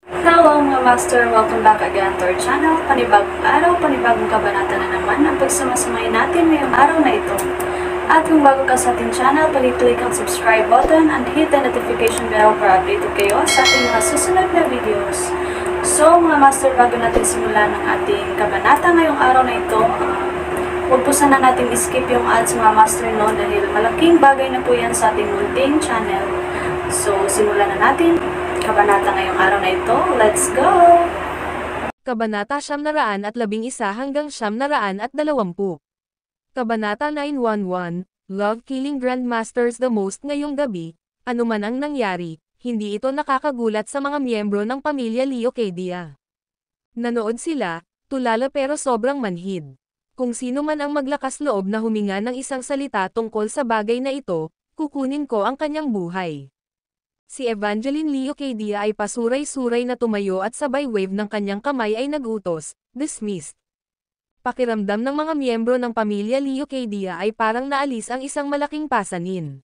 Hello mga master! Welcome back again to our channel. Panibagong araw, panibagong kabanata na naman ang pagsamasamayin natin ngayong araw na ito. At kung bago ka sa ating channel, pag-click ang subscribe button and hit the notification bell para updated kayo sa ating mga susunod na videos. So mga master, bago natin simulan ang ating kabanata ngayong araw na ito, huwag po sana natin skip yung ads mga master no, dahil malaking bagay na po yan sa ating munting channel. So simulan na natin kabanata ngayong araw na ito. Let's go! Kabanata 911 hanggang 920. Kabanata 911, Love Killing Grandmasters the Most ngayong gabi, anuman ang nangyari, hindi ito nakakagulat sa mga miyembro ng pamilya Leocadia. Nanood sila, tulala pero sobrang manhid. Kung sino man ang maglakas loob na huminga ng isang salita tungkol sa bagay na ito, kukunin ko ang kanyang buhay. Si Evangeline Leocadia ay pasuray-suray na tumayo at sabay wave ng kanyang kamay ay nagutos, dismissed. Pakiramdam ng mga miyembro ng pamilya Leocadia ay parang naalis ang isang malaking pasanin.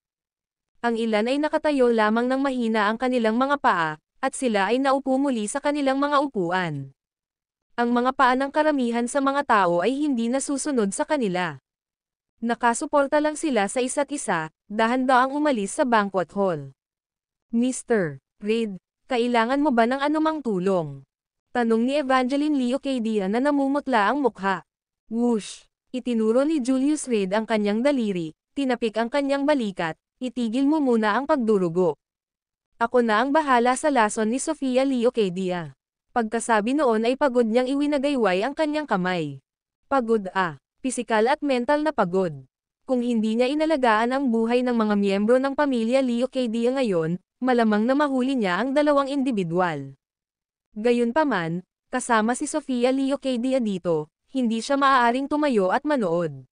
Ang ilan ay nakatayo lamang ng mahina ang kanilang mga paa, at sila ay naupo muli sa kanilang mga upuan. Ang mga paa ng karamihan sa mga tao ay hindi nasusunod sa kanila. Nakasuporta lang sila sa isa't isa, dahan-daang umalis sa banquet hall. Mr. Reid, kailangan mo ba ng anumang tulong? Tanong ni Evangeline Leocadia na namumutla ang mukha. Whoosh! Itinuro ni Julius Reid ang kanyang daliri, tinapik ang kanyang balikat, itigil mo muna ang pagdurugo. Ako na ang bahala sa lason ni Sofia Leocadia. Pagkasabi noon ay pagod niyang iwinagayway ang kanyang kamay. Pagod pisikal at mental na pagod. Kung hindi niya inalagaan ang buhay ng mga miyembro ng pamilya Leocadia ngayon, malamang na mahuli niya ang dalawang individual. Gayunpaman, kasama si Sofia Leocadia dito, hindi siya maaaring tumayo at manood.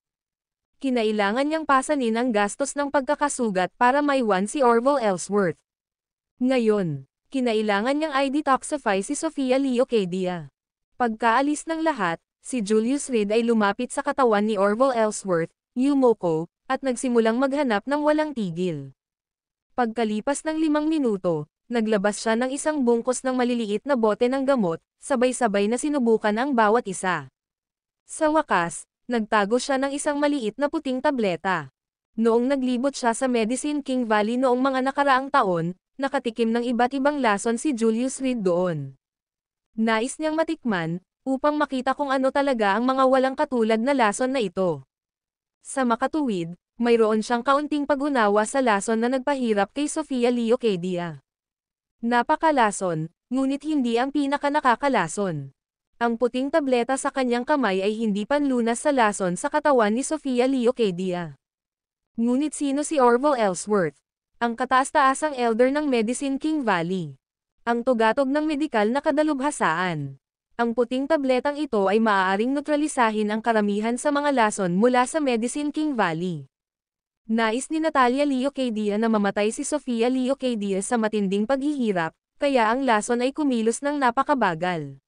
Kinailangan niyang pasanin ang gastos ng pagkakasugat para maiwan si Orville Ellsworth. Ngayon, kinailangan niyang i-detoxify si Sofia Leocadia. Pagkaalis ng lahat, si Julius Reid ay lumapit sa katawan ni Orville Ellsworth, Yumoko, at nagsimulang maghanap ng walang tigil. Pagkalipas ng 5 minuto, naglabas siya ng isang bungkos ng maliliit na bote ng gamot, sabay-sabay na sinubukan ang bawat isa. Sa wakas, nagtago siya ng isang maliit na puting tableta. Noong naglibot siya sa Medicine King Valley noong mga nakaraang taon, nakatikim ng iba't ibang lason si Julius Reid doon. Nais niyang matikman, upang makita kung ano talaga ang mga walang katulad na lason na ito. Sa makatuwid, mayroon siyang kaunting pag-unawa sa lason na nagpahirap kay Sofia Leocadia. Napakalason, ngunit hindi ang pinaka-nakakalason. Ang puting tableta sa kanyang kamay ay hindi panlunas sa lason sa katawan ni Sofia Leocadia. Ngunit sino si Orville Ellsworth? Ang kataas-taasang elder ng Medicine King Valley. Ang tugatog ng medikal na kadalubhasaan. Ang puting tabletang ito ay maaaring neutralisahin ang karamihan sa mga lason mula sa Medicine King Valley. Nais ni Natalia Leocadia na mamatay si Sofia Leocadia sa matinding paghihirap, kaya ang lason ay kumilos ng napakabagal.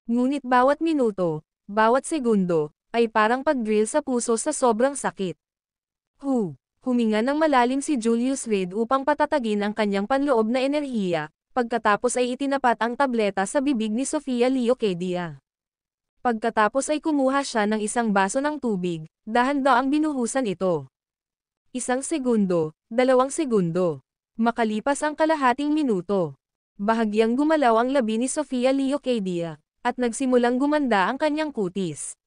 Ngunit bawat minuto, bawat segundo, ay parang pag-drill sa puso sa sobrang sakit. Huminga ng malalim si Julius Reid upang patatagin ang kanyang panloob na enerhiya, pagkatapos ay itinapat ang tableta sa bibig ni Sofia Leocadia. Pagkatapos ay kumuha siya ng isang baso ng tubig, dahan-daang binuhusan ito. 1 segundo, 2 segundo. Makalipas ang kalahating minuto. Bahagyang gumalaw ang labi ni Sofia Leocadia, at nagsimulang gumanda ang kanyang kutis.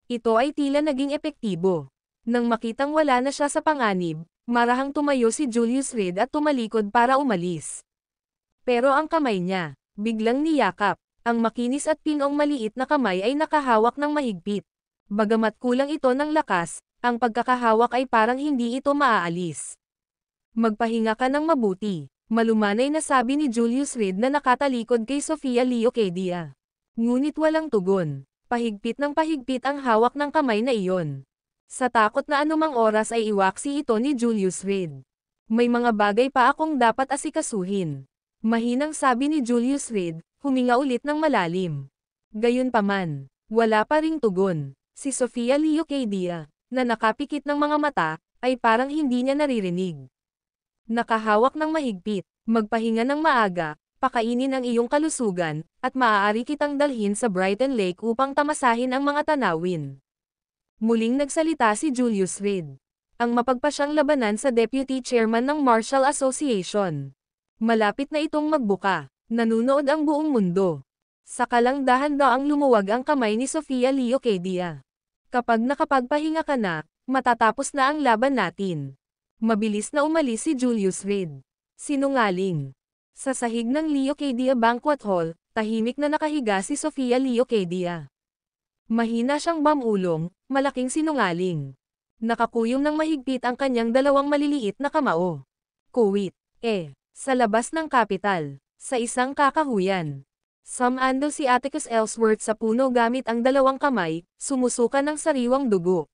Ito ay tila naging epektibo. Nang makitang wala na siya sa panganib, marahang tumayo si Julius Reid at tumalikod para umalis. Pero ang kamay niya, biglang niyakap. Ang makinis at pinong maliit na kamay ay nakahawak ng mahigpit. Bagamat kulang ito ng lakas, ang pagkakahawak ay parang hindi ito maaalis. Magpahinga ka ng mabuti, malumanay na sabi ni Julius Reid na nakatalikod kay Sofia Leocadia. Ngunit walang tugon, pahigpit ng pahigpit ang hawak ng kamay na iyon. Sa takot na anumang oras ay iwaksi ito ni Julius Reid. May mga bagay pa akong dapat asikasuhin. Mahinang sabi ni Julius Reid, huminga ulit ng malalim. Gayunpaman, wala pa ring tugon. Si Sofia Leocadia, na nakapikit ng mga mata, ay parang hindi niya naririnig. Nakahawak ng mahigpit, magpahinga ng maaga, pakainin ang iyong kalusugan, at maaari kitang dalhin sa Brighton Lake upang tamasahin ang mga tanawin. Muling nagsalita si Julius Reed, ang mapagpasyang labanan sa Deputy Chairman ng Marshall Association. Malapit na itong magbuka, nanunood ang buong mundo. Saka lang dahan-daang lumuwag ang kamay ni Sofia Leocadia. Kapag nakapagpahinga ka na, matatapos na ang laban natin. Mabilis na umalis si Julius Reed. Sinungaling. Sa sahig ng Leocadia Banquet Hall, tahimik na nakahiga si Sofia Leocadia. Mahina siyang bamulong, malaking sinungaling. Nakakuyom ng mahigpit ang kanyang dalawang maliliit na kamao. Kuwit. Sa labas ng kapital, sa isang kakahuyan. Sumando si Atticus Ellsworth sa puno gamit ang dalawang kamay, sumusuka ng sariwang dugo.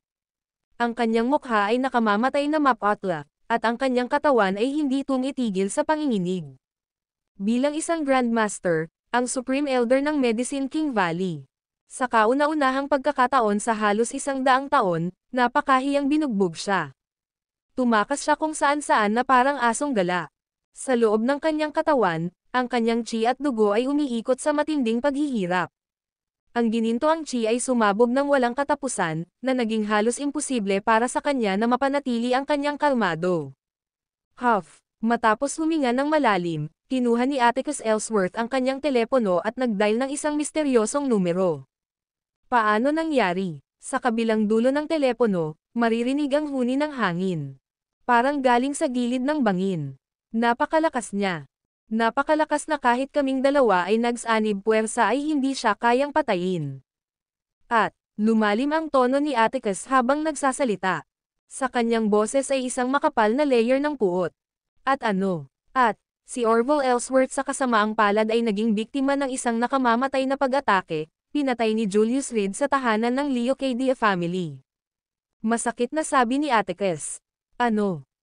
Ang kanyang mukha ay nakamamatay na mapatla, at ang kanyang katawan ay hindi tumitigil sa panginginig. Bilang isang Grandmaster, ang Supreme Elder ng Medicine King Valley. Sa kauna-unahang pagkakataon sa halos 100 taon, napakahiyang binugbog siya. Tumakas siya kung saan-saan na parang asong gala. Sa loob ng kanyang katawan, ang kanyang chi at dugo ay umiikot sa matinding paghihirap. Ang ginintoang chi ay sumabog ng walang katapusan, na naging halos imposible para sa kanya na mapanatili ang kanyang kalmado. Huff! Matapos huminga ng malalim, kinuha ni Atticus Ellsworth ang kanyang telepono at nag-dial ng isang misteryosong numero. Paano nangyari? Sa kabilang dulo ng telepono, maririnig ang huni ng hangin. Parang galing sa gilid ng bangin. Napakalakas niya. Napakalakas na kahit kaming dalawa ay nagsanib puwersa ay hindi siya kayang patayin. At, lumalim ang tono ni Atticus habang nagsasalita. Sa kanyang boses ay isang makapal na layer ng puot. At si Orville Ellsworth sa kasamaang palad ay naging biktima ng isang nakamamatay na pag-atake, pinatay ni Julius Reed sa tahanan ng Leocadia family. Masakit na sabi ni Atticus.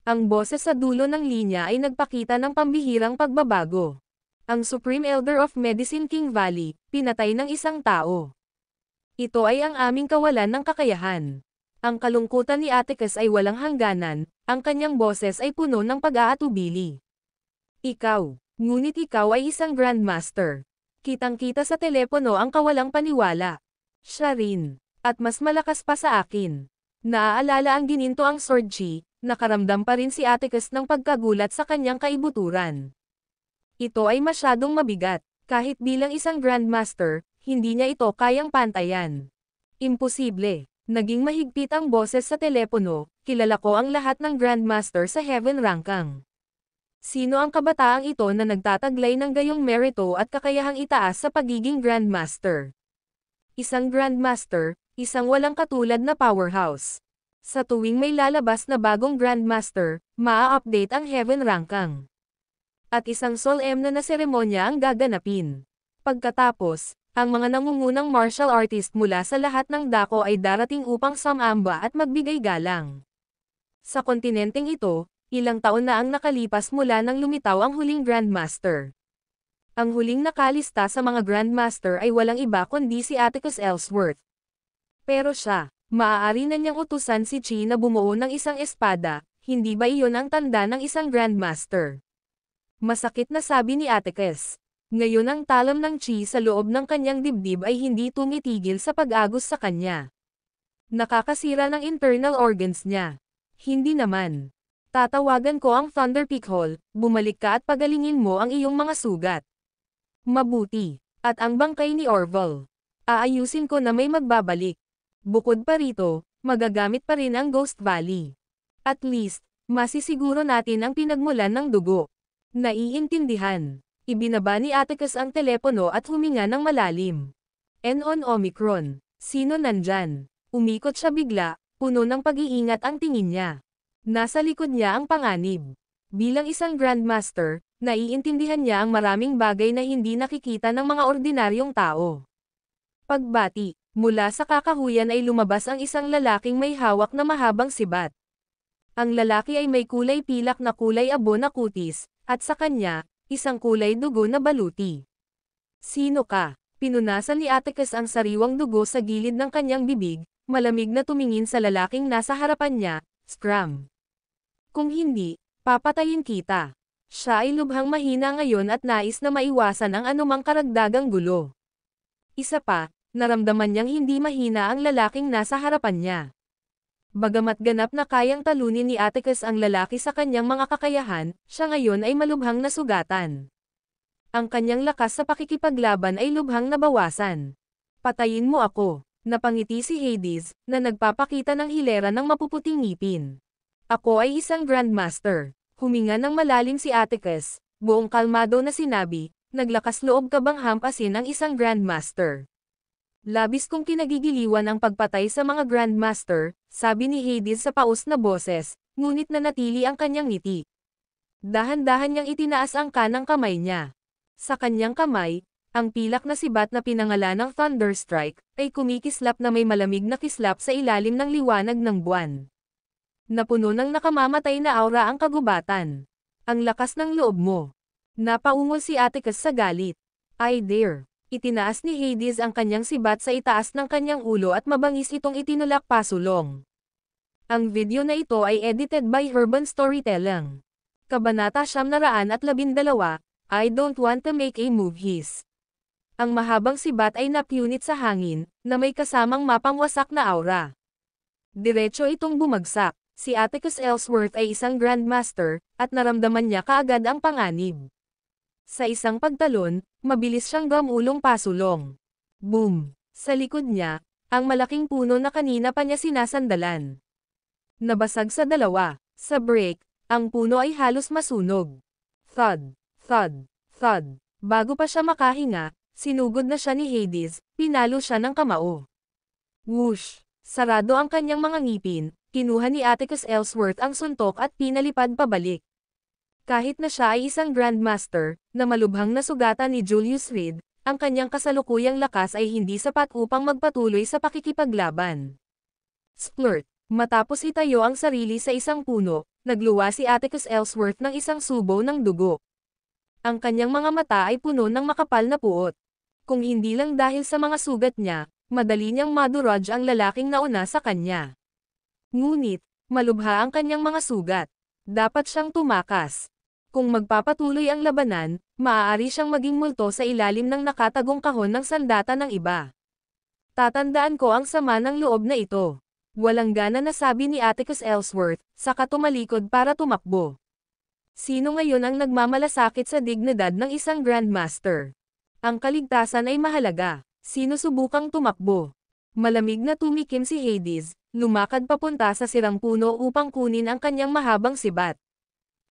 Ang boses sa dulo ng linya ay nagpakita ng pambihirang pagbabago. Ang Supreme Elder of Medicine King Valley, pinatay ng isang tao. Ito ay ang aming kawalan ng kakayahan. Ang kalungkutan ni Atticus ay walang hangganan, ang kanyang boses ay puno ng pag-aatubili. Ngunit ikaw ay isang Grandmaster. Kitang-kita sa telepono ang kawalang paniwala. Siya rin. At mas malakas pa sa akin. Naaalala ang gininto ang sword chi. Nakaramdam pa rin si Atticus ng pagkagulat sa kanyang kaibuturan. Ito ay masyadong mabigat, kahit bilang isang Grandmaster, hindi niya ito kayang pantayan. Imposible. Naging mahigpit ang boses sa telepono, kilala ko ang lahat ng Grandmaster sa Heaven Rangkang. Sino ang kabataang ito na nagtataglay ng gayong merito at kakayahang itaas sa pagiging Grandmaster? Isang Grandmaster, isang walang katulad na powerhouse. Sa tuwing may lalabas na bagong Grandmaster, maa-update ang Heaven Rangkang. At isang solemne na seremonya ang gaganapin. Pagkatapos, ang mga nangungunang martial artist mula sa lahat ng dako ay darating upang sumamba at magbigay galang. Sa kontinenteng ito, ilang taon na ang nakalipas mula nang lumitaw ang huling Grandmaster. Ang huling nakalista sa mga Grandmaster ay walang iba kundi si Atticus Ellsworth. Pero siya, maaari na niyang utusan si Chi na bumuo ng isang espada, hindi ba iyon ang tanda ng isang Grandmaster? Masakit na sabi ni Atticus. Ngayon ang talam ng Chi sa loob ng kanyang dibdib ay hindi tumitigil sa pag-agos sa kanya. Nakakasira ng internal organs niya. Hindi naman. Tatawagan ko ang Thunder Peak Hall, bumalik ka at pagalingin mo ang iyong mga sugat. Mabuti. At ang bangkay ni Orville. Aayusin ko na may magbabalik. Bukod pa rito, magagamit pa rin ang Ghost Valley. At least, masisiguro natin ang pinagmulan ng dugo. Naiintindihan. Ibinaba ni Atticus ang telepono at huminga ng malalim. On Omicron. Sino nandyan? Umikot siya bigla, puno ng pag-iingat ang tingin niya. Nasa likod niya ang panganib. Bilang isang Grandmaster, naiintindihan niya ang maraming bagay na hindi nakikita ng mga ordinaryong tao. Pagbati. Mula sa kakahuyan ay lumabas ang isang lalaking may hawak na mahabang sibat. Ang lalaki ay may kulay pilak na kulay abo na kutis, at sa kanya, isang kulay dugo na baluti. Sino ka? Pinunasan ni Atticus ang sariwang dugo sa gilid ng kanyang bibig, malamig na tumingin sa lalaking nasa harapan niya, Scram. Kung hindi, Papatayin kita. Siya ay lubhang mahina ngayon at nais na maiwasan ang anumang karagdagang gulo. Isa pa, naramdaman niyang hindi mahina ang lalaking nasa harapan niya. Bagamat ganap na kayang talunin ni Atticus ang lalaki sa kanyang mga kakayahan, siya ngayon ay malubhang nasugatan. Ang kanyang lakas sa pakikipaglaban ay lubhang nabawasan. Patayin mo ako. Napangiti si Hades, na nagpapakita ng hilera ng mapuputing ngipin. Ako ay isang Grandmaster. Huminga ng malalim si Atticus, buong kalmado na sinabi, naglakas loob ka bang hampasin ang isang Grandmaster? Labis kong kinagigiliwan ang pagpatay sa mga Grandmaster, sabi ni Hades sa paus na boses, ngunit nanatili ang kanyang ngiti. Dahan-dahan niyang itinaas ang kanang kamay niya. Sa kanyang kamay, ang pilak na sibat na pinangalan ng Thunderstrike, ay kumikislap na may malamig na kislap sa ilalim ng liwanag ng buwan. Napuno ng nakamamatay na aura ang kagubatan. Ang lakas ng loob mo. Napaungol si Atticus sa galit. I dare. Itinaas ni Hades ang kanyang sibat sa itaas ng kanyang ulo at mabangis itong itinulak pasulong. Ang video na ito ay edited by Urban Storytelling. Kabanata 912, I don't want to make a move his. Ang mahabang sibat ay napunit sa hangin, na may kasamang mapangwasak na aura. Diretso itong bumagsak. Si Atticus Ellsworth ay isang Grandmaster, at naramdaman niya kaagad ang panganib. Sa isang pagtalon, mabilis siyang gumulong pasulong. Boom! Sa likod niya, ang malaking puno na kanina pa niya sinasandalan. Nabasag sa dalawa. Sa break, ang puno ay halos masunog. Thud! Thud! Thud! Bago pa siya makahinga, sinugod na siya ni Hades, pinalo siya ng kamao. Whoosh! Sarado ang kanyang mga ngipin, kinuha ni Atticus Ellsworth ang suntok at pinalipad pabalik. Kahit na siya ay isang Grandmaster, na malubhang nasugatan ni Julius Reed, ang kanyang kasalukuyang lakas ay hindi sapat upang magpatuloy sa pakikipaglaban. Splurt! Matapos itayo ang sarili sa isang puno, nagluwa si Atticus Ellsworth ng isang subo ng dugo. Ang kanyang mga mata ay puno ng makapal na puot. Kung hindi lang dahil sa mga sugat niya, madali niyang madurog ang lalaking nauna sa kanya. Ngunit, malubha ang kanyang mga sugat. Dapat siyang tumakas. Kung magpapatuloy ang labanan, maaari siyang maging multo sa ilalim ng nakatagong kahon ng sandata ng iba. Tatandaan ko ang sama ng loob na ito. Walang gana na sabi ni Atticus Ellsworth, saka tumalikod para tumakbo. Sino ngayon ang nagmamalasakit sa dignidad ng isang Grandmaster? Ang kaligtasan ay mahalaga. Sino subukang tumakbo? Malamig na tumikim si Hades, lumakad papunta sa sirang puno upang kunin ang kanyang mahabang sibat.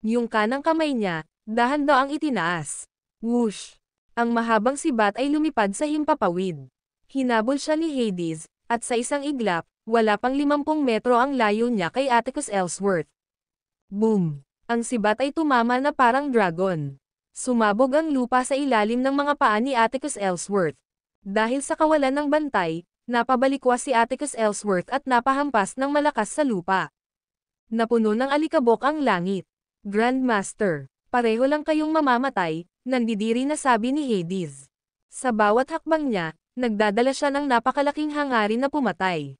Yung kanang kamay niya, dahan-daang itinaas. Whoosh! Ang mahabang sibat ay lumipad sa himpapawid. Hinabol siya ni Hades, at sa isang iglap, wala pang 50 metro ang layo niya kay Atticus Ellsworth. Boom! Ang sibat ay tumama na parang dragon. Sumabog ang lupa sa ilalim ng mga paa ni Atticus Ellsworth. Dahil sa kawalan ng bantay, napabalikwas si Atticus Ellsworth at napahampas ng malakas sa lupa. Napuno ng alikabok ang langit. Grandmaster, pareho lang kayong mamamatay, nandidiri na sabi ni Hades. Sa bawat hakbang niya, nagdadala siya ng napakalaking hangarin na pumatay.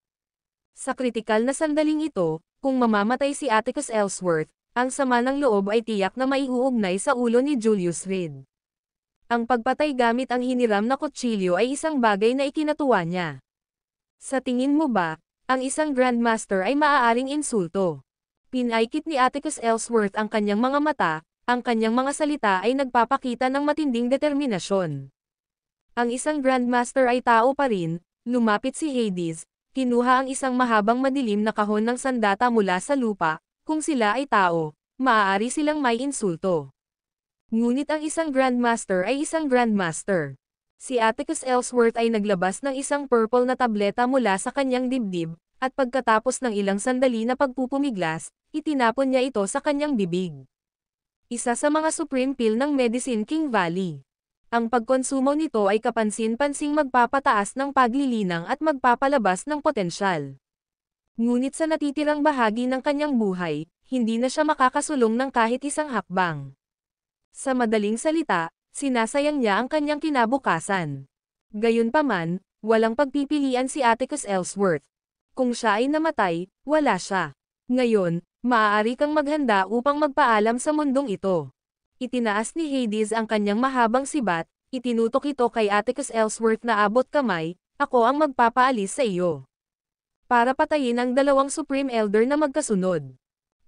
Sa kritikal na sandaling ito, kung mamamatay si Atticus Ellsworth, ang sama ng loob ay tiyak na maiuugnay sa ulo ni Julius Reed. Ang pagpatay gamit ang hiniram na kutsilyo ay isang bagay na ikinatuwa niya. Sa tingin mo ba, ang isang Grandmaster ay maaaring insulto? Pinaikit ni Atticus Ellsworth ang kanyang mga mata, ang kanyang mga salita ay nagpapakita ng matinding determinasyon. Ang isang Grandmaster ay tao pa rin, lumapit si Hades, kinuha ang isang mahabang madilim na kahon ng sandata mula sa lupa, kung sila ay tao, maaari silang may insulto. Ngunit ang isang Grandmaster ay isang Grandmaster. Si Atticus Ellsworth ay naglabas ng isang purple na tableta mula sa kanyang dibdib, at pagkatapos ng ilang sandali na pagpupumiglas, itinapon niya ito sa kanyang bibig. Isa sa mga supreme pill ng Medicine King Valley. Ang pagkonsumo nito ay kapansin-pansing magpapataas ng paglilinang at magpapalabas ng potensyal. Ngunit sa natitirang bahagi ng kanyang buhay, hindi na siya makakasulong ng kahit isang hakbang. Sa madaling salita, sinasayang niya ang kanyang kinabukasan. Gayunpaman, walang pagpipilian si Atticus Ellsworth. Kung siya ay namatay, wala siya. Ngayon, Maaari kang maghanda upang magpaalam sa mundong ito. Itinaas ni Hades ang kanyang mahabang sibat, itinutok ito kay Atticus Ellsworth na abot kamay, ako ang magpapaalis sa iyo. Para patayin ang dalawang Supreme Elder na magkasunod.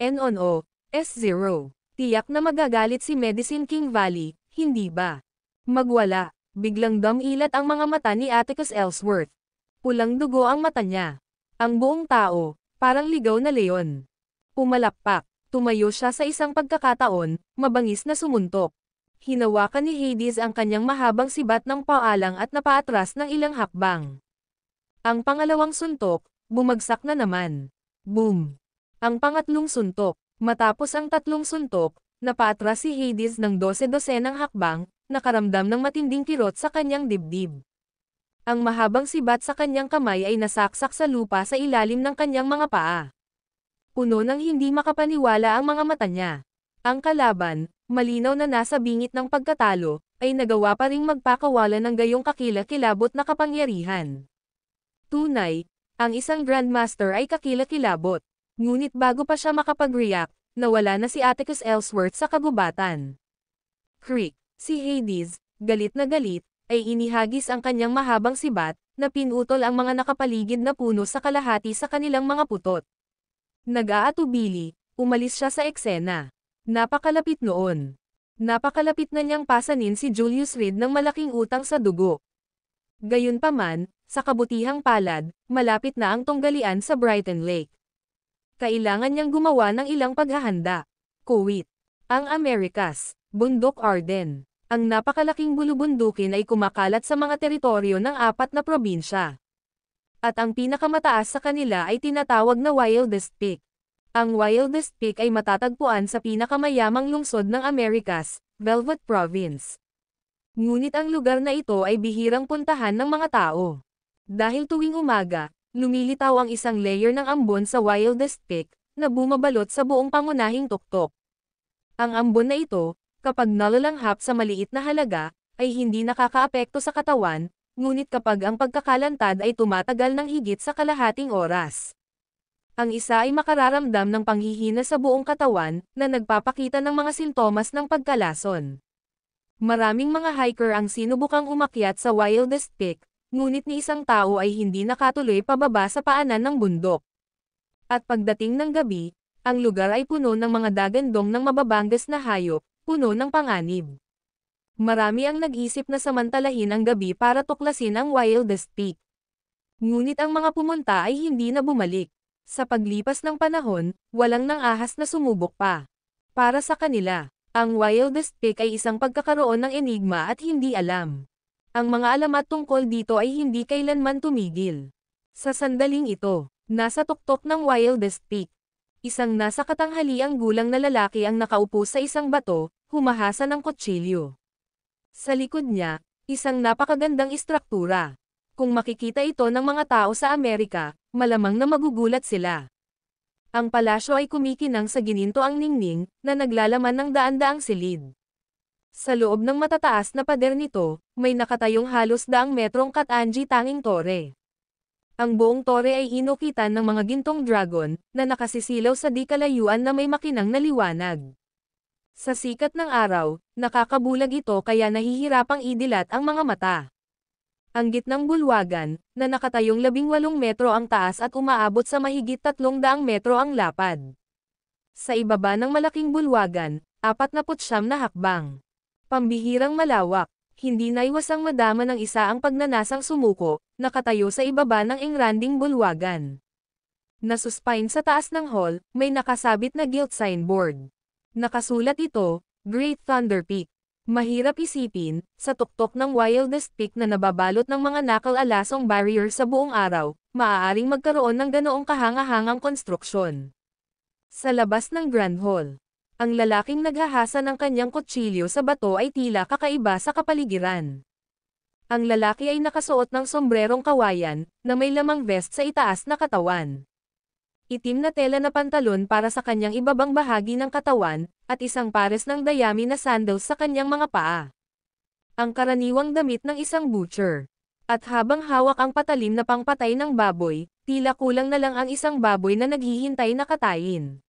NONO, S0. Tiyak na magagalit si Medicine King Valley, hindi ba? Magwala. Biglang dumilat ang mga mata ni Atticus Ellsworth. Pulang dugo ang mata niya. Ang buong tao, parang ligaw na leon. Pumalakpak. Tumayo siya sa isang pagkakataon, mabangis na sumuntok. Hinawakan ni Hades ang kanyang mahabang sibat ng paalang at napaatras ng ilang hakbang. Ang pangalawang suntok, bumagsak na naman. Boom! Ang pangatlong suntok, matapos ang tatlong suntok, napaatras si Hades ng 12-dosenang hakbang, nakaramdam ng matinding kirot sa kanyang dibdib. Ang mahabang sibat sa kanyang kamay ay nasaksak sa lupa sa ilalim ng kanyang mga paa. Puno ng hindi makapaniwala ang mga mata niya. Ang kalaban, malinaw na nasa bingit ng pagkatalo, ay nagawa pa ring magpakawala ng gayong kakilakilabot na kapangyarihan. Tunay, ang isang Grandmaster ay kakilakilabot. Ngunit bago pa siya makapag-react, nawala na si Atticus Ellsworth sa kagubatan. Creak. Si Hades, galit na galit, ay inihagis ang kanyang mahabang sibat, na pinutol ang mga nakapaligid na puno sa kalahati sa kanilang mga putot. Nag-aatubili, umalis siya sa eksena. Napakalapit noon. Napakalapit na niyang pasanin si Julius Reed ng malaking utang sa dugo. Gayunpaman, sa kabutihang palad, malapit na ang tunggalian sa Brighton Lake. Kailangan niyang gumawa ng ilang paghahanda. Kuwait. Ang Amerikas, Bundok Arden. Ang napakalaking bulubundukin ay kumakalat sa mga teritoryo ng 4 na probinsya. At ang pinakamataas sa kanila ay tinatawag na Wildest Peak. Ang Wildest Peak ay matatagpuan sa pinakamayamang lungsod ng Amerikas, Velvet Province. Ngunit ang lugar na ito ay bihirang puntahan ng mga tao. Dahil tuwing umaga, lumilitaw ang isang layer ng ambon sa Wildest Peak, na bumabalot sa buong pangunahing tuktok. Ang ambon na ito, kapag nalalanghap sa maliit na halaga, ay hindi nakakaapekto sa katawan, ngunit kapag ang pagkakalantad ay tumatagal ng higit sa kalahating oras. Ang isa ay makararamdam ng panghihina sa buong katawan, na nagpapakita ng mga sintomas ng pagkalason. Maraming mga hiker ang sinubukang umakyat sa Wildest Peak, ngunit ni isang tao ay hindi nakatuloy pababa sa paanan ng bundok. At pagdating ng gabi, ang lugar ay puno ng mga dagandong ng mababangas na hayop, puno ng panganib. Marami ang nag-isip na samantalahin ang gabi para tuklasin ang Wildest Peak. Ngunit ang mga pumunta ay hindi na bumalik. Sa paglipas ng panahon, walang nang ahas na sumubok pa. Para sa kanila, ang Wildest Peak ay isang pagkakaroon ng enigma at hindi alam. Ang mga alamat tungkol dito ay hindi kailanman tumigil. Sa sandaling ito, nasa tuktok ng Wildest Peak, isang nasa katanghaliang gulang na lalaki ang nakaupo sa isang bato, humahasa ng kutsilyo. Sa likod niya, isang napakagandang istruktura. Kung makikita ito ng mga tao sa Amerika, malamang na magugulat sila. Ang palasyo ay kumikinang sa gininto ang ningning, na naglalaman ng daan-daang silid. Sa loob ng matataas na pader nito, may nakatayong halos 100 metrong katanji tanging tore. Ang buong tore ay inukitan ng mga gintong dragon, na nakasisilaw sa di kalayuan na may makinang na liwanag. Sa sikat ng araw, nakakabulag ito kaya nahihirapang idilat ang mga mata. Ang gitnang bulwagan, na nakatayong 18 metro ang taas at umaabot sa mahigit 300 metro ang lapad. Sa ibaba ng malaking bulwagan, 49 na hakbang. Pambihirang malawak. Hindi naiwasang madama ng isa ang pagnanasang sumuko, nakatayo sa ibaba ng engranding bulwagan. Nasuspine sa taas ng hall, may nakasabit na gilt signboard. Nakasulat ito, Great Thunder Peak. Mahirap isipin, sa tuktok ng Wildest Peak na nababalot ng mga nakal-alasong barrier sa buong araw, maaaring magkaroon ng ganoong kahanga-hangang konstruksyon. Sa labas ng Grand Hall, ang lalaking naghahasa ng kanyang kutsilyo sa bato ay tila kakaiba sa kapaligiran. Ang lalaki ay nakasuot ng sombrerong kawayan, na may lamang vest sa itaas na katawan. Itim na tela na pantalon para sa kanyang ibabang bahagi ng katawan, at isang pares ng dayami na sandals sa kanyang mga paa. Ang karaniwang damit ng isang butcher. At habang hawak ang patalim na pangpatay ng baboy, tila kulang na lang ang isang baboy na naghihintay na katayin.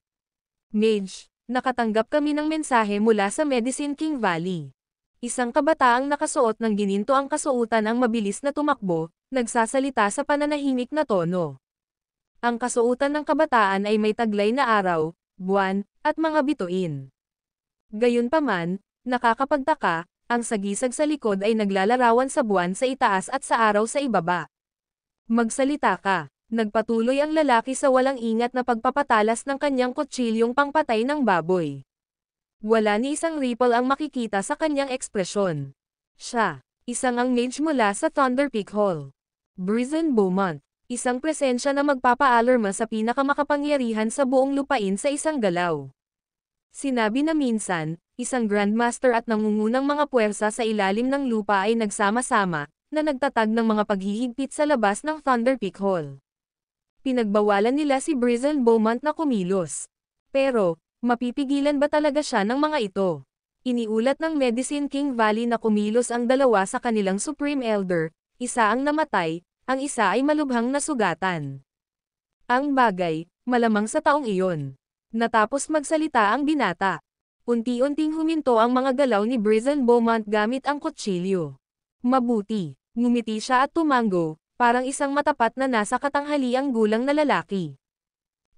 Mage, nakatanggap kami ng mensahe mula sa Medicine King Valley. Isang kabataang nakasuot ng gininto ang kasuotan ang mabilis na tumakbo, nagsasalita sa pananahimik na tono. Ang kasuotan ng kabataan ay may taglay na araw, buwan, at mga bituin. Gayunpaman, nakakapagtaka, ang sagisag sa likod ay naglalarawan sa buwan sa itaas at sa araw sa ibaba. Magsalita ka. Nagpatuloy ang lalaki sa walang ingat na pagpapatalas ng kanyang kutsilyong pangpatay ng baboy. Wala ni isang ripple ang makikita sa kanyang ekspresyon. Siya, isang ang mage mula sa Thunder Peak Hall. Brazen Beaumont, isang presensya na magpapaalarma sa pinakamakapangyarihan sa buong lupain sa isang galaw. Sinabi na minsan, isang Grandmaster at nangungunang mga puwersa sa ilalim ng lupa ay nagsama-sama, na nagtatag ng mga paghihigpit sa labas ng Thunder Peak Hall. Pinagbawalan nila si Brazen Beaumont na kumilos. Pero, mapipigilan ba talaga siya ng mga ito? Iniulat ng Medicine King Valley na kumilos ang dalawa sa kanilang Supreme Elder, isa ang namatay, ang isa ay malubhang nasugatan. Ang bagay, malamang sa taong iyon. Natapos magsalita ang binata. Unti-unting huminto ang mga galaw ni Brazen Beaumont gamit ang kutsilyo. Mabuti, ngumiti siya at tumango, parang isang matapat na nasa katanghaliang gulang na lalaki.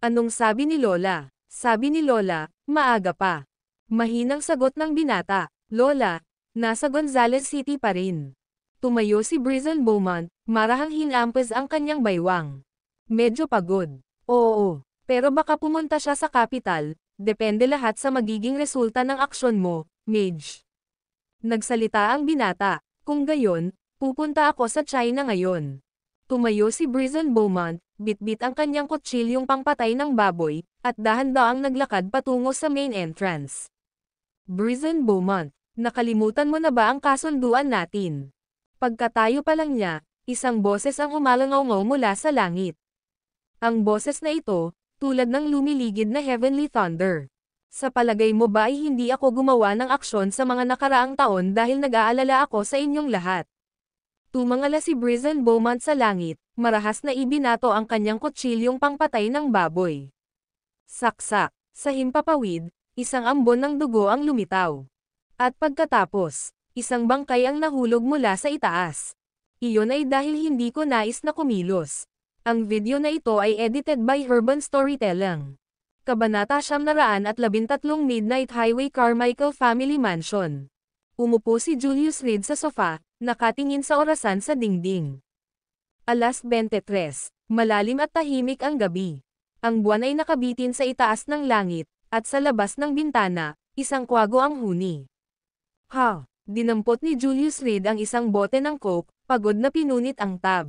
Anong sabi ni Lola? Sabi ni Lola, maaga pa. Mahinang sagot ng binata, Lola, nasa Gonzales City pa rin. Tumayo si Brazen Beaumont, marahang hinampas ang kanyang baywang. Medyo pagod. Oo, pero baka pumunta siya sa capital, depende lahat sa magiging resulta ng aksyon mo, Mage. Nagsalita ang binata, kung gayon, pupunta ako sa China ngayon. Tumayo si Brazen Beaumont, bitbit ang kanyang kutsilyong pangpatay ng baboy, at dahan-daang naglakad patungo sa main entrance. Brazen Beaumont, nakalimutan mo na ba ang kasunduan natin? Pagkatayo pa lang niya, isang boses ang umalangaw-ngaw mula sa langit. Ang boses na ito, tulad ng lumiligid na heavenly thunder. Sa palagay mo ba ay hindi ako gumawa ng aksyon sa mga nakaraang taon dahil nag-aalala ako sa inyong lahat? Tumangala si Brazen Beaumont sa langit, marahas na ibinato ang kanyang kutsilyong pangpatay ng baboy. Saksak, sa himpapawid, isang ambon ng dugo ang lumitaw. At pagkatapos, isang bangkay ang nahulog mula sa itaas. Iyon ay dahil hindi ko nais na kumilos. Ang video na ito ay edited by Urban Storytelling. Kabanata 913 Midnight Highway Carmichael Family Mansion. Umupo si Julius Reed sa sofa, nakatingin sa orasan sa dingding. Alas 23, malalim at tahimik ang gabi. Ang buwan ay nakabitin sa itaas ng langit, at sa labas ng bintana, isang kwago ang huni. Ha! Dinampot ni Julius Reed ang isang bote ng coke, pagod na pinunit ang tab.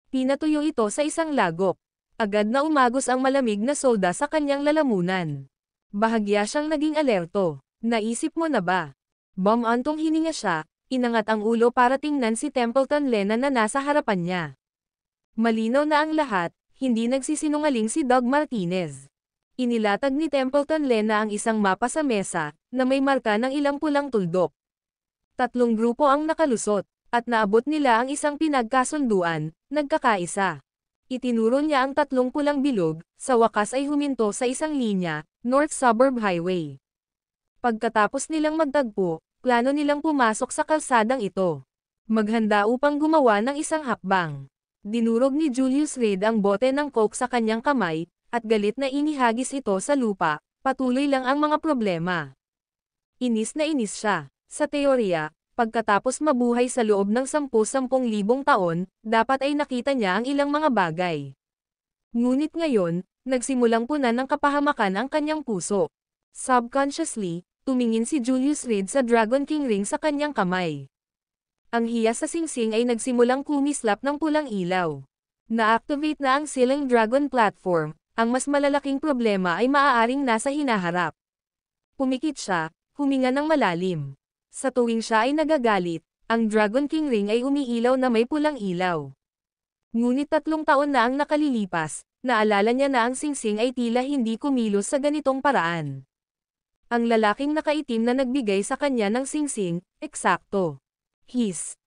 Pinatuyo ito sa isang lagok. Agad na umagos ang malamig na soda sa kanyang lalamunan. Bahagya siyang naging alerto. Naisip mo na ba? Antong hininga siya, inangat ang ulo para tingnan si Templeton Lena na nasa harapan niya. Malinaw na ang lahat, hindi nagsisinungaling si Doug Martinez. Inilatag ni Templeton Lena ang isang mapa sa mesa, na may marka ng ilang pulang tuldok. 3 grupo ang nakalusot, at naabot nila ang isang pinagkasunduan, nagkakaisa. Itinuro niya ang 3 pulang bilog, sa wakas ay huminto sa isang linya, North Suburb Highway. Pagkatapos nilang magtagpo, plano nilang pumasok sa kalsadang ito. Maghanda upang gumawa ng isang hakbang. Dinurog ni Julius Reed ang bote ng coke sa kanyang kamay, at galit na inihagis ito sa lupa, patuloy lang ang mga problema. Inis na inis siya. Sa teorya, pagkatapos mabuhay sa loob ng 10,000 taon, dapat ay nakita niya ang ilang mga bagay. Ngunit ngayon, nagsimulang punan ng kapahamakan ang kanyang puso. Subconsciously, tumingin si Julius Reed sa Dragon King ring sa kanyang kamay. Ang hiya sa singsing ay nagsimulang kumislap ng pulang ilaw. Na-activate na ang Ceiling Dragon Platform, ang mas malalaking problema ay maaaring nasa hinaharap. Pumikit siya, huminga ng malalim. Sa tuwing siya ay nagagalit, ang Dragon King ring ay umiilaw na may pulang ilaw. Ngunit 3 taon na ang nakalilipas, naalala niya na ang singsing ay tila hindi kumilos sa ganitong paraan. Ang lalaking nakaitim na nagbigay sa kanya ng singsing, eksakto.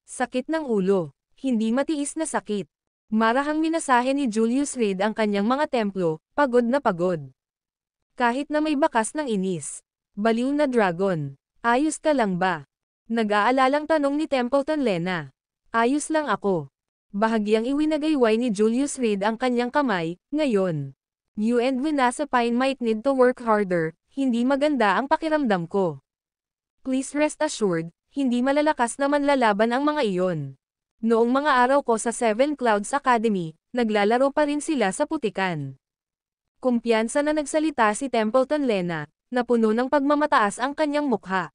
Sakit ng ulo. Hindi matiis na sakit. Marahang minasahe ni Julius Reed ang kanyang mga templo, pagod na pagod. Kahit na may bakas ng inis. Baliw na dragon. Ayos ka lang ba? Nag-aalalang tanong ni Templeton Lena. Ayos lang ako. Bahagyang iwinagayway ni Julius Reed ang kanyang kamay, ngayon. You and Winasapine might need to work harder, hindi maganda ang pakiramdam ko. Please rest assured, hindi malalakas na manlalaban ang mga iyon. Noong mga araw ko sa Seven Clouds Academy, naglalaro pa rin sila sa putikan. Kumpiyansa na nagsalita si Templeton Lena, na puno ng pagmamataas ang kanyang mukha.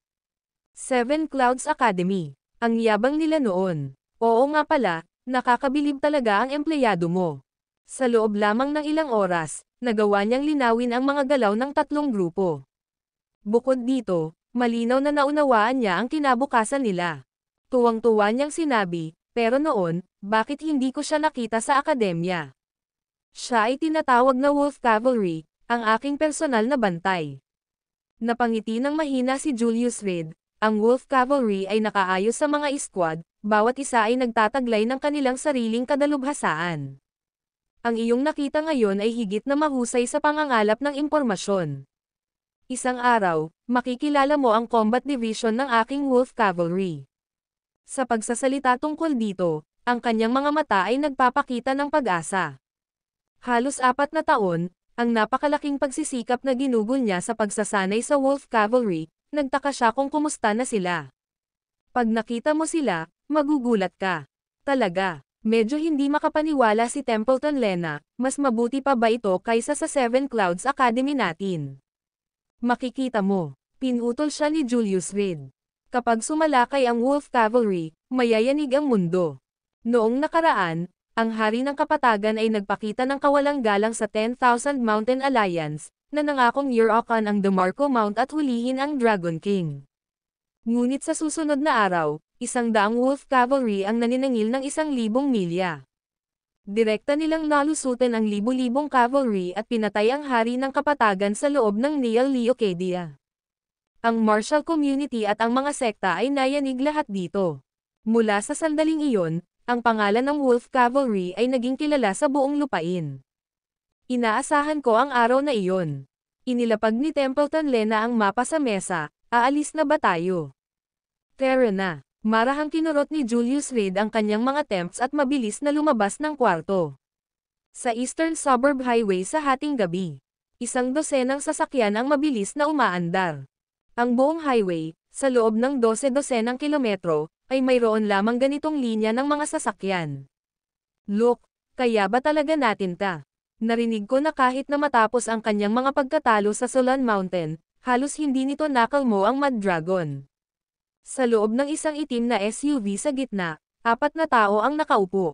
Seven Clouds Academy. Ang yabang nila noon. Oo nga pala, nakakabilib talaga ang empleyado mo. Sa loob lamang ng ilang oras, nagawa niyang linawin ang mga galaw ng tatlong grupo. Bukod dito, malinaw na naunawaan niya ang kinabukasan nila. Tuwang-tuwa niyang sinabi, pero noon, bakit hindi ko siya nakita sa akademya? Siya ay tinatawag na Wolf Cavalry, ang aking personal na bantay. Napangiti ng mahina si Julius Reed. Ang Wolf Cavalry ay nakaayos sa mga squad, bawat isa ay nagtataglay ng kanilang sariling kadalubhasaan. Ang iyong nakita ngayon ay higit na mahusay sa pangangalap ng impormasyon. Isang araw, makikilala mo ang combat division ng aking Wolf Cavalry. Sa pagsasalita tungkol dito, ang kanyang mga mata ay nagpapakita ng pag-asa. Halos 4 na taon, ang napakalaking pagsisikap na ginugol niya sa pagsasanay sa Wolf Cavalry, nagtaka siya kung kumusta na sila. Pag nakita mo sila, magugulat ka. Talaga, medyo hindi makapaniwala si Templeton Lena, mas mabuti pa ba ito kaysa sa Seven Clouds Academy natin? Makikita mo, pinutol siya ni Julius Reed. Kapag sumalakay ang Wolf Cavalry, mayayanig ang mundo. Noong nakaraan, ang Hari ng Kapatagan ay nagpakita ng kawalang galang sa 10,000 Mountain Alliance, na nangakong Year-Okan ang DeMarco Mount at hulihin ang Dragon King. Ngunit sa susunod na araw, 100 Wolf Cavalry ang naninangil ng 1,000 milya. Direkta nilang nalusutan ang libu-libong cavalry at pinatay ang Hari ng Kapatagan sa loob ng Neo Leocadia. Ang martial community at ang mga sekta ay nayanig lahat dito. Mula sa sandaling iyon, ang pangalan ng Wolf Cavalry ay naging kilala sa buong lupain. Inaasahan ko ang araw na iyon. Inilapag ni Templeton Lena ang mapa sa mesa, aalis na ba tayo? Tara na. Marahang kinurot ni Julius Reed ang kanyang mga temps at mabilis na lumabas ng kwarto. Sa Eastern Suburb Highway sa hating gabi, 100 sasakyan ang mabilis na umaandar. Ang buong highway, sa loob ng 12 kilometro, ay mayroon lamang ganitong linya ng mga sasakyan. Look, kaya ba talaga natin ta? Narinig ko na kahit na matapos ang kanyang mga pagkatalo sa Solan Mountain, halos hindi nito nakalmo ang Mad Dragon. Sa loob ng isang itim na SUV sa gitna, 4 na tao ang nakaupo.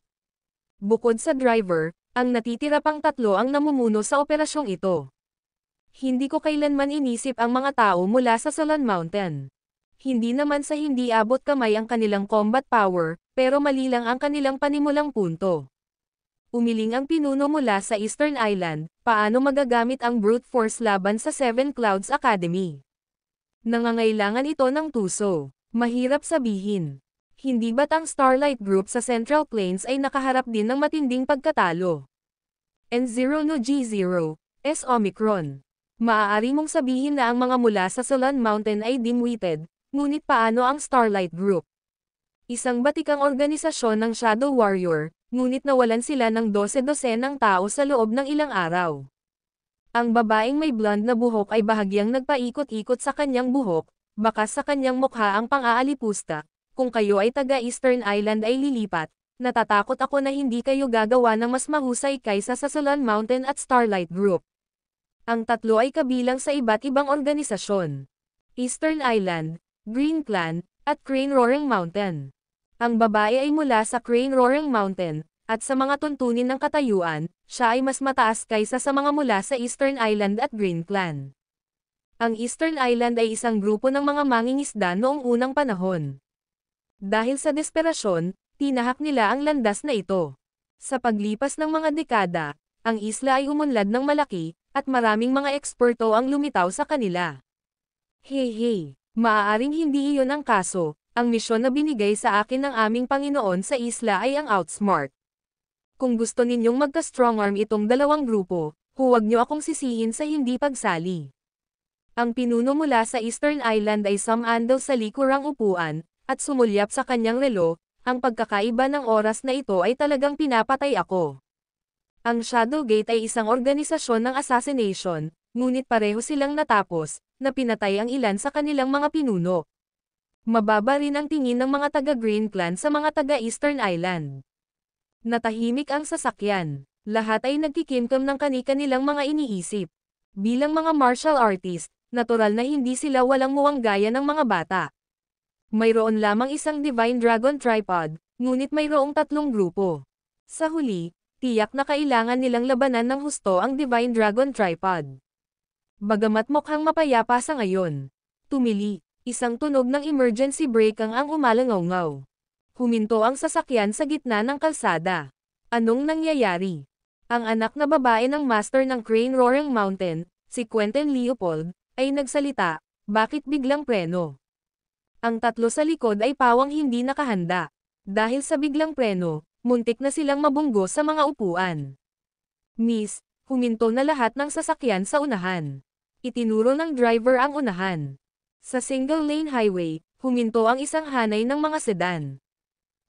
Bukod sa driver, ang natitira pang 3 ang namumuno sa operasyong ito. Hindi ko kailanman inisip ang mga tao mula sa Solan Mountain. Hindi naman sa hindi abot kamay ang kanilang combat power, pero mali lang ang kanilang panimulang punto. Umiling ang pinuno mula sa Eastern Island, paano magagamit ang brute force laban sa Seven Clouds Academy. Nangangailangan ito ng tuso. Mahirap sabihin. Hindi ba't ang Starlight Group sa Central Plains ay nakaharap din ng matinding pagkatalo? N0 no G0, S Omicron. Maaari mong sabihin na ang mga mula sa Solan Mountain ay dim-witted, ngunit paano ang Starlight Group? Isang batikang organisasyon ng Shadow Warrior, ngunit nawalan sila ng 12 ng tao sa loob ng ilang araw. Ang babaeng may blonde na buhok ay bahagyang nagpaikot-ikot sa kanyang buhok, bakas sa kanyang mukha ang pang-aalipusta. Kung kayo ay taga-Eastern Island ay lilipat, natatakot ako na hindi kayo gagawa ng mas mahusay kaysa sa Solan Mountain at Starlight Group. Ang tatlo ay kabilang sa iba't ibang organisasyon. Eastern Island, Green Clan, at Crane Roaring Mountain. Ang babae ay mula sa Crane Roaring Mountain, at sa mga tuntunin ng katayuan, siya ay mas mataas kaysa sa mga mula sa Eastern Island at Green Clan. Ang Eastern Island ay isang grupo ng mga mangingisda noong unang panahon. Dahil sa desperasyon, tinahak nila ang landas na ito. Sa paglipas ng mga dekada, ang isla ay umunlad ng malaki, at maraming mga eksperto ang lumitaw sa kanila. Hey, maaaring hindi iyon ang kaso. Ang misyon na binigay sa akin ng aming Panginoon sa isla ay ang outsmart. Kung gusto ninyong magka-strong arm itong dalawang grupo, Huwag niyo akong sisihin sa hindi pagsali. Ang pinuno mula sa Eastern Island ay sumandal sa likurang upuan, at sumulyap sa kanyang relo. Ang pagkakaiba ng oras na ito ay talagang pinapatay ako. Ang Shadowgate ay isang organisasyon ng assassination, ngunit pareho silang natapos, na pinatay ang ilan sa kanilang mga pinuno. Mababa rin ang tingin ng mga taga-Green Clan sa mga taga-Eastern Island. Natahimik ang sasakyan. Lahat ay nagkikimkim ng kani-kanilang mga iniisip. Bilang mga martial artist, natural na hindi sila walang muwang gaya ng mga bata. Mayroon lamang isang Divine Dragon Tripod, ngunit mayroong 3 grupo. Sa huli, tiyak na kailangan nilang labanan ng husto ang Divine Dragon Tripod. Bagamat mukhang mapayapa sa ngayon, tumili, isang tunog ng emergency brake ang umalangaw-ngaw. Huminto ang sasakyan sa gitna ng kalsada. Anong nangyayari? Ang anak na babae ng master ng Crane Roaring Mountain, si Quentin Leopold, ay nagsalita, bakit biglang preno? Ang 3 sa likod ay pawang hindi nakahanda. Dahil sa biglang preno, muntik na silang mabunggo sa mga upuan. Miss, huminto na lahat ng sasakyan sa unahan. Itinuro ng driver ang unahan. Sa single-lane highway, huminto ang isang hanay ng mga sedan.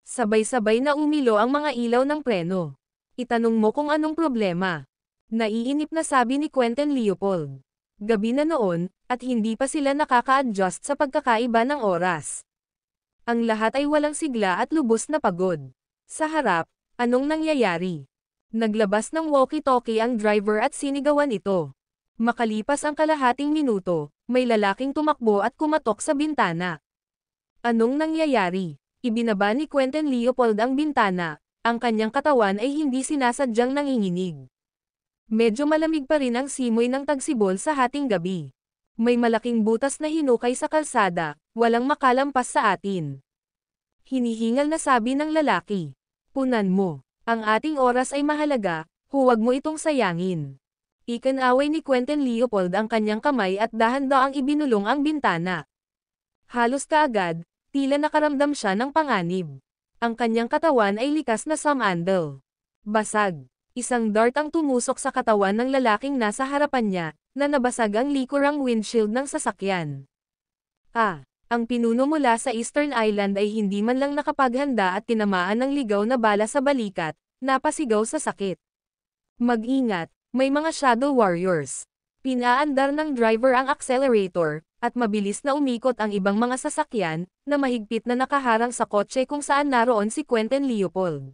Sabay-sabay na umilo ang mga ilaw ng preno. Itanong mo kung anong problema. Naiinip na sabi ni Quentin Leopold. Gabi na noon, at hindi pa sila nakaka-adjust sa pagkakaiba ng oras. Ang lahat ay walang sigla at lubos na pagod. Sa harap, anong nangyayari? Naglabas ng walkie-talkie ang driver at sinigawan ito. Makalipas ang kalahating minuto, may lalaking tumakbo at kumatok sa bintana. Anong nangyayari? Ibinaba ni Quentin Leopold ang bintana. Ang kanyang katawan ay hindi sinasadyang nanginginig. Medyo malamig pa rin ang simoy ng tagsibol sa hating gabi. May malaking butas na hinukay sa kalsada, walang makalampas sa atin. Hinihingal na sabi ng lalaki. Punan mo. Ang ating oras ay mahalaga, huwag mo itong sayangin. Ikanaway ni Quentin Leopold ang kanyang kamay at dahan-daang ibinulong ang bintana. Halos kaagad, tila nakaramdam siya ng panganib. Ang kanyang katawan ay likas na sumandal. Basag. Isang dart ang tumusok sa katawan ng lalaking nasa harapan niya, na nabasag ang likurang windshield ng sasakyan. Ang pinuno mula sa Eastern Island ay hindi man lang nakapaghanda at tinamaan ng ligaw na bala sa balikat, napasigaw sa sakit. Mag-ingat, may mga shadow warriors. Pinaandar ng driver ang accelerator, at mabilis na umikot ang ibang mga sasakyan, na mahigpit na nakaharang sa kotse kung saan naroon si Quentin Leopold.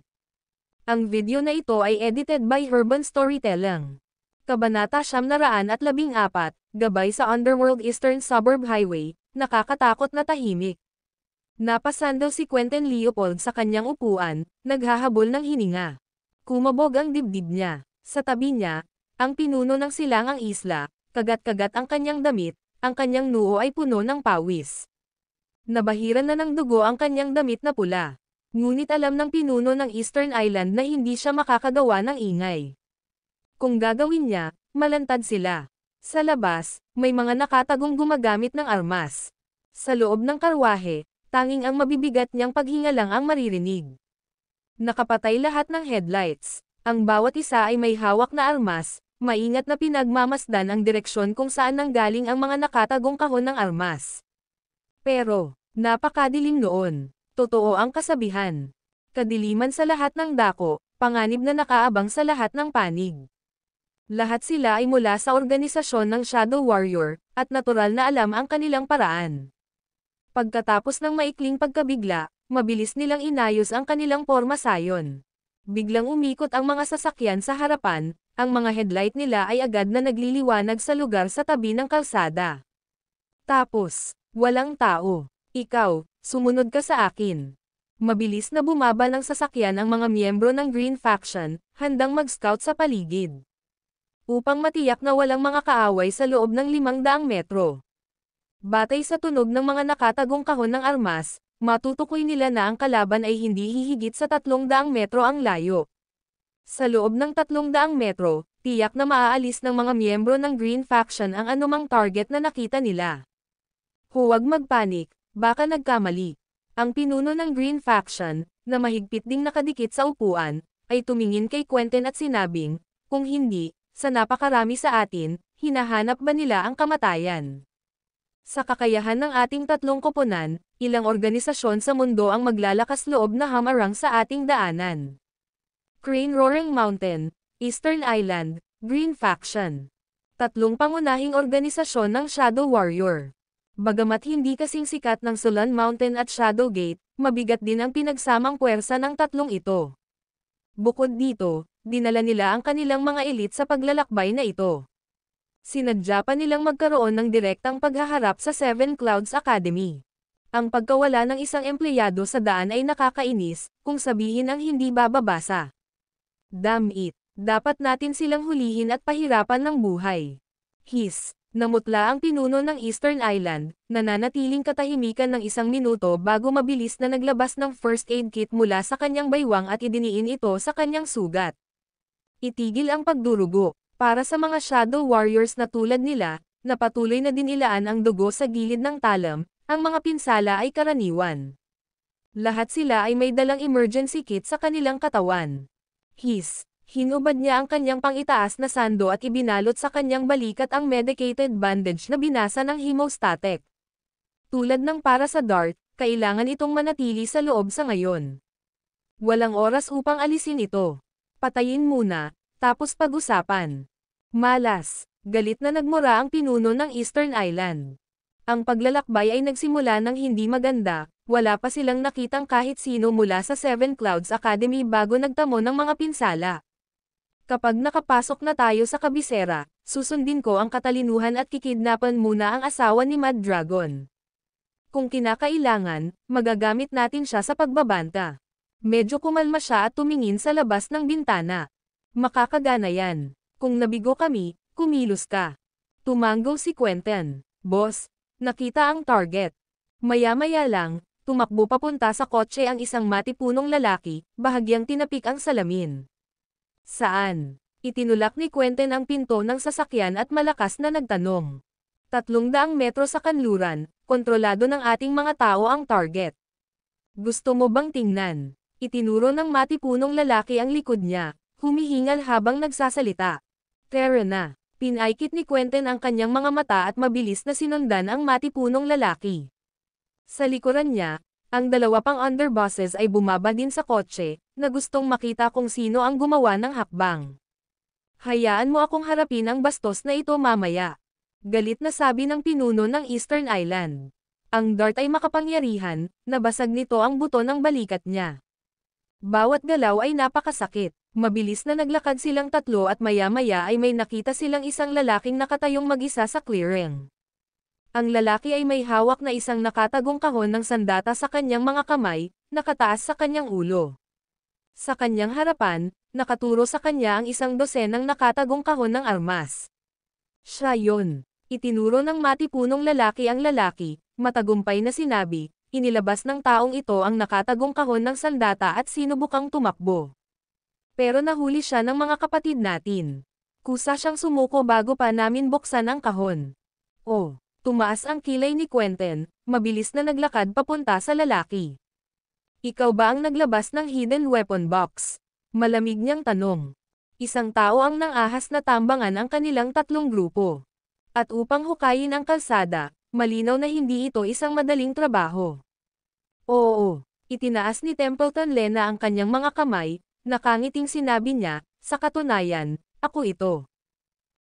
Ang video na ito ay edited by Urban Storytelling. Kabanata 914, gabay sa Underworld Eastern Suburb Highway, nakakatakot na tahimik. Napasandal si Quentin Leopold sa kanyang upuan, naghahabol ng hininga. Kumabog ang dibdib niya. Sa tabi niya, ang pinuno ng silangang isla, kagat-kagat ang kanyang damit, ang kanyang noo ay puno ng pawis. Nabahiran na ng dugo ang kanyang damit na pula. Ngunit alam ng pinuno ng Eastern Island na hindi siya makakagawa ng ingay. Kung gagawin niya, malantad sila. Sa labas, may mga nakatagong gumagamit ng armas. Sa loob ng karwahe, tanging ang mabibigat niyang paghinga lang ang maririnig. Nakapatay lahat ng headlights. Ang bawat isa ay may hawak na armas, maingat na pinagmamasdan ang direksyon kung saan nanggaling ang mga nakatagong kahon ng armas. Pero, napakadilim noon. Totoo ang kasabihan. Kadiliman sa lahat ng dako, panganib na nakaabang sa lahat ng panig. Lahat sila ay mula sa organisasyon ng Shadow Warrior, at natural na alam ang kanilang paraan. Pagkatapos ng maikling pagkabigla, mabilis nilang inayos ang kanilang pormasayon. Biglang umikot ang mga sasakyan sa harapan, ang mga headlight nila ay agad na nagliliwanag sa lugar sa tabi ng kalsada. Tapos, walang tao. Ikaw, sumunod ka sa akin. Mabilis na bumaba ng sasakyan ang mga miyembro ng Green Faction, handang mag-scout sa paligid. Upang matiyak na walang mga kaaway sa loob ng 500 metro. Batay sa tunog ng mga nakatagong kahon ng armas, matutukoy nila na ang kalaban ay hindi hihigit sa 300 metro ang layo. Sa loob ng 300 metro, tiyak na maaalis ng mga miyembro ng Green Faction ang anumang target na nakita nila. Huwag magpanik. Baka nagkamali. Ang pinuno ng Green Faction, na mahigpit ding nakadikit sa upuan, ay tumingin kay Quentin at sinabing, kung hindi, sa napakarami sa atin, hinahanap ba nila ang kamatayan? Sa kakayahan ng ating tatlong koponan, ilang organisasyon sa mundo ang maglalakas loob na hamarang sa ating daanan. Crane Roaring Mountain, Eastern Island, Green Faction. Tatlong pangunahing organisasyon ng Shadow Warrior. Bagamat hindi kasing sikat ng Sulan Mountain at Shadowgate, mabigat din ang pinagsamang puwersa ng tatlong ito. Bukod dito, dinala nila ang kanilang mga elite sa paglalakbay na ito. Sinadya pa nilang magkaroon ng direktang paghaharap sa Seven Clouds Academy. Ang pagkawala ng isang empleyado sa daan ay nakakainis, kung sabihin ang hindi bababasa. Damn it, dapat natin silang hulihin at pahirapan ng buhay. His. Namutla ang pinuno ng Eastern Island, nananatiling katahimikan ng 1 minuto bago mabilis na naglabas ng first aid kit mula sa kanyang baywang at idiniin ito sa kanyang sugat. Itigil ang pagdurugo. Para sa mga Shadow Warriors na tulad nila, na patuloy na dinilaan ang dugo sa gilid ng talam, ang mga pinsala ay karaniwan. Lahat sila ay may dalang emergency kit sa kanilang katawan. Hinubad niya ang kanyang pangitaas na sando at ibinalot sa kanyang balikat ang medicated bandage na binasa ng hemostatic. Tulad ng para sa dart, kailangan itong manatili sa loob sa ngayon. Walang oras upang alisin ito. Patayin muna, tapos pag-usapan. Malas, galit na nagmura ang pinuno ng Eastern Island. Ang paglalakbay ay nagsimula ng hindi maganda, wala pa silang nakitang kahit sino mula sa Seven Clouds Academy bago nagtamo ng mga pinsala. Kapag nakapasok na tayo sa kabisera, susundin ko ang katalinuhan at kikidnapan muna ang asawa ni Mad Dragon. Kung kinakailangan, magagamit natin siya sa pagbabanta. Medyo kumalma siya at tumingin sa labas ng bintana. Makakagana yan. Kung nabigo kami, kumilos ka. Tumango si Quentin. Boss, nakita ang target. Maya-maya lang, tumakbo papunta sa kotse ang isang matipunong lalaki, bahagyang tinapik ang salamin. Saan? Itinulak ni Quentin ang pinto ng sasakyan at malakas na nagtanong. 300 metro sa kanluran, kontrolado ng ating mga tao ang target. Gusto mo bang tingnan? Itinuro ng matipunong lalaki ang likod niya, humihingal habang nagsasalita. Tara na. Pinaikit ni Quentin ang kanyang mga mata at mabilis na sinundan ang matipunong lalaki. Sa likuran niya, ang 2 pang underbosses ay bumaba din sa kotse, na gustong makita kung sino ang gumawa ng hakbang. Hayaan mo akong harapin ang bastos na ito mamaya. Galit na sabi ng pinuno ng Eastern Island. Ang dart ay makapangyarihan, nabasag nito ang buto ng balikat niya. Bawat galaw ay napakasakit. Mabilis na naglakad silang tatlo at maya-maya ay may nakita silang isang lalaking nakatayong mag-isa sa clearing. Ang lalaki ay may hawak na isang nakatagong kahon ng sandata sa kanyang mga kamay, nakataas sa kanyang ulo. Sa kanyang harapan, nakaturo sa kanya ang 12 nakatagong kahon ng armas. Siya yun. Itinuro ng matipunong lalaki ang lalaki, matagumpay na sinabi, inilabas ng taong ito ang nakatagong kahon ng sandata at sinubukang tumakbo. Pero nahuli siya ng mga kapatid natin. Kusa siyang sumuko bago pa namin buksan ang kahon. Oh. Tumaas ang kilay ni Quentin, mabilis na naglakad papunta sa lalaki. Ikaw ba ang naglabas ng hidden weapon box? Malamig niyang tanong. Isang tao ang nangahas na tambangan ang kanilang 3 grupo. At upang hukayin ang kalsada, malinaw na hindi ito isang madaling trabaho. Oo, itinaas ni Templeton Lena ang kanyang mga kamay, nakangiting sinabi niya, sa katunayan, ako ito.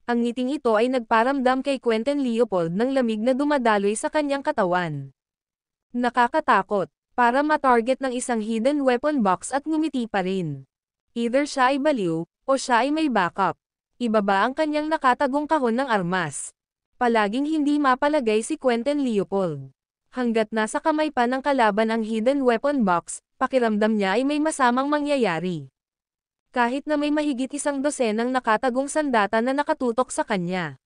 Ang ngiting ito ay nagparamdam kay Quentin Leopold ng lamig na dumadaloy sa kanyang katawan. Nakakatakot, para matarget ng isang hidden weapon box at ngumiti pa rin. Either siya ay baliw, o siya ay may backup. Ibaba ang kanyang nakatagong kahon ng armas. Palaging hindi mapalagay si Quentin Leopold. Hanggat nasa kamay pa ng kalaban ang hidden weapon box, pakiramdam niya ay may masamang mangyayari. Kahit na may mahigit 12 nakatagong sandata na nakatutok sa kanya.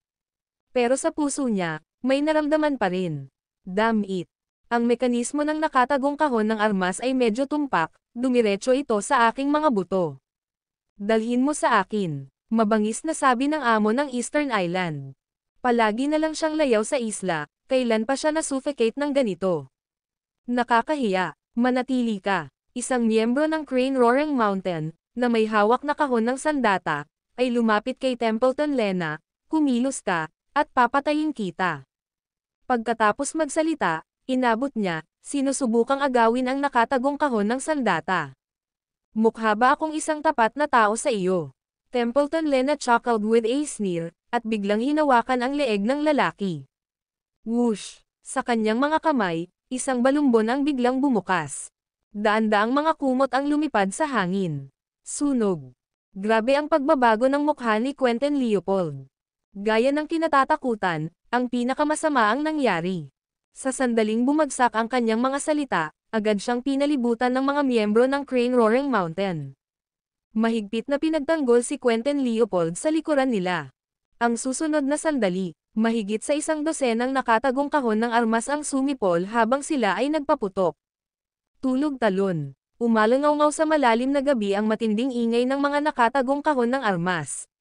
Pero sa puso niya, may naramdaman pa rin. Damn it. Ang mekanismo ng nakatagong kahon ng armas ay medyo tumpak, dumiretso ito sa aking mga buto. Dalhin mo sa akin, mabangis na sabi ng amo ng Eastern Island. Palagi na lang siyang layaw sa isla, kailan pa siya na-suffocate ng ganito. Nakakahiya, manatili ka. Isang miyembro ng Crane Roaring Mountain, na may hawak na kahon ng sandata, ay lumapit kay Templeton Lena, kumilos ka, at papatayin kita. Pagkatapos magsalita, inabot niya, sinusubukang agawin ang nakatagong kahon ng sandata. Mukha ba akong isang tapat na tao sa iyo? Templeton Lena chuckled with a sneer, at biglang hinawakan ang leeg ng lalaki. Whoosh! Sa kanyang mga kamay, isang balumbon ang biglang bumukas. Daan-daang mga kumot ang lumipad sa hangin. Sunog. Grabe ang pagbabago ng mukha ni Quentin Leopold. Gaya ng kinatatakutan, ang pinakamasama ang nangyari. Sa sandaling bumagsak ang kanyang mga salita, agad siyang pinalibutan ng mga miyembro ng Crane Roaring Mountain. Mahigpit na pinagtanggol si Quentin Leopold sa likuran nila. Ang susunod na sandali, mahigit sa 100 nakatagong kahon ng armas ang sumipol habang sila ay nagpaputok. Tulog-talon. Umalangaw-ngaw sa malalim na gabi ang matinding ingay ng mga nakatagong kahon ng armas.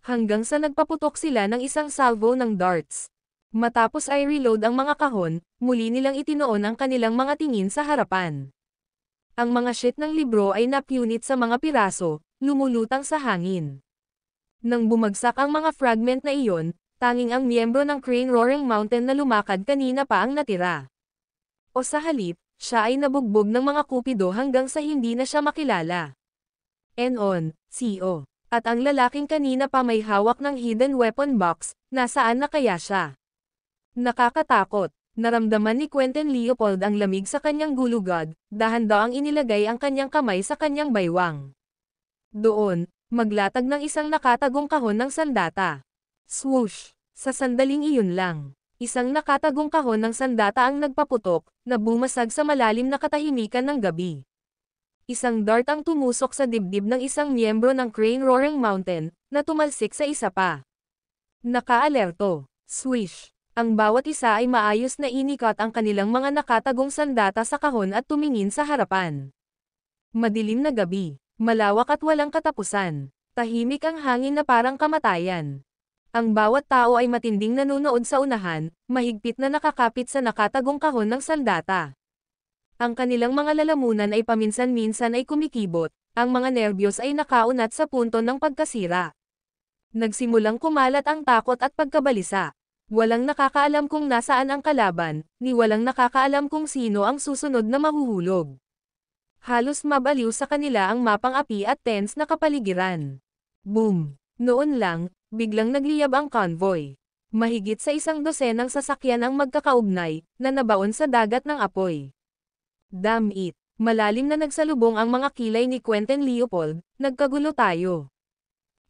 Hanggang sa nagpaputok sila ng isang salvo ng darts. Matapos ay reload ang mga kahon, muli nilang itinoon ang kanilang mga tingin sa harapan. Ang mga sheet ng libro ay napunit sa mga piraso, lumulutang sa hangin. Nang bumagsak ang mga fragment na iyon, tanging ang miyembro ng Crane Roaring Mountain na lumakad kanina pa ang natira. O sa halip, siya ay nabugbog ng mga kupido hanggang sa hindi na siya makilala. Enon, CO. At ang lalaking kanina pa may hawak ng hidden weapon box, nasaan na kaya siya? Nakakatakot. Naramdaman ni Quentin Leopold ang lamig sa kanyang gulugod, dahan-daang inilagay ang kanyang kamay sa kanyang baywang. Doon, maglatag ng isang nakatagong kahon ng sandata. Swoosh! Sa sandaling iyon lang. Isang nakatagong kahon ng sandata ang nagpaputok, na bumasag sa malalim na katahimikan ng gabi. Isang dart ang tumusok sa dibdib ng isang miyembro ng Crane Roaring Mountain, na tumalsik sa isa pa. Naka-alerto. Swish! Ang bawat isa ay maayos na inikot ang kanilang mga nakatagong sandata sa kahon at tumingin sa harapan. Madilim na gabi. Malawak at walang katapusan. Tahimik ang hangin na parang kamatayan. Ang bawat tao ay matinding nanunood sa unahan, mahigpit na nakakapit sa nakatagong kahon ng sandata. Ang kanilang mga lalamunan ay paminsan-minsan ay kumikibot, ang mga nerbiyos ay nakaunat sa punto ng pagkasira. Nagsimulang kumalat ang takot at pagkabalisa. Walang nakakaalam kung nasaan ang kalaban, ni walang nakakaalam kung sino ang susunod na mahuhulog. Halos mabaliw sa kanila ang mapang api at tense na kapaligiran. Boom! Noon lang, biglang nagliyab ang convoy. Mahigit sa 100 sasakyan ang magkakaugnay, na nabaon sa dagat ng apoy. Damn it! Malalim na nagsalubong ang mga kilay ni Quentin Leopold, nagkagulo tayo.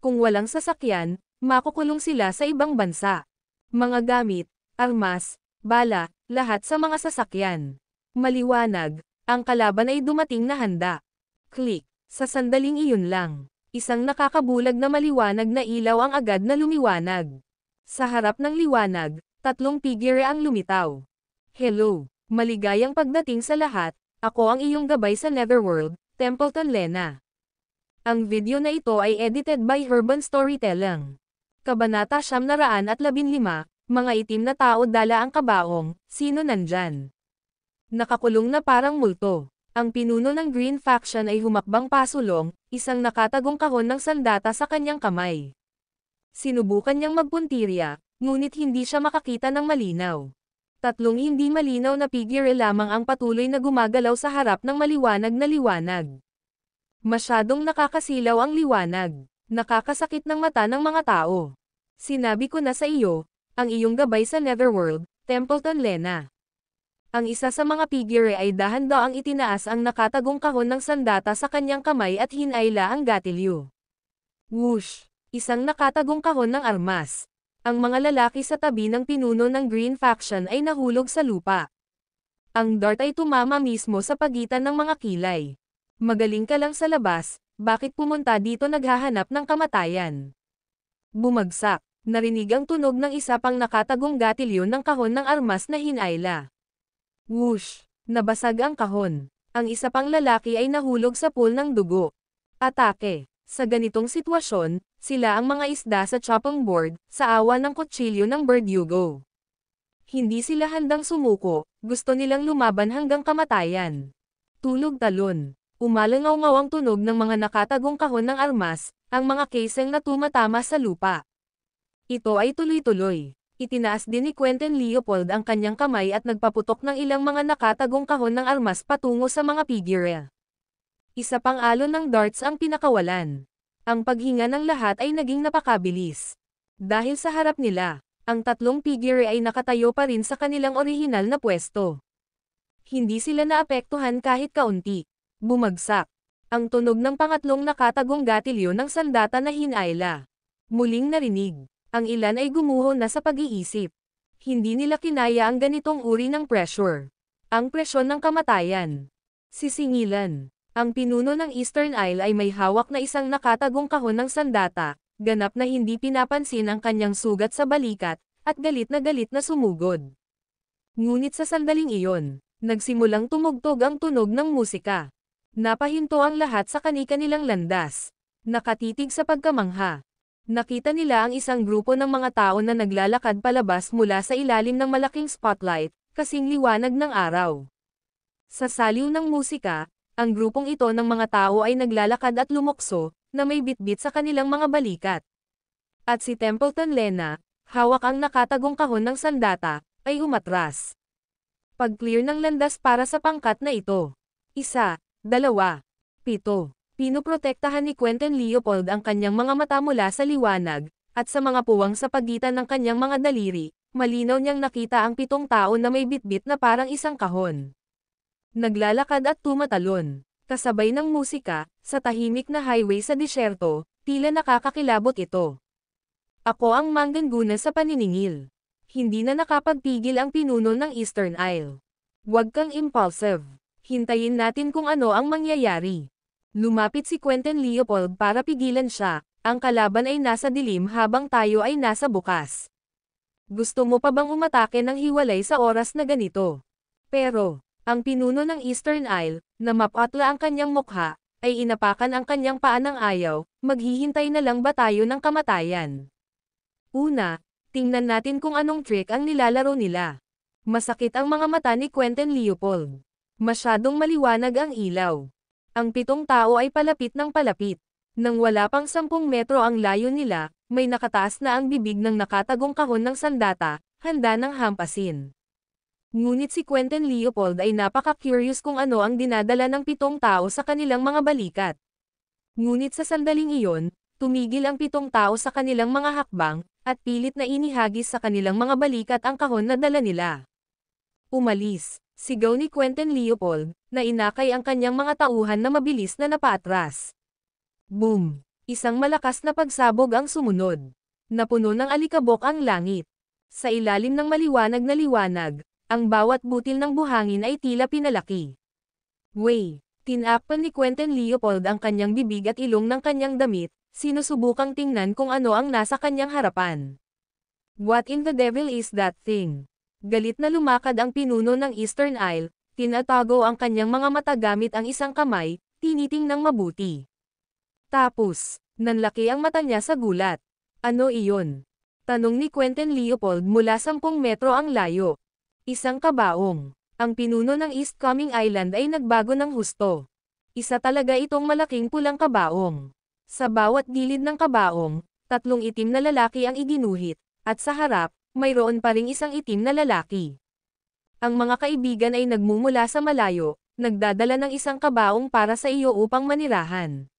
Kung walang sasakyan, makukulong sila sa ibang bansa. Mga gamit, armas, bala, lahat sa mga sasakyan. Maliwanag, ang kalaban ay dumating na handa. Click! Sa sandaling iyon lang. Isang nakakabulag na maliwanag na ilaw ang agad na lumiwanag. Sa harap ng liwanag, 3 figure ang lumitaw. Hello, maligayang pagdating sa lahat, ako ang iyong gabay sa Netherworld, Templeton Lena. Ang video na ito ay edited by Urban Storytelling. Kabanata 915, mga itim na tao dala ang kabaong, sino nandyan? Nakakulong na parang multo. Ang pinuno ng Green Faction ay humakbang pasulong, isang nakatagong kahon ng sandata sa kanyang kamay. Sinubukan niyang magpuntirya, ngunit hindi siya makakita ng malinaw. 3 hindi malinaw na figure lamang ang patuloy na gumagalaw sa harap ng maliwanag na liwanag. Masyadong nakakasilaw ang liwanag. Nakakasakit ng mata ng mga tao. Sinabi ko na sa iyo, ang iyong gabay sa Netherworld, Templeton Lena. Ang isa sa mga figure ay dahan-daang itinaas ang nakatagong kahon ng sandata sa kanyang kamay at hinayla ang gatilyo. Whoosh! Isang nakatagong kahon ng armas. Ang mga lalaki sa tabi ng pinuno ng Green Faction ay nahulog sa lupa. Ang dart ay tumama mismo sa pagitan ng mga kilay. Magaling ka lang sa labas, bakit pumunta dito naghahanap ng kamatayan? Bumagsak. Narinig ang tunog ng isa pang nakatagong gatilyo ng kahon ng armas na hinayla. Whoosh! Nabasag ang kahon. Ang isa pang lalaki ay nahulog sa pool ng dugo. Atake. Sa ganitong sitwasyon, sila ang mga isda sa chopping board, sa awa ng kutsilyo ng Verdugo. Hindi sila handang sumuko, gusto nilang lumaban hanggang kamatayan. Tulog-talon. Umalangaw-ngaw ang tunog ng mga nakatagong kahon ng armas, ang mga casing na tumatama sa lupa. Ito ay tuloy-tuloy. Itinaas din ni Quentin Leopold ang kanyang kamay at nagpaputok ng ilang mga nakatagong kahon ng armas patungo sa mga figure. Isa pang alon ng darts ang pinakawalan. Ang paghinga ng lahat ay naging napakabilis. Dahil sa harap nila, ang tatlong figure ay nakatayo pa rin sa kanilang orihinal na pwesto. Hindi sila naapektuhan kahit kaunti. Bumagsak. Ang tunog ng pangatlong nakatagong gatilyo ng sandata na hinayla. Muling narinig. Ang ilan ay gumuho na sa pag-iisip. Hindi nila kinaya ang ganitong uri ng pressure. Ang presyon ng kamatayan. Sisingilan. Ang pinuno ng Eastern Isle ay may hawak na isang nakatagong kahon ng sandata, ganap na hindi pinapansin ang kanyang sugat sa balikat, at galit na sumugod. Ngunit sa sandaling iyon, nagsimulang tumugtog ang tunog ng musika. Napahinto ang lahat sa kani-kanilang landas. Nakatitig sa pagkamangha. Nakita nila ang isang grupo ng mga tao na naglalakad palabas mula sa ilalim ng malaking spotlight, kasing liwanag ng araw. Sa saliw ng musika, ang grupong ito ng mga tao ay naglalakad at lumokso, na may bitbit sa kanilang mga balikat. At si Templeton Lena, hawak ang nakatagong kahon ng sandata, ay umatras. Pag-clear ng landas para sa pangkat na ito. 1, 2, 7. Pinoprotektahan ni Quentin Leopold ang kanyang mga mata mula sa liwanag, at sa mga puwang sa pagitan ng kanyang mga daliri, malinaw niyang nakita ang 7 tao na may bitbit na parang isang kahon. Naglalakad at tumatalon, kasabay ng musika, sa tahimik na highway sa disyerto, tila nakakakilabot ito. Ako ang mangganguna sa paniningil. Hindi na nakapagpigil ang pinuno ng Eastern Isle. Huwag kang impulsive. Hintayin natin kung ano ang mangyayari. Lumapit si Quentin Leopold para pigilan siya, ang kalaban ay nasa dilim habang tayo ay nasa bukas. Gusto mo pa bang umatake ng hiwalay sa oras na ganito? Pero, ang pinuno ng Eastern Isle, na mapatla ang kanyang mukha, ay inapakan ang kanyang paa ng ayaw, maghihintay na lang ba tayo ng kamatayan? Una, tingnan natin kung anong trick ang nilalaro nila. Masakit ang mga mata ni Quentin Leopold. Masyadong maliwanag ang ilaw. Ang 7 tao ay palapit ng palapit. Nang wala pang 10 metro ang layo nila, may nakataas na ang bibig ng nakatagong kahon ng sandata, handa ng hampasin. Ngunit si Quentin Leopold ay napaka-curious kung ano ang dinadala ng 7 tao sa kanilang mga balikat. Ngunit sa sandaling iyon, tumigil ang 7 tao sa kanilang mga hakbang, at pilit na inihagis sa kanilang mga balikat ang kahon na dala nila. Umalis, sigaw ni Quentin Leopold, na inakay ang kanyang mga tauhan na mabilis na napaatras. Boom! Isang malakas na pagsabog ang sumunod. Napuno ng alikabok ang langit. Sa ilalim ng maliwanag na liwanag, ang bawat butil ng buhangin ay tila pinalaki. Way! Tinakpan ni Quentin Leopold ang kanyang bibig at ilong ng kanyang damit, sinusubukang tingnan kung ano ang nasa kanyang harapan. What in the devil is that thing? Galit na lumakad ang pinuno ng Eastern Isle, tinatago ang kanyang mga mata gamit ang isang kamay, tinitingnang mabuti. Tapos, nanlaki ang mata niya sa gulat. Ano iyon? Tanong ni Quentin Leopold mula 10 metro ang layo. Isang kabaong. Ang pinuno ng East Coming Island ay nagbago ng husto. Isa talaga itong malaking pulang kabaong. Sa bawat gilid ng kabaong, 3 itim na lalaki ang iginuhit, at sa harap, mayroon pa ring isang itim na lalaki. Ang mga kaibigan ay nagmumula sa malayo, nagdadala ng isang kabaong para sa iyo upang manirahan.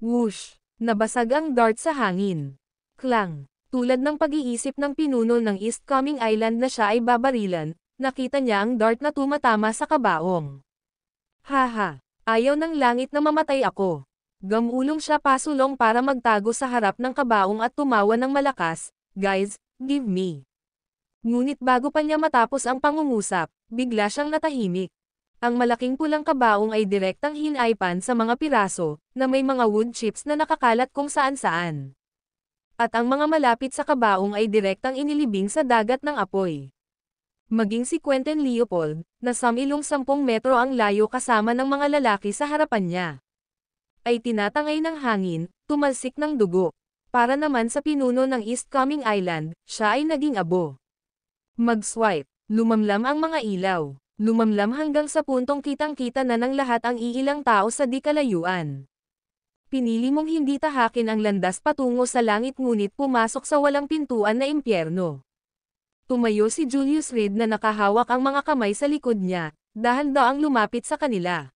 Whoosh! Nabasag ang dart sa hangin. Klang! Tulad ng pag-iisip ng pinuno ng East Coming Island na siya ay babarilan, nakita niya ang dart na tumatama sa kabaong. Haha! Ayaw ng langit na mamatay ako. Gamulong siya pasulong para magtago sa harap ng kabaong at tumawa ng malakas, guys, give me. Ngunit bago pa niya matapos ang pangungusap, bigla siyang natahimik. Ang malaking pulang kabaong ay direktang hinaypan sa mga piraso, na may mga wood chips na nakakalat kung saan-saan. At ang mga malapit sa kabaong ay direktang inilibing sa dagat ng apoy. Maging si Quentin Leopold, na samilong 10 metro ang layo kasama ng mga lalaki sa harapan niya, ay tinatangay ng hangin, tumalsik ng dugo. Para naman sa pinuno ng East Coming Island, siya ay naging abo. Mag-swipe, lumamlam ang mga ilaw. Lumamlam hanggang sa puntong kitang-kita na ng lahat ang iilang tao sa di kalayuan. Pinili mong hindi tahakin ang landas patungo sa langit ngunit pumasok sa walang pintuan na impyerno. Tumayo si Julius Reed na nakahawak ang mga kamay sa likod niya, dahan-daang lumapit sa kanila.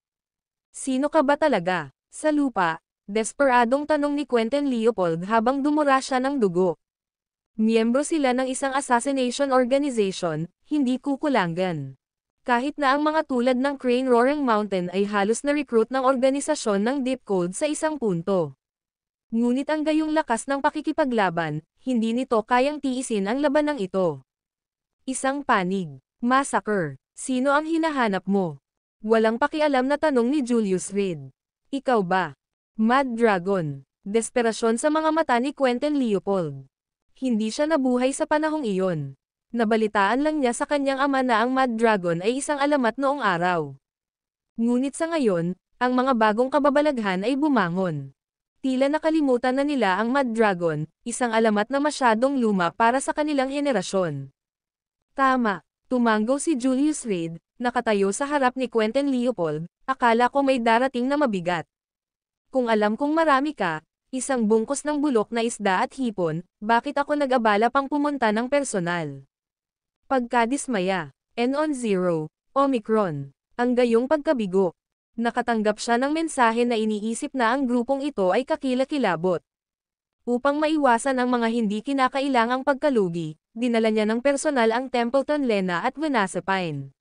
Sino ka ba talaga? Sa lupa, desperadong tanong ni Quentin Leopold habang dumura siya ng dugo. Miyembro sila ng isang assassination organization, hindi kukulangan. Kahit na ang mga tulad ng Crane Roaring Mountain ay halos na-recruit ng organisasyon ng Deep Code sa isang punto. Ngunit ang gayong lakas ng pakikipaglaban, hindi nito kayang tiisin ang labanang ito. Isang panig. Massacre. Sino ang hinahanap mo? Walang pakialam na tanong ni Julius Reed. Ikaw ba? Mad Dragon. Desperasyon sa mga mata ni Quentin Leopold. Hindi siya nabuhay sa panahong iyon. Nabalitaan lang niya sa kanyang ama na ang Mad Dragon ay isang alamat noong araw. Ngunit sa ngayon, ang mga bagong kababalaghan ay bumangon. Tila nakalimutan na nila ang Mad Dragon, isang alamat na masyadong luma para sa kanilang henerasyon. Tama, tumanggo si Julius Reed, nakatayo sa harap ni Quentin Leopold, akala ko may darating na mabigat. Kung alam kong marami ka, isang bungkos ng bulok na isda at hipon, bakit ako nag-abala pang pumunta ng personal? Pagkadismaya. N-0, Omicron. Ang gayong pagkabigo. Nakatanggap siya ng mensahe na iniisip na ang grupong ito ay kakilakilabot. Upang maiwasan ang mga hindi kinakailangang pagkalugi, dinala niya ng personal ang Templeton Lena at Vanessa-Pine.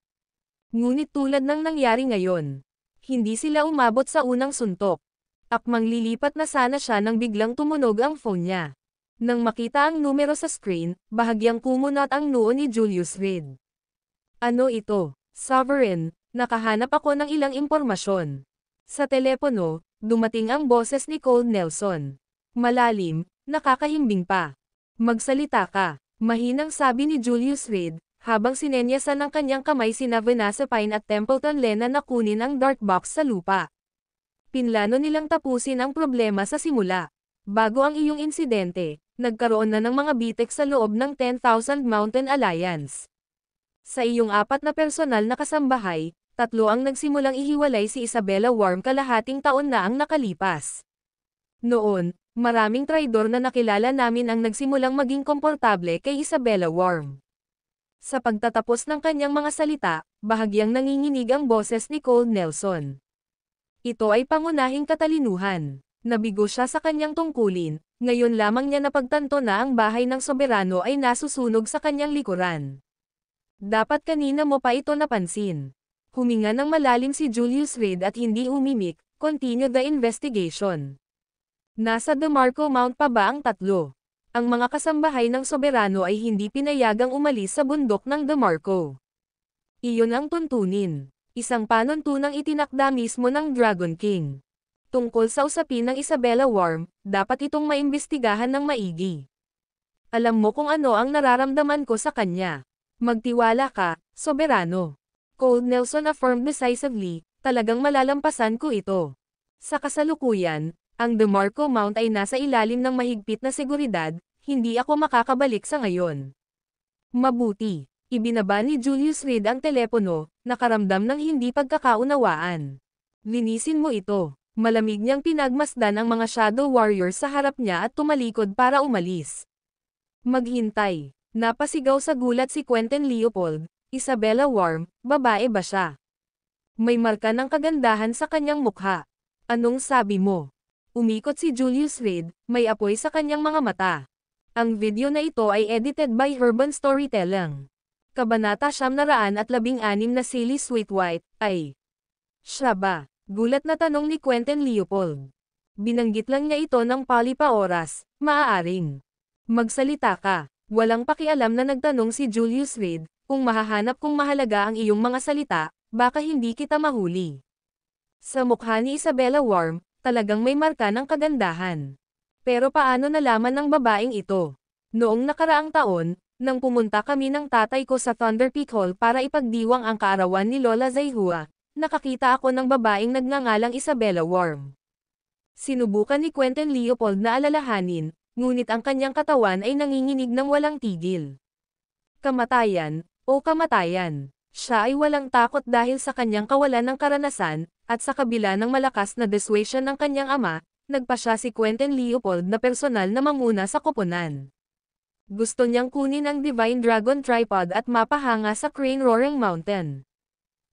Ngunit tulad ng nangyari ngayon, hindi sila umabot sa unang suntok. Akmang lilipat na sana siya nang biglang tumunog ang phone niya. Nang makita ang numero sa screen, bahagyang kumunat ang noo ni Julius Reed. Ano ito? Sovereign, nakahanap ako ng ilang impormasyon. Sa telepono, dumating ang boses ni Cold Nelson. Malalim, nakakahimbing pa. Magsalita ka, mahinang sabi ni Julius Reed, habang sinenyasan ng kanyang kamay sina Vanessa-Pine at Templeton Lena na kunin ang dark box sa lupa. Pinlano nilang tapusin ang problema sa simula. Bago ang iyong insidente, nagkaroon na ng mga bitek sa loob ng 10,000 Mountain Alliance. Sa iyong 4 na personal na kasambahay, 3 ang nagsimulang ihiwalay si Isabella Worm kalahating taon na ang nakalipas. Noon, maraming traidor na nakilala namin ang nagsimulang maging komportable kay Isabella Worm. Sa pagtatapos ng kanyang mga salita, bahagyang nanginginig ang boses ni Cold Nelson. Ito ay pangunahing katalinuhan. Nabigo siya sa kanyang tungkulin, ngayon lamang niya napagtanto na ang bahay ng soberano ay nasusunog sa kanyang likuran. Dapat kanina mo pa ito napansin. Huminga ng malalim si Julius Reed at hindi umimik, continue the investigation. Nasa DeMarco Mount pa ba ang 3? Ang mga kasambahay ng soberano ay hindi pinayagang umalis sa bundok ng DeMarco. Iyon ang tuntunin. Isang panuntunang itinakda mismo ng Dragon King. Tungkol sa usapin ng Isabella Worm, dapat itong maimbestigahan ng maigi. Alam mo kung ano ang nararamdaman ko sa kanya. Magtiwala ka, soberano. Cold Nelson affirmed decisively, talagang malalampasan ko ito. Sa kasalukuyan, ang DeMarco Mount ay nasa ilalim ng mahigpit na seguridad, hindi ako makakabalik sa ngayon. Mabuti. Ibinaba ni Julius Reed ang telepono, nakaramdam ng hindi pagkakaunawaan. Linisin mo ito. Malamig niyang pinagmasdan ang mga Shadow Warriors sa harap niya at tumalikod para umalis. Maghintay. Napasigaw sa gulat si Quentin Leopold, Isabella Worm, babae ba siya? May marka ng kagandahan sa kanyang mukha. Anong sabi mo? Umikot si Julius Reed, may apoy sa kanyang mga mata. Ang video na ito ay edited by Urban Storytelling. Kabanata 916 na Silly Sweet White, ay siya ba? Gulat na tanong ni Quentin Leopold. Binanggit lang niya ito ng palipa-oras, maaaring. Magsalita ka. Walang pakialam na nagtanong si Julius Reed, kung mahahanap kung mahalaga ang iyong mga salita, baka hindi kita mahuli. Sa mukha ni Isabella Worm, talagang may marka ng kagandahan. Pero paano nalaman ng babaeng ito? Noong nakaraang taon, nang pumunta kami ng tatay ko sa Thunder Peak Hall para ipagdiwang ang kaarawan ni Lola Zaihua, nakakita ako ng babaeng nagngangalang Isabella Worm. Sinubukan ni Quentin Leopold na alalahanin, ngunit ang kanyang katawan ay nanginginig ng walang tigil. Kamatayan, o kamatayan. Siya ay walang takot dahil sa kanyang kawalan ng karanasan, at sa kabila ng malakas na dissuasion ng kanyang ama, nagpasya si Quentin Leopold na personal na manguna sa koponan. Gusto niyang kunin ang Divine Dragon Tripod at mapahanga sa Crane Roaring Mountain.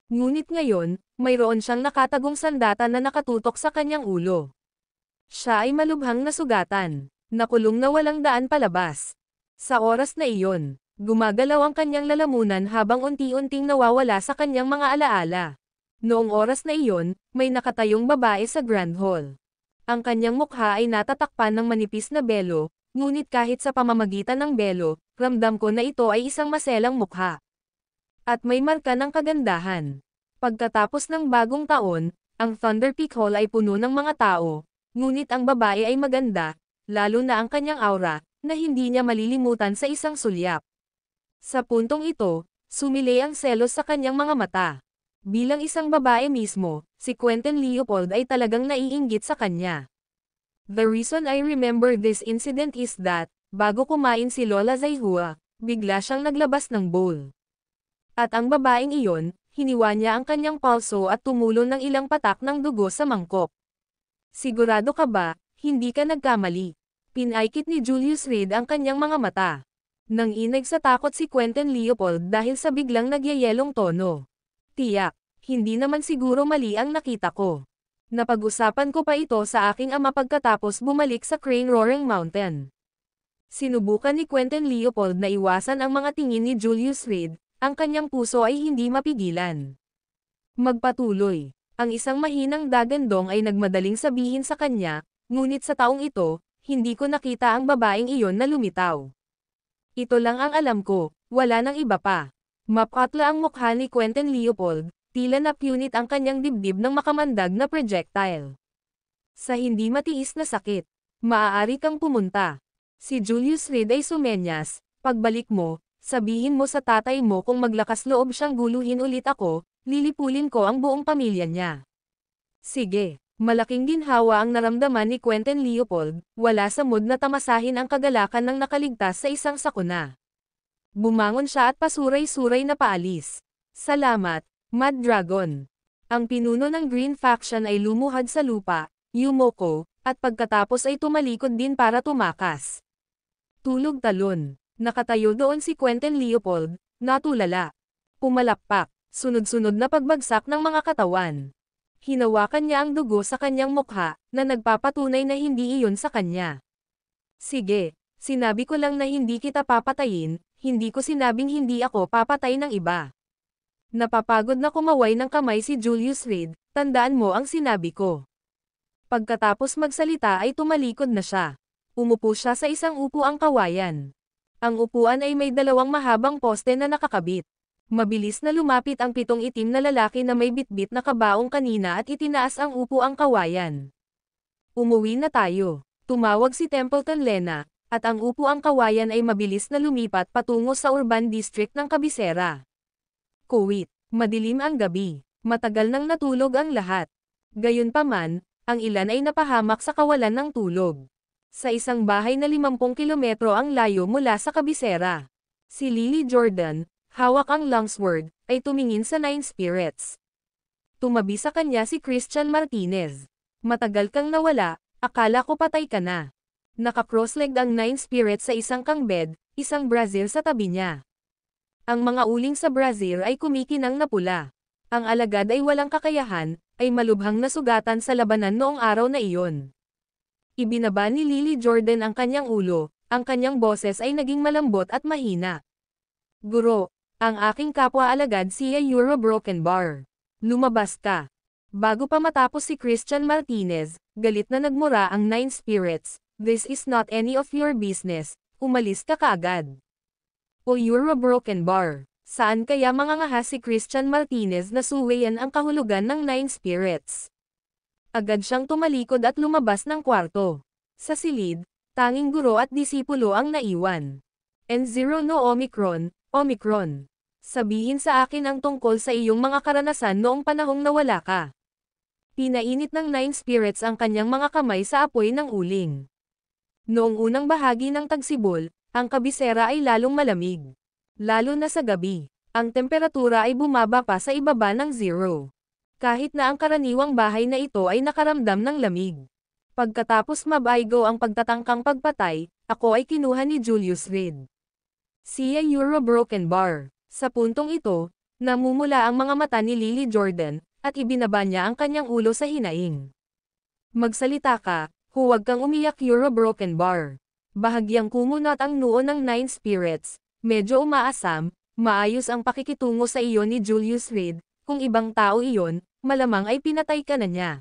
Ngunit ngayon, mayroon siyang nakatagong sandata na nakatutok sa kanyang ulo. Siya ay malubhang nasugatan, nakulong na walang daan palabas. Sa oras na iyon, gumagalaw ang kanyang lalamunan habang unti-unting nawawala sa kanyang mga alaala. Noong oras na iyon, may nakatayong babae sa Grand Hall. Ang kanyang mukha ay natatakpan ng manipis na belo, ngunit kahit sa pamamagitan ng belo, ramdam ko na ito ay isang maselang mukha. At may marka ng kagandahan. Pagkatapos ng bagong taon, ang Thunder Peak Hall ay puno ng mga tao, ngunit ang babae ay maganda, lalo na ang kanyang aura, na hindi niya malilimutan sa isang sulyap. Sa puntong ito, sumilay ang selos sa kanyang mga mata. Bilang isang babae mismo, si Quentin Leopold ay talagang naiinggit sa kanya. The reason I remember this incident is that, bago kumain si Lola Zaihua, bigla siyang naglabas ng bowl. At ang babaeng iyon, hiniwa niya ang kanyang palso at tumulo ng ilang patak ng dugo sa mangkok. Sigurado ka ba, hindi ka nagkamali? Pinaikit ni Julius Reed ang kanyang mga mata. Nanginig sa takot si Quentin Leopold dahil sa biglang nagyayelong tono. Tiyak, hindi naman siguro mali ang nakita ko. Napag-usapan ko pa ito sa aking ama pagkatapos bumalik sa Crane Roaring Mountain. Sinubukan ni Quentin Leopold na iwasan ang mga tingin ni Julius Reed. Ang kanyang puso ay hindi mapigilan. Magpatuloy. Ang isang mahinang dagandong ay nagmadaling sabihin sa kanya, ngunit sa taong ito, hindi ko nakita ang babaeng iyon na lumitaw. Ito lang ang alam ko, wala nang iba pa. Mapatla ang mukha ni Quentin Leopold, tila napunit ang kanyang dibdib ng makamandag na projectile. Sa hindi matiis na sakit, maaari kang pumunta. Si Julius Reed ay sumenyas, pagbalik mo, sabihin mo sa tatay mo kung maglakas loob siyang guluhin ulit ako, lilipulin ko ang buong pamilya niya. Sige, malaking ginhawa ang naramdaman ni Quentin Leopold, wala sa mood na tamasahin ang kagalakan ng nakaligtas sa isang sakuna. Bumangon siya at pasuray-suray na paalis. Salamat, Mad Dragon. Ang pinuno ng Green Faction ay lumuhad sa lupa, Yumoko, at pagkatapos ay tumalikod din para tumakas. Tulog talon. Nakatayo doon si Quentin Leopold, natulala. Pumalakpak, sunod-sunod na pagbagsak ng mga katawan. Hinawakan niya ang dugo sa kanyang mukha, na nagpapatunay na hindi iyon sa kanya. Sige, sinabi ko lang na hindi kita papatayin, hindi ko sinabing hindi ako papatay ng iba. Napapagod na kumaway ng kamay si Julius Reed, tandaan mo ang sinabi ko. Pagkatapos magsalita ay tumalikod na siya. Umupo siya sa isang upuang kawayan. Ang upuan ay may dalawang mahabang poste na nakakabit. Mabilis na lumapit ang 7 itim na lalaki na may bitbit na kabaong kanina at itinaas ang upuang kawayan. Umuwi na tayo. Tumawag si Templeton Lena, at ang upuang kawayan ay mabilis na lumipat patungo sa urban district ng kabisera. Kuwait, madilim ang gabi. Matagal nang natulog ang lahat. Gayunpaman, ang ilan ay napahamak sa kawalan ng tulog. Sa isang bahay na 50 kilometro ang layo mula sa kabisera. Si Lily Jordan, hawak ang longsword, ay tumingin sa Nine Spirits. Tumabi sa kanya si Christian Martinez. Matagal kang nawala, akala ko patay ka na. Naka-cross-legged ang Nine Spirits sa isang kangbed, isang Brazil sa tabi niya. Ang mga uling sa Brazil ay kumikinang na pula. Ang alagad ay walang kakayahan, ay malubhang nasugatan sa labanan noong araw na iyon. Ibinaba ni Lily Jordan ang kanyang ulo, ang kanyang boses ay naging malambot at mahina. Guro, ang aking kapwa-alagad siya Euro Broken Bar. Lumabas ka. Bago pa matapos si Christian Martinez, galit na nagmura ang Nine Spirits, this is not any of your business, umalis ka kaagad. O Euro Broken Bar, saan kaya mangangahas si Christian Martinez na suwayan ang kahulugan ng Nine Spirits? Agad siyang tumalikod at lumabas ng kwarto. Sa silid, tanging guro at disipulo ang naiwan. N0 no Omicron, Omicron. Sabihin sa akin ang tungkol sa iyong mga karanasan noong panahong nawala ka. Pinainit ng Nine Spirits ang kanyang mga kamay sa apoy ng uling. Noong unang bahagi ng tagsibol, ang kabisera ay lalong malamig. Lalo na sa gabi, ang temperatura ay bumaba pa sa ibaba ng 0. Kahit na ang karaniwang bahay na ito ay nakaramdam ng lamig. Pagkatapos mabaygo ang pagtatangkang pagpatay, ako ay kinuha ni Julius Reed. Siya Euro Broken Bar. Sa puntong ito, namumula ang mga mata ni Lily Jordan, at ibinaba niya ang kanyang ulo sa hinaing. Magsalita ka, huwag kang umiyak Euro Broken Bar. Bahagyang kumunot ang noo ng Nine Spirits, medyo umaasam, maayos ang pakikitungo sa iyo ni Julius Reed, kung ibang tao iyon, malamang ay pinatay ka na niya.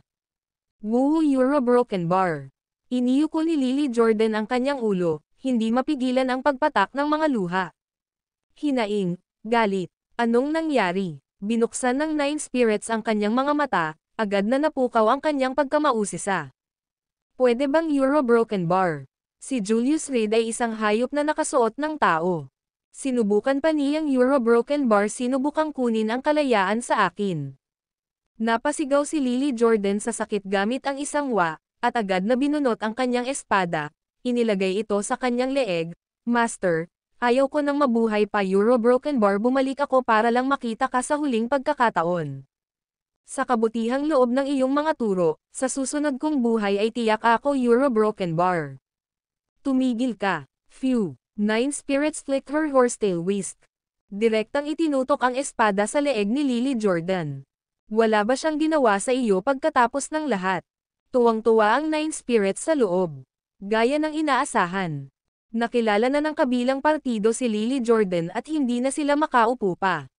Woo Euro Broken Bar. Iniyuko ni Lily Jordan ang kanyang ulo, hindi mapigilan ang pagpatak ng mga luha. Hinaing, galit, anong nangyari? Binuksan ng Nine Spirits ang kanyang mga mata, agad na napukaw ang kanyang pagkamausisa. Pwede bang Euro Broken Bar? Si Julius Reed ay isang hayop na nakasuot ng tao. Sinubukan pa niyang Euro Broken Bar sinubukang kunin ang kalayaan sa akin. Napasigaw si Lily Jordan sa sakit gamit ang isang at agad na binunot ang kanyang espada, inilagay ito sa kanyang leeg. Master, ayaw ko nang mabuhay pa Euro Broken Bar, bumalik ako para lang makita ka sa huling pagkakataon. Sa kabutihang loob ng iyong mga turo, sa susunod kong buhay ay tiyak ako Euro Broken Bar. Tumigil ka. Phew. Nine Spirits flicked her horsetail whisk. Direktang itinutok ang espada sa leeg ni Lily Jordan. Wala ba siyang ginawa sa iyo pagkatapos ng lahat? Tuwang-tuwa ang Nine Spirits sa loob. Gaya ng inaasahan. Nakilala na ng kabilang partido si Lily Jordan at hindi na sila makaupo pa.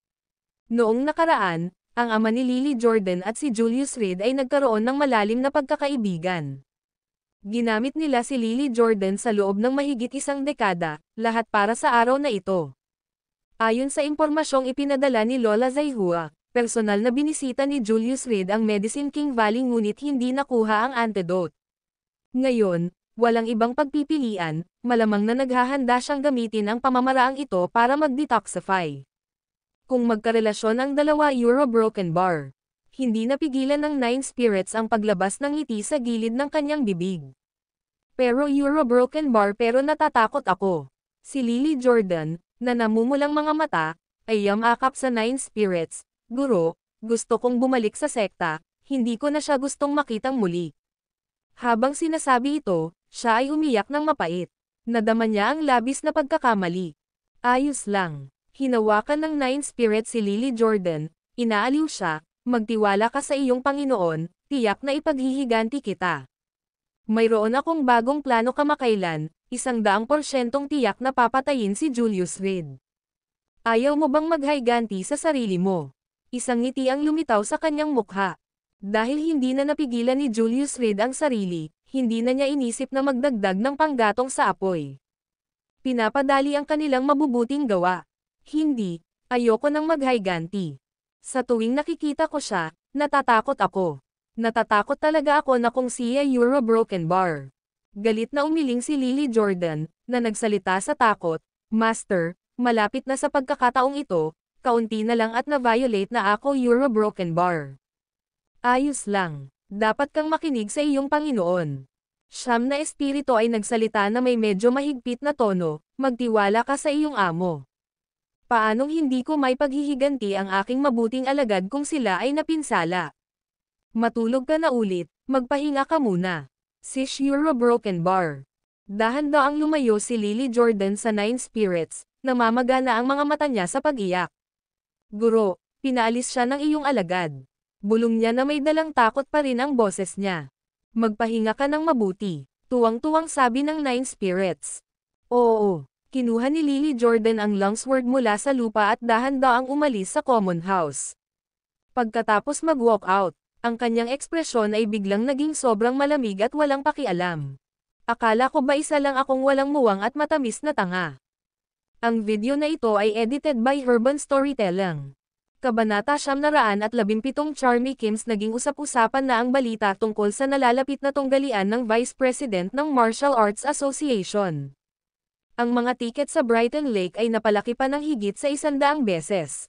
Noong nakaraan, ang ama ni Lily Jordan at si Julius Reed ay nagkaroon ng malalim na pagkakaibigan. Ginamit nila si Lily Jordan sa loob ng mahigit isang dekada, lahat para sa araw na ito. Ayon sa impormasyong ipinadala ni Lola Zaihua, personal na binisita ni Julius Reed ang Medicine King Valley ngunit hindi nakuha ang antidote. Ngayon, walang ibang pagpipilian, malamang na naghahanda siyang gamitin ang pamamaraang ito para mag-detoxify. Kung magkarelasyon ang dalawa Euro Broken Bar, hindi napigilan ng Nine Spirits ang paglabas ng ngiti sa gilid ng kanyang bibig. Pero Euro Broken Bar, pero natatakot ako. Si Lily Jordan, na namumulang mga mata, ay yamakap sa Nine Spirits. Guro, gusto kong bumalik sa sekta, hindi ko na siya gustong makitang muli. Habang sinasabi ito, siya ay umiyak ng mapait. Nadama niya ang labis na pagkakamali. Ayos lang. Hinawakan ng Nine Spirits si Lily Jordan, inaaliw siya, magtiwala ka sa iyong Panginoon, tiyak na ipaghihiganti kita. Mayroon akong bagong plano kamakailan, 100% tiyak na papatayin si Julius Reed. Ayaw mo bang maghiganti sa sarili mo? Isang ngiti ang lumitaw sa kanyang mukha. Dahil hindi na napigilan ni Julius Reed ang sarili, hindi na niya inisip na magdagdag ng panggatong sa apoy. Pinapadali ang kanilang mabubuting gawa. Hindi, ayoko nang maghiganti. Sa tuwing nakikita ko siya, natatakot ako. Natatakot talaga ako na kung siya Euro Broken Bar. Galit na umiling si Lily Jordan, na nagsalita sa takot, Master, malapit na sa pagkakataong ito, kaunti na lang at na-violate na ako Euro Broken Bar. Ayos lang. Dapat kang makinig sa iyong Panginoon. Siyam na espiritu ay nagsalita na may medyo mahigpit na tono, magtiwala ka sa iyong amo. Paanong hindi ko may paghihiganti ang aking mabuting alagad kung sila ay napinsala? Matulog ka na ulit, magpahinga ka muna. Sish Euro Broken Bar. Dahan-daang lumayo si Lily Jordan sa Nine Spirits, namamagana ang mga mata niya sa pag-iyak. Guro, pinaalis siya ng iyong alagad. Bulong niya na may dalang takot pa rin ang boses niya. Magpahinga ka ng mabuti. Tuwang-tuwang sabi ng Nine Spirits. Oo, kinuha ni Lily Jordan ang longsword mula sa lupa at dahan-daang umalis sa common house. Pagkatapos mag-walk out, ang kanyang ekspresyon ay biglang naging sobrang malamig at walang pakialam. Akala ko ba isa lang akong walang muwang at matamis na tanga? Ang video na ito ay edited by Herban Storytelling. Kabanata 917 Charmy Kims naging usap-usapan na ang balita tungkol sa nalalapit na tunggalian ng Vice President ng Martial Arts Association. Ang mga tiket sa Brighton Lake ay napalaki pa ng higit sa 100 beses.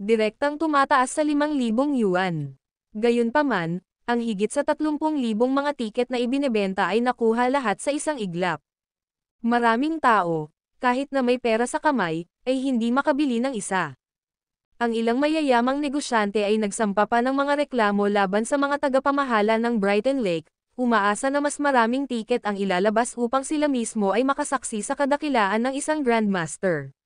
Direktang tumataas sa 5,000 yuan. Gayunpaman, ang higit sa 30,000 mga tiket na ibinebenta ay nakuha lahat sa isang iglap. Maraming tao, kahit na may pera sa kamay, ay hindi makabili ng isa. Ang ilang mayayamang negosyante ay nagsampa pa ng mga reklamo laban sa mga tagapamahala ng Brighton Lake, umaasa na mas maraming tiket ang ilalabas upang sila mismo ay makasaksi sa kadakilaan ng isang Grandmaster.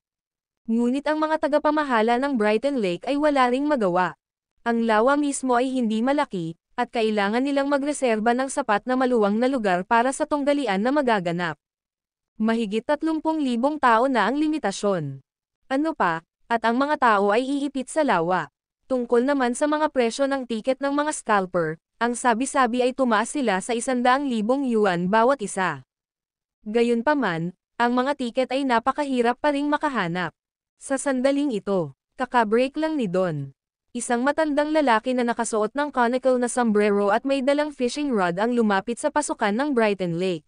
Ngunit ang mga tagapamahala ng Brighton Lake ay wala ring magawa. Ang lawa mismo ay hindi malaki, at kailangan nilang magreserba ng sapat na maluwang na lugar para sa tunggalian na magaganap. Mahigit 30,000 tao na ang limitasyon. Ano pa, at ang mga tao ay iipit sa lawa. Tungkol naman sa mga presyo ng tiket ng mga scalper, ang sabi-sabi ay tumaas sila sa 100,000 yuan bawat isa. Gayunpaman, ang mga tiket ay napakahirap pa ring makahanap. Sa sandaling ito, kakabreak lang ni Don. Isang matandang lalaki na nakasuot ng conical na sombrero at may dalang fishing rod ang lumapit sa pasukan ng Brighton Lake.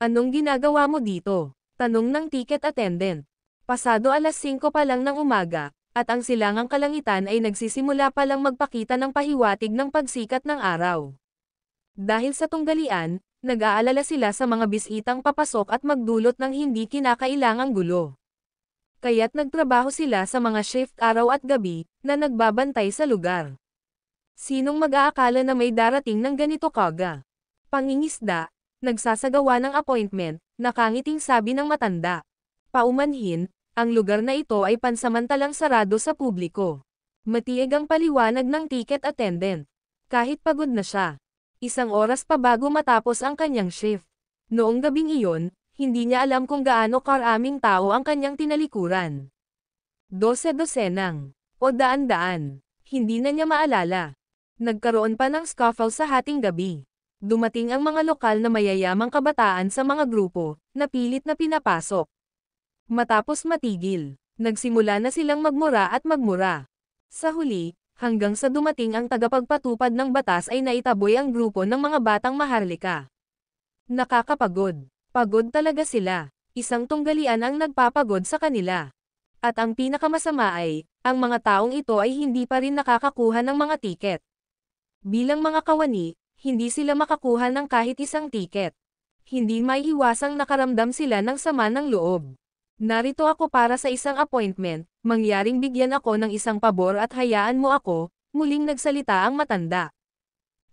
Anong ginagawa mo dito? Tanong ng ticket attendant. Pasado 5:00 pa lang ng umaga, at ang silangang kalangitan ay nagsisimula pa lang magpakita ng pahiwatig ng pagsikat ng araw. Dahil sa tunggalian, nag-aalala sila sa mga bisitang papasok at magdulot ng hindi kinakailangang gulo. Kaya't nagtrabaho sila sa mga shift araw at gabi, na nagbabantay sa lugar. Sinong mag-aakala na may darating ng ganito kaga? Pangingisda, nagsasagawa ng appointment, nakangiting sabi ng matanda. Paumanhin, ang lugar na ito ay pansamantalang sarado sa publiko. Matieg ang paliwanag ng ticket attendant. Kahit pagod na siya. 1 oras pa bago matapos ang kanyang shift. Noong gabing iyon, hindi niya alam kung gaano karaming tao ang kanyang tinalikuran. 12 o daan-daan. Hindi na niya maalala. Nagkaroon pa ng scuffle sa hating gabi. Dumating ang mga lokal na mayayamang kabataan sa mga grupo, na pilit na pinapasok. Matapos matigil, nagsimula na silang magmura at magmura. Sa huli, hanggang sa dumating ang tagapagpatupad ng batas ay naitaboy ang grupo ng mga batang maharlika. Nakakapagod. Pagod talaga sila. Isang tunggalian ang nagpapagod sa kanila. At ang pinakamasama ay, ang mga taong ito ay hindi pa rin nakakakuha ng mga tiket. Bilang mga kawani, hindi sila makakuha ng kahit isang tiket. Hindi maiiwasang nakaramdam sila ng sama ng loob. Narito ako para sa isang appointment, mangyaring bigyan ako ng isang pabor at hayaan mo ako, muling nagsalita ang matanda.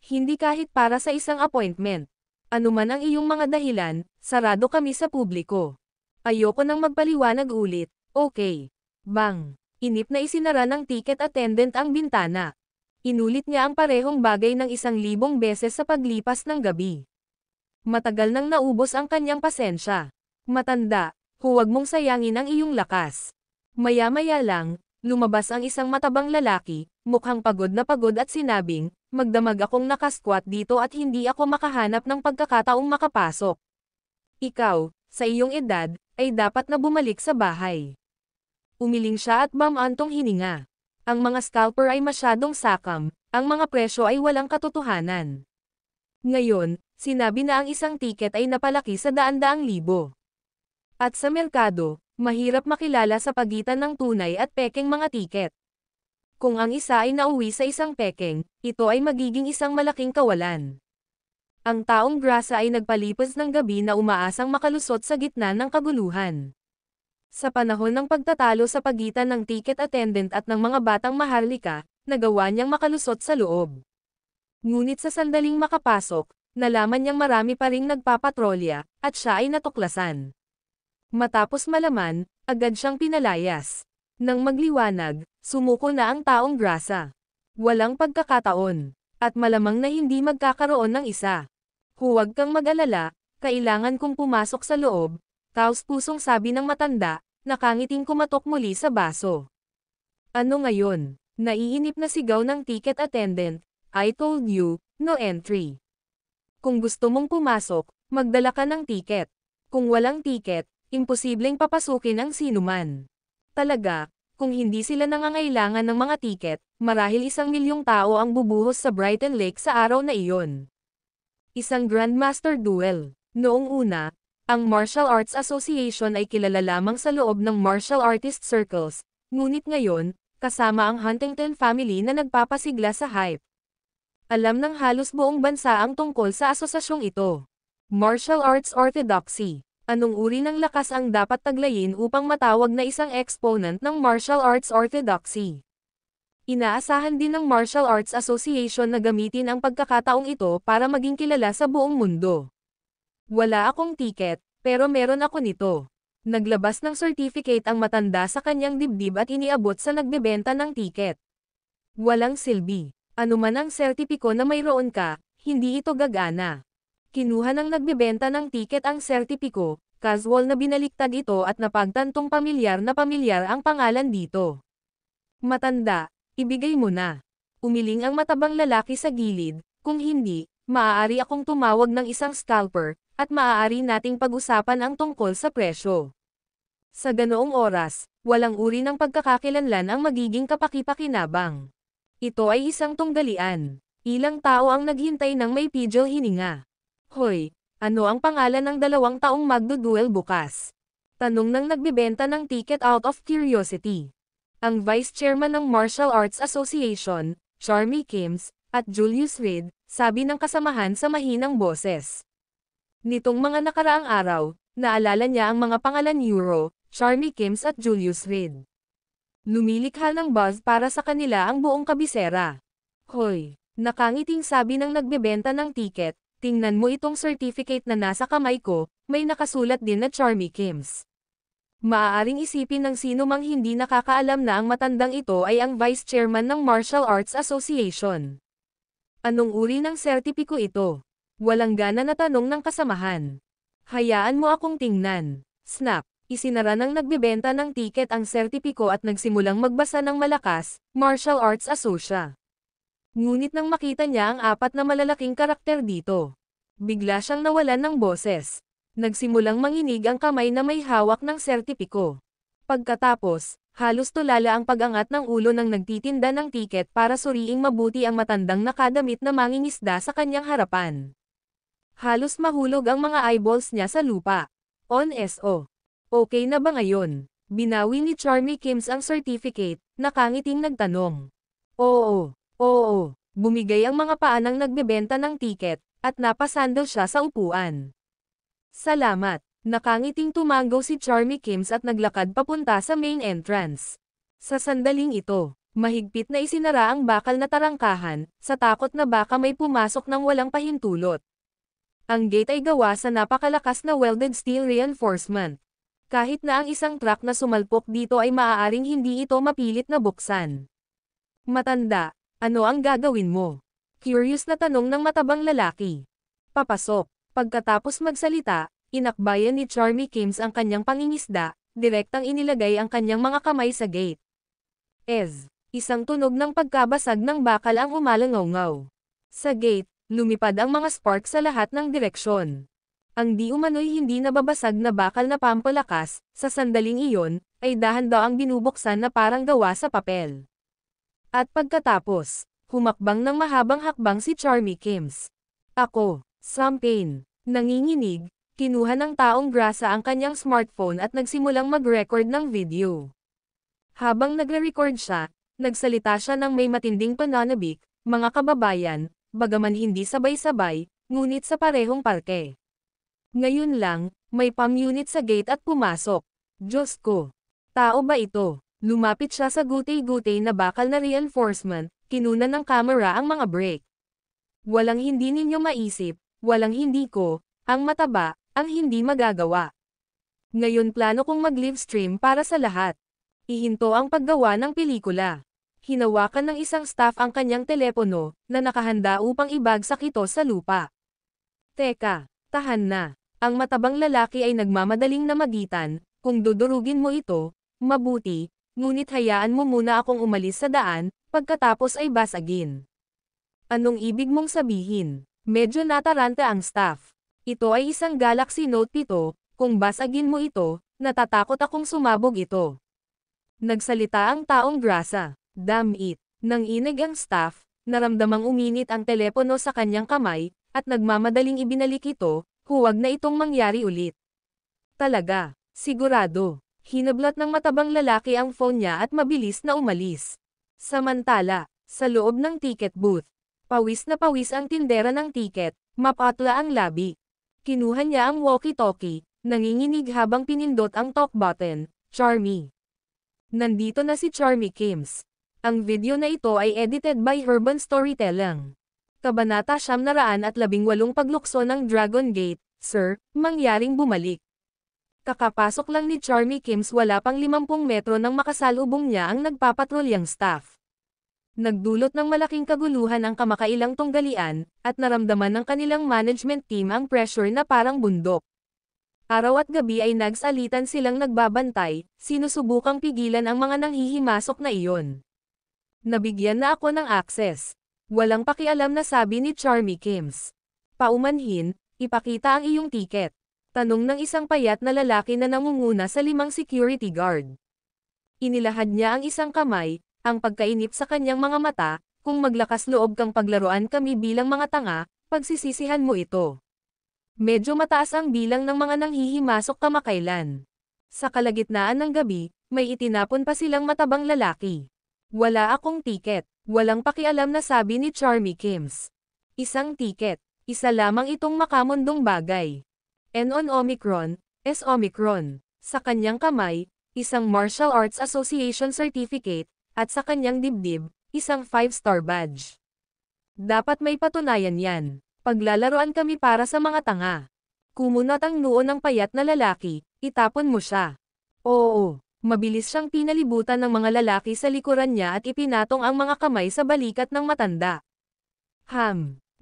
Hindi kahit para sa isang appointment. Ano man ang iyong mga dahilan, sarado kami sa publiko. Ayoko nang magpaliwanag ulit, okay. Bang! Inip na isinara ng ticket attendant ang bintana. Inulit niya ang parehong bagay ng 1,000 beses sa paglipas ng gabi. Matagal nang naubos ang kanyang pasensya. Matanda, huwag mong sayangin ang iyong lakas. Maya-maya lang, lumabas ang isang matabang lalaki, mukhang pagod at sinabing, magdamag akong nakasquat dito at hindi ako makahanap ng pagkakataong makapasok. Ikaw, sa iyong edad, ay dapat na bumalik sa bahay. Umiling siya at bamantong hininga. Ang mga scalper ay masyadong sakam, ang mga presyo ay walang katotohanan. Ngayon, sinabi na ang isang tiket ay napalaki sa daan-daang libo. At sa merkado, mahirap makilala sa pagitan ng tunay at pekeng mga tiket. Kung ang isa ay nauwi sa isang pekeng, ito ay magiging isang malaking kawalan. Ang taong grasa ay nagpalipas ng gabi na umaasang makalusot sa gitna ng kaguluhan. Sa panahon ng pagtatalo sa pagitan ng ticket attendant at ng mga batang maharlika, nagawa niyang makalusot sa loob. Ngunit sa sandaling makapasok, nalaman niyang marami pa ring nagpapatrolya, at siya ay natuklasan. Matapos malaman, agad siyang pinalayas. Nang magliwanag, sumuko na ang taong grasa. Walang pagkakataon. At malamang na hindi magkakaroon ng isa. Huwag kang mag-alala, kailangan kong pumasok sa loob, taos-pusong sabi ng matanda, nakangiting kumatok muli sa baso. Ano ngayon? Naiinip na sigaw ng ticket attendant, I told you, no entry. Kung gusto mong pumasok, magdala ka ng ticket. Kung walang ticket, imposibleng papasukin ang sinuman. Talaga, kung hindi sila nangangailangan ng mga tiket, marahil 1,000,000 tao ang bubuhos sa Brighton Lake sa araw na iyon. Isang Grandmaster Duel. Noong una, ang Martial Arts Association ay kilala lamang sa loob ng martial artist circles, ngunit ngayon, kasama ang Huntington family na nagpapasigla sa hype. Alam ng halos buong bansa ang tungkol sa asosasyong ito. Martial Arts Orthodoxy. Anong uri ng lakas ang dapat taglayin upang matawag na isang exponent ng martial arts orthodoxy? Inaasahan din ng Martial Arts Association na gamitin ang pagkakataong ito para maging kilala sa buong mundo. Wala akong tiket, pero meron ako nito. Naglabas ng certificate ang matanda sa kanyang dibdib at iniabot sa nagbebenta ng tiket. Walang silbi. Ano man ang sertipiko na mayroon ka, hindi ito gagana. Kinuha ng nagbebenta ng tiket ang sertipiko, casual na binaliktad ito at napagtantong pamilyar ang pangalan dito. Matanda, ibigay mo na. Umiling ang matabang lalaki sa gilid, kung hindi, maaari akong tumawag ng isang scalper, at maaari nating pag-usapan ang tungkol sa presyo. Sa ganoong oras, walang uri ng pagkakakilanlan ang magiging kapakipakinabang. Ito ay isang tunggalian. Ilang tao ang naghintay ng may pidgel hininga. Hoy, ano ang pangalan ng 2 taong magduduel bukas? Tanong ng nagbebenta ng ticket out of curiosity. Ang Vice Chairman ng Martial Arts Association, Charmy Kims, at Julius Reed, sabi ng kasamahan sa mahinang boses. Nitong mga nakaraang araw, naalala niya ang mga pangalan Euro, Charmy Kims at Julius Reed. Lumilikha ng buzz para sa kanila ang buong kabisera. Hoy, nakangiting sabi ng nagbebenta ng ticket, tingnan mo itong certificate na nasa kamay ko, may nakasulat din na Charmy Kims. Maaaring isipin ng sino mang hindi nakakaalam na ang matandang ito ay ang Vice Chairman ng Martial Arts Association. Anong uri ng sertipiko ito? Walang gana na tanong ng kasamahan. Hayaan mo akong tingnan. Snap, isinara ng nagbebenta ng tiket ang sertipiko at nagsimulang magbasa ng malakas, Martial Arts Associa. Ngunit nang makita niya ang 4 na malalaking karakter dito, bigla siyang nawalan ng boses. Nagsimulang manginig ang kamay na may hawak ng sertipiko. Pagkatapos, halos tulala ang pag-angat ng ulo ng nagtitinda ng tiket para suriing mabuti ang matandang nakadamit na mangingisda sa kanyang harapan. Halos mahulog ang mga eyeballs niya sa lupa. On SO. Okay na ba ngayon? Binawi ni Charmy Kims ang certificate, nakangiting nagtanong. Oo, oo. Bumigay ang mga paa ng nagbebenta ng tiket, at napasandal siya sa upuan. Salamat. Nakangiting tumango si Charmy Kims at naglakad papunta sa main entrance. Sa sandaling ito, mahigpit na isinara ang bakal na tarangkahan, sa takot na baka may pumasok ng walang pahintulot. Ang gate ay gawa sa napakalakas na welded steel reinforcement. Kahit na ang isang truck na sumalpok dito ay maaaring hindi ito mapilit na buksan. Matanda, ano ang gagawin mo? Curious na tanong ng matabang lalaki. Papasok. Pagkatapos magsalita, inakbayan ni Charmy Kims ang kanyang pangingisda, direktang inilagay ang kanyang mga kamay sa gate. Isang tunog ng pagkabasag ng bakal ang umalangaw-ngaw. Sa gate, lumipad ang mga spark sa lahat ng direksyon. Ang di umano'y hindi nababasag na bakal na pampalakas, sa sandaling iyon, ay dahan-daang binubuksan na parang gawa sa papel. At pagkatapos, humakbang ng mahabang hakbang si Charmy Kims. Ako. Champagne. Nanginginig, kinuha ng taong grasa ang kanyang smartphone at nagsimulang mag-record ng video. Habang nagre-record siya, nagsalita siya ng may matinding pananabik, mga kababayan, bagaman hindi sabay-sabay, ngunit sa parehong parke. Ngayon lang, may PAM unit sa gate at pumasok. Diyos ko! Tao ba ito? Lumapit siya sa gutay-gutay na bakal na reinforcement, kinuna ng camera ang mga brake. Walang hindi ninyo maisip. Walang hindi ko, ang mataba, ang hindi magagawa. Ngayon plano kong mag-livestream para sa lahat. Ihinto ang paggawa ng pelikula. Hinawakan ng isang staff ang kanyang telepono, na nakahanda upang ibagsak ito sa lupa. Teka, tahan na. Ang matabang lalaki ay nagmamadaling na magitan, kung dudurugin mo ito, mabuti, ngunit hayaan mo muna akong umalis sa daan, pagkatapos ay basagin. Anong ibig mong sabihin? Medyo nataranta ang staff. Ito ay isang Galaxy Note 7, kung basagin mo ito, natatakot akong sumabog ito. Nagsalita ang taong grasa. Damn it. Nang inig ang staff, naramdamang uminit ang telepono sa kanyang kamay, at nagmamadaling ibinalik ito, huwag na itong mangyari ulit. Talaga, sigurado. Hinablat ng matabang lalaki ang phone niya at mabilis na umalis. Samantala, sa loob ng ticket booth, pawis na pawis ang tindera ng tiket, mapatla ang labi. Kinuha niya ang walkie-talkie, nanginginig habang pinindot ang talk button. Charmy. Nandito na si Charmy Kims. Ang video na ito ay edited by Urban Storytelling. Kabanata 918 paglukso ng Dragon Gate, Sir, mangyaring bumalik. Kakapasok lang ni Charmy Kims wala pang 50 metro nang makasalubong niya ang nagpapatrulyang staff. Nagdulot ng malaking kaguluhan ang kamakailang tunggalian, at naramdaman ng kanilang management team ang pressure na parang bundok. Araw at gabi ay nagsalitan silang nagbabantay, sinusubukang pigilan ang mga nanghihimasok na iyon. Nabigyan na ako ng access. Walang pakialam na sabi ni Charmy Kims. Paumanhin, ipakita ang iyong tiket. Tanong ng isang payat na lalaki na nangunguna sa 5 security guard. Inilahad niya ang isang kamay, ang pagkainip sa kanyang mga mata, kung maglakas loob kang paglaruan kami bilang mga tanga, pagsisisihan mo ito. Medyo mataas ang bilang ng mga nanghihimasok kamakailan. Sa kalagitnaan ng gabi, may itinapon pa silang matabang lalaki. Wala akong tiket. Walang pakialam na sabi ni Charmy Kims. Isang tiket. Isa lamang itong makamundong bagay. N on Omicron, S Omicron. Sa kanyang kamay, isang Martial Arts Association certificate, at sa kanyang dibdib, isang 5-star badge. Dapat may patunayan yan. Paglalaroan kami para sa mga tanga. Kumunot ang noo ng payat na lalaki, itapon mo siya. Oo. Mabilis siyang pinalibutan ng mga lalaki sa likuran niya at ipinatong ang mga kamay sa balikat ng matanda.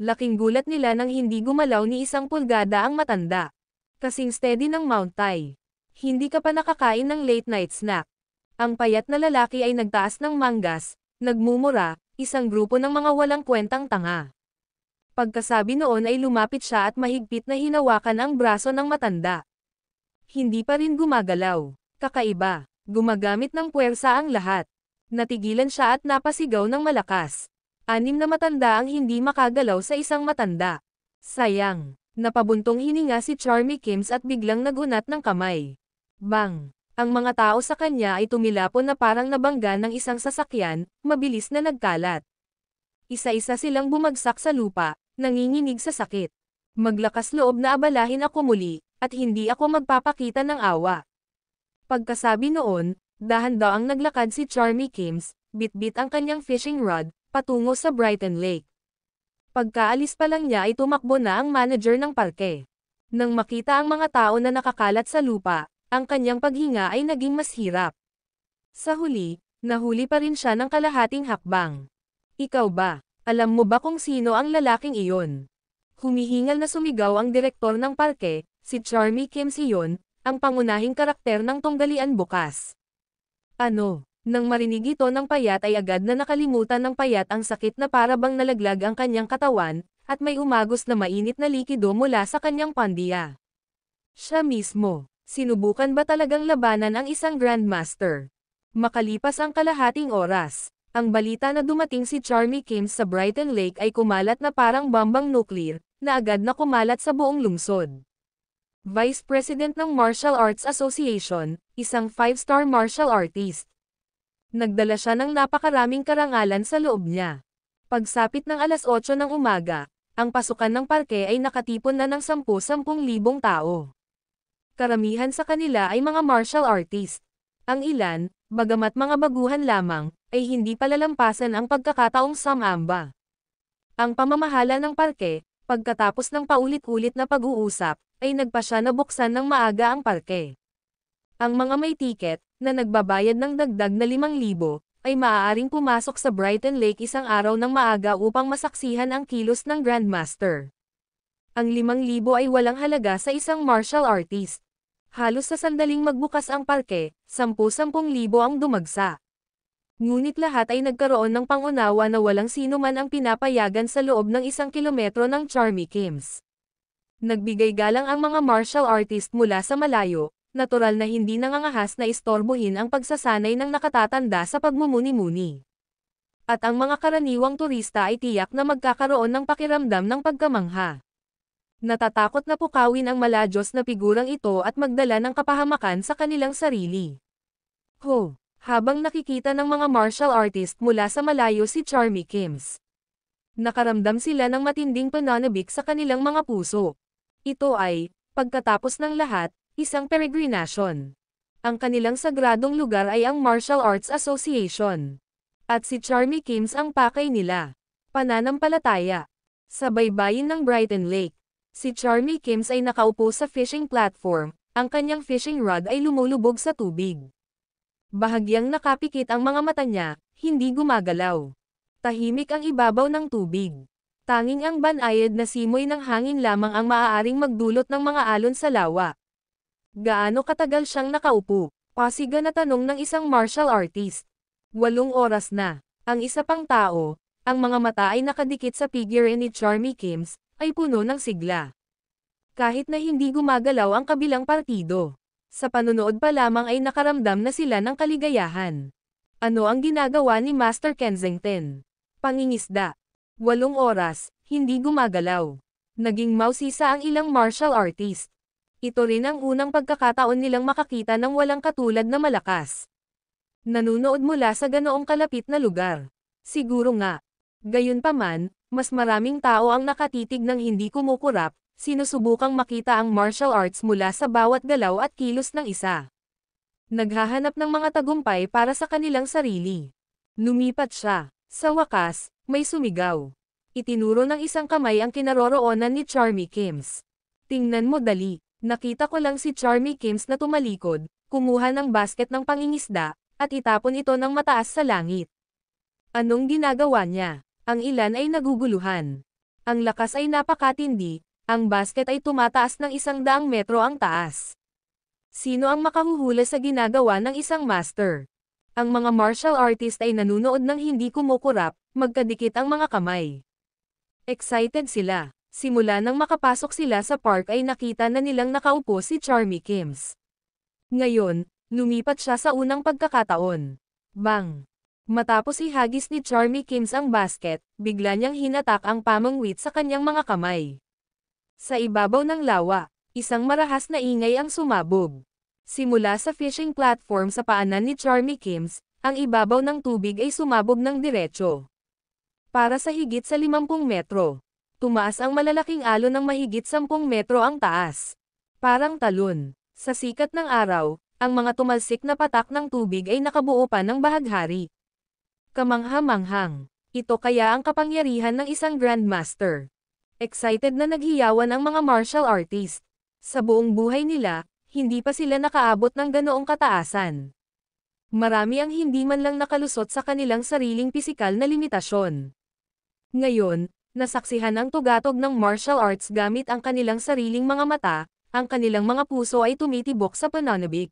Laking gulat nila nang hindi gumalaw ni 1 pulgada ang matanda. Kasing steady ng Mount Tai. Hindi ka pa nakakain ng late night snack. Ang payat na lalaki ay nagtaas ng manggas, nagmumura, isang grupo ng mga walang kwentang tanga. Pagkasabi noon ay lumapit siya at mahigpit na hinawakan ang braso ng matanda. Hindi pa rin gumagalaw. Kakaiba. Gumagamit ng puwersa ang lahat. Natigilan siya at napasigaw ng malakas. 6 na matanda ang hindi makagalaw sa isang matanda. Sayang. Napabuntong hininga si Charmy Kims at biglang nagunat ng kamay. Bang! Ang mga tao sa kanya ay tumilapon na parang nabangga ng isang sasakyan, mabilis na nagkalat. Isa-isa silang bumagsak sa lupa, nanginginig sa sakit. Maglakas loob na abalahin ako muli, at hindi ako magpapakita ng awa. Pagkasabi noon, dahan-daang naglakad si Charmy Kims, bit-bit ang kanyang fishing rod, patungo sa Brighton Lake. Pagkaalis pa lang niya ay tumakbo na ang manager ng parke. Nang makita ang mga tao na nakakalat sa lupa, ang kanyang paghinga ay naging mas hirap. Sa huli, nahuli pa rin siya ng kalahating hakbang. Ikaw ba? Alam mo ba kung sino ang lalaking iyon? Humihingal na sumigaw ang direktor ng parke, si Charmy Kims iyon, ang pangunahing karakter ng tunggalian bukas. Ano? Nang marinig ito ng payat ay agad na nakalimutan ng payat ang sakit na parabang nalaglag ang kanyang katawan, at may umagos na mainit na likido mula sa kanyang pandiya. Siya mismo. Sinubukan ba talagang labanan ang isang Grandmaster? Makalipas ang kalahating oras, ang balita na dumating si Charmy Kims sa Brighton Lake ay kumalat na parang bombang nuclear, na agad na kumalat sa buong lungsod. Vice President ng Martial Arts Association, isang 5-star martial artist. Nagdala siya ng napakaraming karangalan sa loob niya. Pagsapit ng alas 8 ng umaga, ang pasukan ng parke ay nakatipon na ng 10,000 tao. Karamihan sa kanila ay mga martial artist. Ang ilan, bagamat mga baguhan lamang, ay hindi palalampasan ang pagkakataong samamba. Ang pamamahala ng parke, pagkatapos ng paulit-ulit na pag-uusap, ay nagpasya na buksan ng maaga ang parke. Ang mga may tiket, na nagbabayad ng dagdag na 5,000, ay maaaring pumasok sa Brighton Lake isang araw ng maaga upang masaksihan ang kilos ng Grandmaster. Ang 5,000 ay walang halaga sa isang martial artist. Halos sa sandaling magbukas ang parke, 10,000 ang dumagsa. Ngunit lahat ay nagkaroon ng pangunawa na walang sino man ang pinapayagan sa loob ng 1 kilometro ng Charmy Kims. Nagbigay galang ang mga martial artist mula sa malayo, natural na hindi nangangahas na istorbohin ang pagsasanay ng nakatatanda sa pagmumuni-muni. At ang mga karaniwang turista ay tiyak na magkakaroon ng pakiramdam ng pagkamangha. Natatakot na pukawin ang maladyos na figurang ito at magdala ng kapahamakan sa kanilang sarili. Habang nakikita ng mga martial artist mula sa malayo si Charmy Kims, nakaramdam sila ng matinding pananabik sa kanilang mga puso. Ito ay, pagkatapos ng lahat, isang peregrinasyon. Ang kanilang sagradong lugar ay ang Martial Arts Association. At si Charmy Kims ang pakay nila. Pananampalataya. Sa baybayin ng Brighton Lake, si Charmy Kims ay nakaupo sa fishing platform, ang kanyang fishing rod ay lumulubog sa tubig. Bahagyang nakapikit ang mga mata niya, hindi gumagalaw. Tahimik ang ibabaw ng tubig. Tanging ang banayad na simoy ng hangin lamang ang maaaring magdulot ng mga alon sa lawa. Gaano katagal siyang nakaupo? Pasiga na tanong ng isang martial artist. 8 oras na. Ang isa pang tao, ang mga mata ay nakadikit sa figure ni Charmy Kims, ay puno ng sigla. Kahit na hindi gumagalaw ang kabilang partido. Sa panunood pa lamang ay nakaramdam na sila ng kaligayahan. Ano ang ginagawa ni Master Kensington? Pangingisda. 8 oras, hindi gumagalaw. Naging mausisa ang ilang martial artist. Ito rin ang unang pagkakataon nilang makakita ng walang katulad na malakas. Nanunood mula sa ganoong kalapit na lugar. Siguro nga. Gayunpaman, mas maraming tao ang nakatitig ng hindi kumukurap, sinusubukang makita ang martial arts mula sa bawat galaw at kilos ng isa. Naghahanap ng mga tagumpay para sa kanilang sarili. Lumipat siya. Sa wakas, may sumigaw. Itinuro ng isang kamay ang kinaroroonan ni Charmy Kims. Tingnan mo dali. Nakita ko lang si Charmy Kims na tumalikod, kumuha ng basket ng pangingisda, at itapon ito ng mataas sa langit. Anong ginagawa niya? Ang ilan ay naguguluhan. Ang lakas ay napakatindi, ang basket ay tumataas ng 100 metro ang taas. Sino ang makahuhula sa ginagawa ng isang master? Ang mga martial artist ay nanunood ng hindi kumukurap, magkadikit ang mga kamay. Excited sila. Simula nang makapasok sila sa park ay nakita na nilang nakaupo si Charmy Kims. Ngayon, lumipat siya sa unang pagkakataon. Bang! Matapos ihagis ni Charmy Kims ang basket, bigla niyang hinatak ang pamangwit sa kanyang mga kamay. Sa ibabaw ng lawa, isang marahas na ingay ang sumabog. Simula sa fishing platform sa paanan ni Charmy Kims, ang ibabaw ng tubig ay sumabog ng diretso. Para sa higit sa 50 metro. Tumaas ang malalaking alon ng mahigit 10 metro ang taas. Parang talon. Sa sikat ng araw, ang mga tumalsik na patak ng tubig ay nakabuo pa ng bahaghari. Kamangha-manghang. Ito kaya ang kapangyarihan ng isang grandmaster. Excited na naghiyawan ang mga martial artist. Sa buong buhay nila, hindi pa sila nakaabot ng ganoong kataasan. Marami ang hindi man lang nakalusot sa kanilang sariling pisikal na limitasyon. Ngayon, nasaksihan ang tugatog ng martial arts gamit ang kanilang sariling mga mata, ang kanilang mga puso ay tumitibok sa pananabik.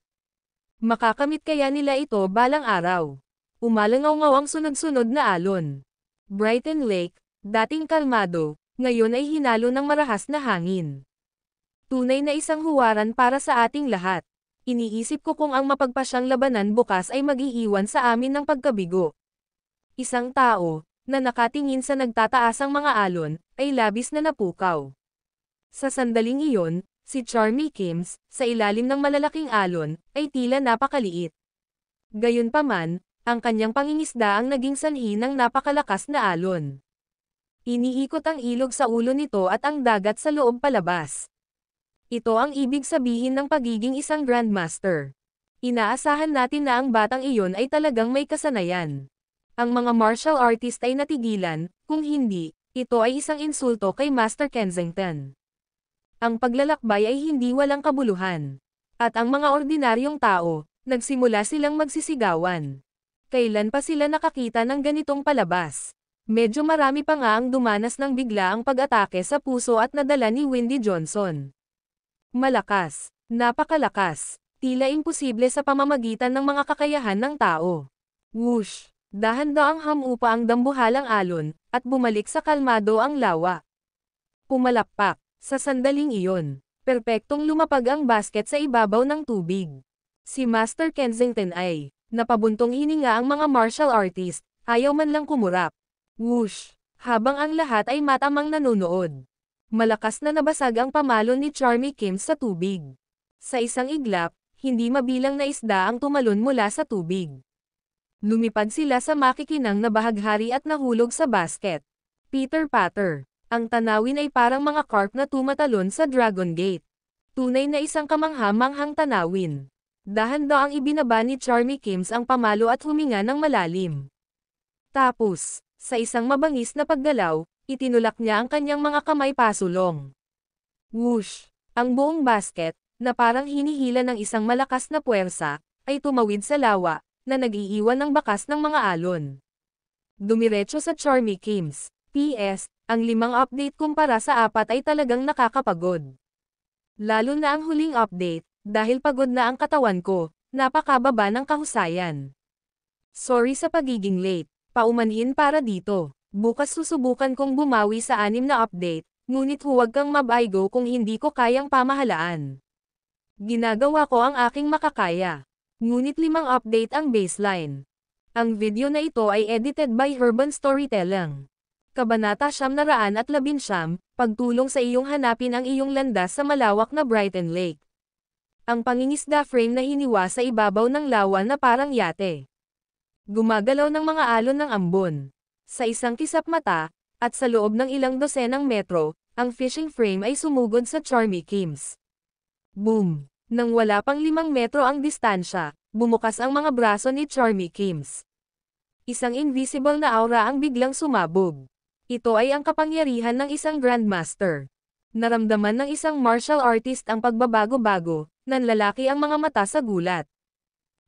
Makakamit kaya nila ito balang araw? Umalangaw-ngaw ang sunod-sunod na alon. Brighton Lake, dating kalmado, ngayon ay hinalo ng marahas na hangin. Tunay na isang huwaran para sa ating lahat. Iniisip ko kung ang mapagpasyang labanan bukas ay mag-iiwan sa amin ng pagkabigo. Isang tao, na nakatingin sa nagtataasang mga alon, ay labis na napukaw. Sa sandaling iyon, si Charmy Kims, sa ilalim ng malalaking alon, ay tila napakaliit. Gayunpaman, ang kanyang pangingisda ang naging sanhi ng napakalakas na alon. Iniikot ang ilog sa ulo nito at ang dagat sa loob palabas. Ito ang ibig sabihin ng pagiging isang grandmaster. Inaasahan natin na ang batang iyon ay talagang may kasanayan. Ang mga martial artist ay natigilan, kung hindi, ito ay isang insulto kay Master Kensington. Ang paglalakbay ay hindi walang kabuluhan. At ang mga ordinaryong tao, nagsimula silang magsisigawan. Kailan pa sila nakakita ng ganitong palabas? Medyo marami pa nga ang dumanas ng biglaang pag-atake sa puso at nadala ni Windy Johnson. Malakas, napakalakas, tila imposible sa pamamagitan ng mga kakayahan ng tao. Whoosh! Dahan-daang hamupa ang dambuhalang alon, at bumalik sa kalmado ang lawa. Pumalakpak, sa sandaling iyon, perpektong lumapag ang basket sa ibabaw ng tubig. Si Master Kensington ay, napabuntong hininga ang mga martial artist, ayaw man lang kumurap. Whoosh! Habang ang lahat ay matamang nanonood. Malakas na nabasag ang pamalo ni Charmy Kims sa tubig. Sa isang iglap, hindi mabilang na isda ang tumalon mula sa tubig. Lumipad sila sa makikinang na bahaghari at nahulog sa basket. Pitter-patter. Ang tanawin ay parang mga carp na tumatalon sa Dragon Gate. Tunay na isang kamangha-manghang tanawin. Dahan-daang ibinaba ni Charmy Kims ang pamalo at huminga ng malalim. Tapos, sa isang mabangis na paggalaw, itinulak niya ang kanyang mga kamay pasulong. Whoosh! Ang buong basket, na parang hinihila ng isang malakas na puwersa, ay tumawid sa lawa, na nag-iiwan ng bakas ng mga alon. Dumiretso sa Charmy Kims. PS, ang 5 update kumpara sa 4 ay talagang nakakapagod. Lalo na ang huling update, dahil pagod na ang katawan ko, napakababa ng kahusayan. Sorry sa pagiging late, paumanhin para dito. Bukas susubukan kong bumawi sa 6 na update, ngunit huwag kang mabaigo kung hindi ko kayang pamahalaan. Ginagawa ko ang aking makakaya. Ngunit 5 update ang baseline. Ang video na ito ay edited by Urban Storytelling. Kabanata 919, pagtulong sa iyong hanapin ang iyong landas sa malawak na Brighton Lake. Ang pangingisda frame na hiniwa sa ibabaw ng lawa na parang yate. Gumagalaw ng mga alon ng ambon. Sa isang kisap mata, at sa loob ng ilang dosenang metro, ang fishing frame ay sumugod sa Charmy Kims. Boom! Nang wala pang 5 metro ang distansya, bumukas ang mga braso ni Charmy Kims. Isang invisible na aura ang biglang sumabog. Ito ay ang kapangyarihan ng isang Grandmaster. Naramdaman ng isang martial artist ang pagbabago-bago, nanlalaki ang mga mata sa gulat.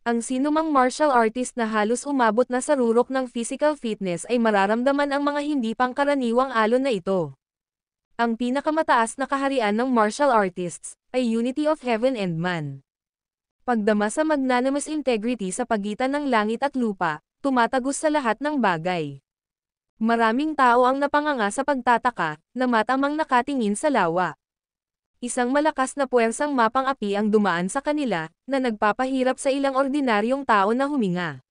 Ang sinumang martial artist na halos umabot na sa rurok ng physical fitness ay mararamdaman ang mga hindi pangkaraniwang alon na ito. Ang pinakamataas na kaharian ng martial artists ay unity of heaven and man. Pagdama sa magnanimous integrity sa pagitan ng langit at lupa, tumatagos sa lahat ng bagay. Maraming tao ang napanganga sa pagtataka, na matamang nakatingin sa lawa. Isang malakas na puwersang mapang-api ang dumaan sa kanila, na nagpapahirap sa ilang ordinaryong tao na huminga.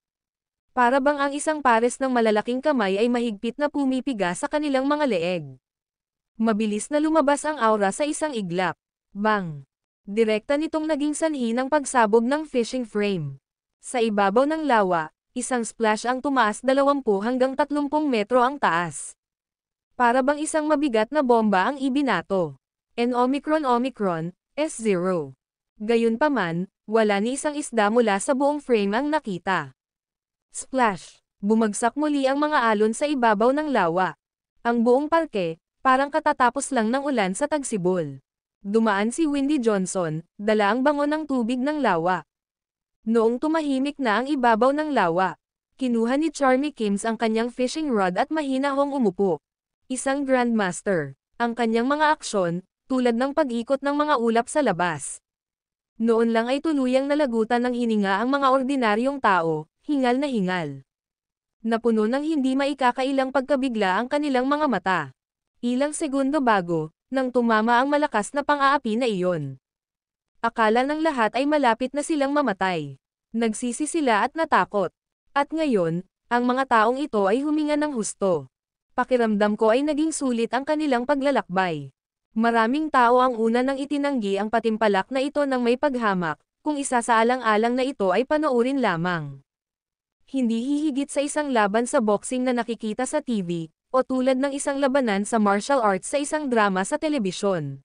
Para bang ang isang pares ng malalaking kamay ay mahigpit na pumipiga sa kanilang mga leeg. Mabilis na lumabas ang aura sa isang iglap. Bang! Direkta nitong naging sanhi ng pagsabog ng fishing frame. Sa ibabaw ng lawa, isang splash ang tumaas 20 hanggang 30 metro ang taas. Para bang isang mabigat na bomba ang ibinato. Omicron, S0. Gayunpaman, wala ni isang isda mula sa buong frame ang nakita. Splash! Bumagsak muli ang mga alon sa ibabaw ng lawa. Ang buong parke, parang katatapos lang ng ulan sa tagsibol. Dumaan si Windy Johnson, dala ang bango ng tubig ng lawa. Noong tumahimik na ang ibabaw ng lawa, kinuha ni Charmy Kims ang kanyang fishing rod at mahinahong umupo. Isang Grandmaster. Ang kanyang mga aksyon, tulad ng pag-ikot ng mga ulap sa labas. Noon lang ay tuluyang nalagutan ng hininga ang mga ordinaryong tao, hingal na hingal. Napuno ng hindi maikakailang pagkabigla ang kanilang mga mata. Ilang segundo bago, nang tumama ang malakas na pang-aapi na iyon. Akala ng lahat ay malapit na silang mamatay. Nagsisi sila at natakot. At ngayon, ang mga taong ito ay huminga ng husto. Pakiramdam ko ay naging sulit ang kanilang paglalakbay. Maraming tao ang una nang itinanggi ang patimpalak na ito ng may paghamak, kung isa sa alang-alang na ito ay panoorin lamang. Hindi hihigit sa isang laban sa boxing na nakikita sa TV, o tulad ng isang labanan sa martial arts sa isang drama sa telebisyon.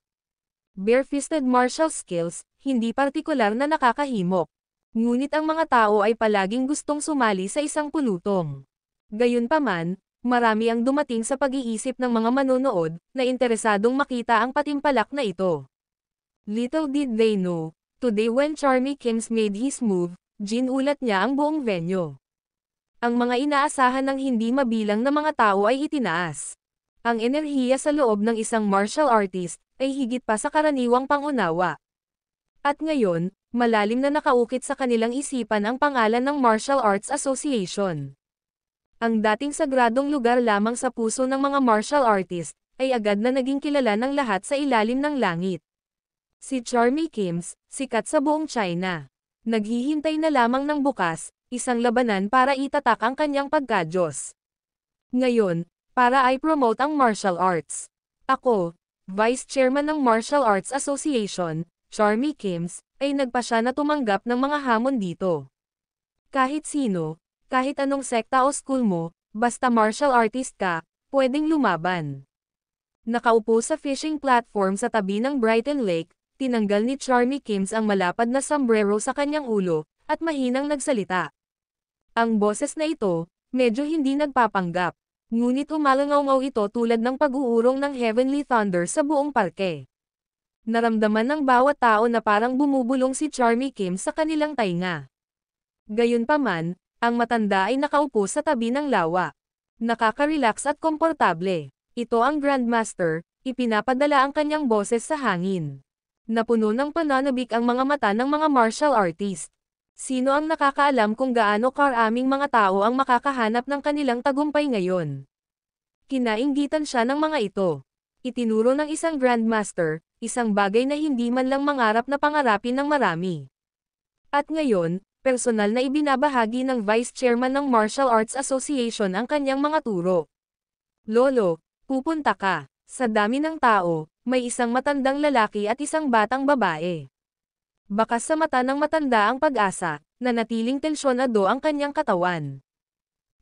Bare-fisted martial skills, hindi partikular na nakakahimok. Ngunit ang mga tao ay palaging gustong sumali sa isang pulutong. Gayunpaman, marami ang dumating sa pag-iisip ng mga manonood, na interesadong makita ang patimpalak na ito. Little did they know, today when Charmy Kims made his move, ginulat niya ang buong venue. Ang mga inaasahan ng hindi mabilang na mga tao ay itinaas. Ang enerhiya sa loob ng isang martial artist, ay higit pa sa karaniwang pangunawa. At ngayon, malalim na nakaukit sa kanilang isipan ang pangalan ng Martial Arts Association. Ang dating sagradong lugar lamang sa puso ng mga martial artist, ay agad na naging kilala ng lahat sa ilalim ng langit. Si Charmy Kims, sikat sa buong China. Naghihintay na lamang ng bukas, isang labanan para itatak ang kanyang pagkadyos. Ngayon, para i-promote ang martial arts. Ako, Vice Chairman ng Martial Arts Association, Charmy Kims, ay nagpasya na tumanggap ng mga hamon dito. Kahit sino, kahit anong sekta o school mo, basta martial artist ka, pwedeng lumaban. Nakaupo sa fishing platform sa tabi ng Brighton Lake, tinanggal ni Charmy Kims ang malapad na sombrero sa kanyang ulo, at mahinang nagsalita. Ang boses na ito, Medyo hindi nagpapanggap. Ngunit umalangaw-ngaw ito tulad ng pag-uurong ng Heavenly Thunder sa buong parke. Naramdaman ng bawat tao na parang bumubulong si Charmy Kim sa kanilang tainga. Gayunpaman, ang matanda ay nakaupo sa tabi ng lawa. Nakaka-relax at komportable. Ito ang Grandmaster, ipinapadala ang kanyang boses sa hangin. Napuno ng pananabik ang mga mata ng mga martial artist. Sino ang nakakaalam kung gaano karaming mga tao ang makakahanap ng kanilang tagumpay ngayon? Kinainggitan siya ng mga ito. Itinuro ng isang Grandmaster, isang bagay na hindi man lang mangarap na pangarapin ng marami. At ngayon, personal na ibinabahagi ng Vice Chairman ng Martial Arts Association ang kanyang mga turo. Lolo, pupunta ka. Sa dami ng tao, may isang matandang lalaki at isang batang babae. Bakas sa mata ng matanda ang pag-asa, na natiling tensyonado ang kanyang katawan.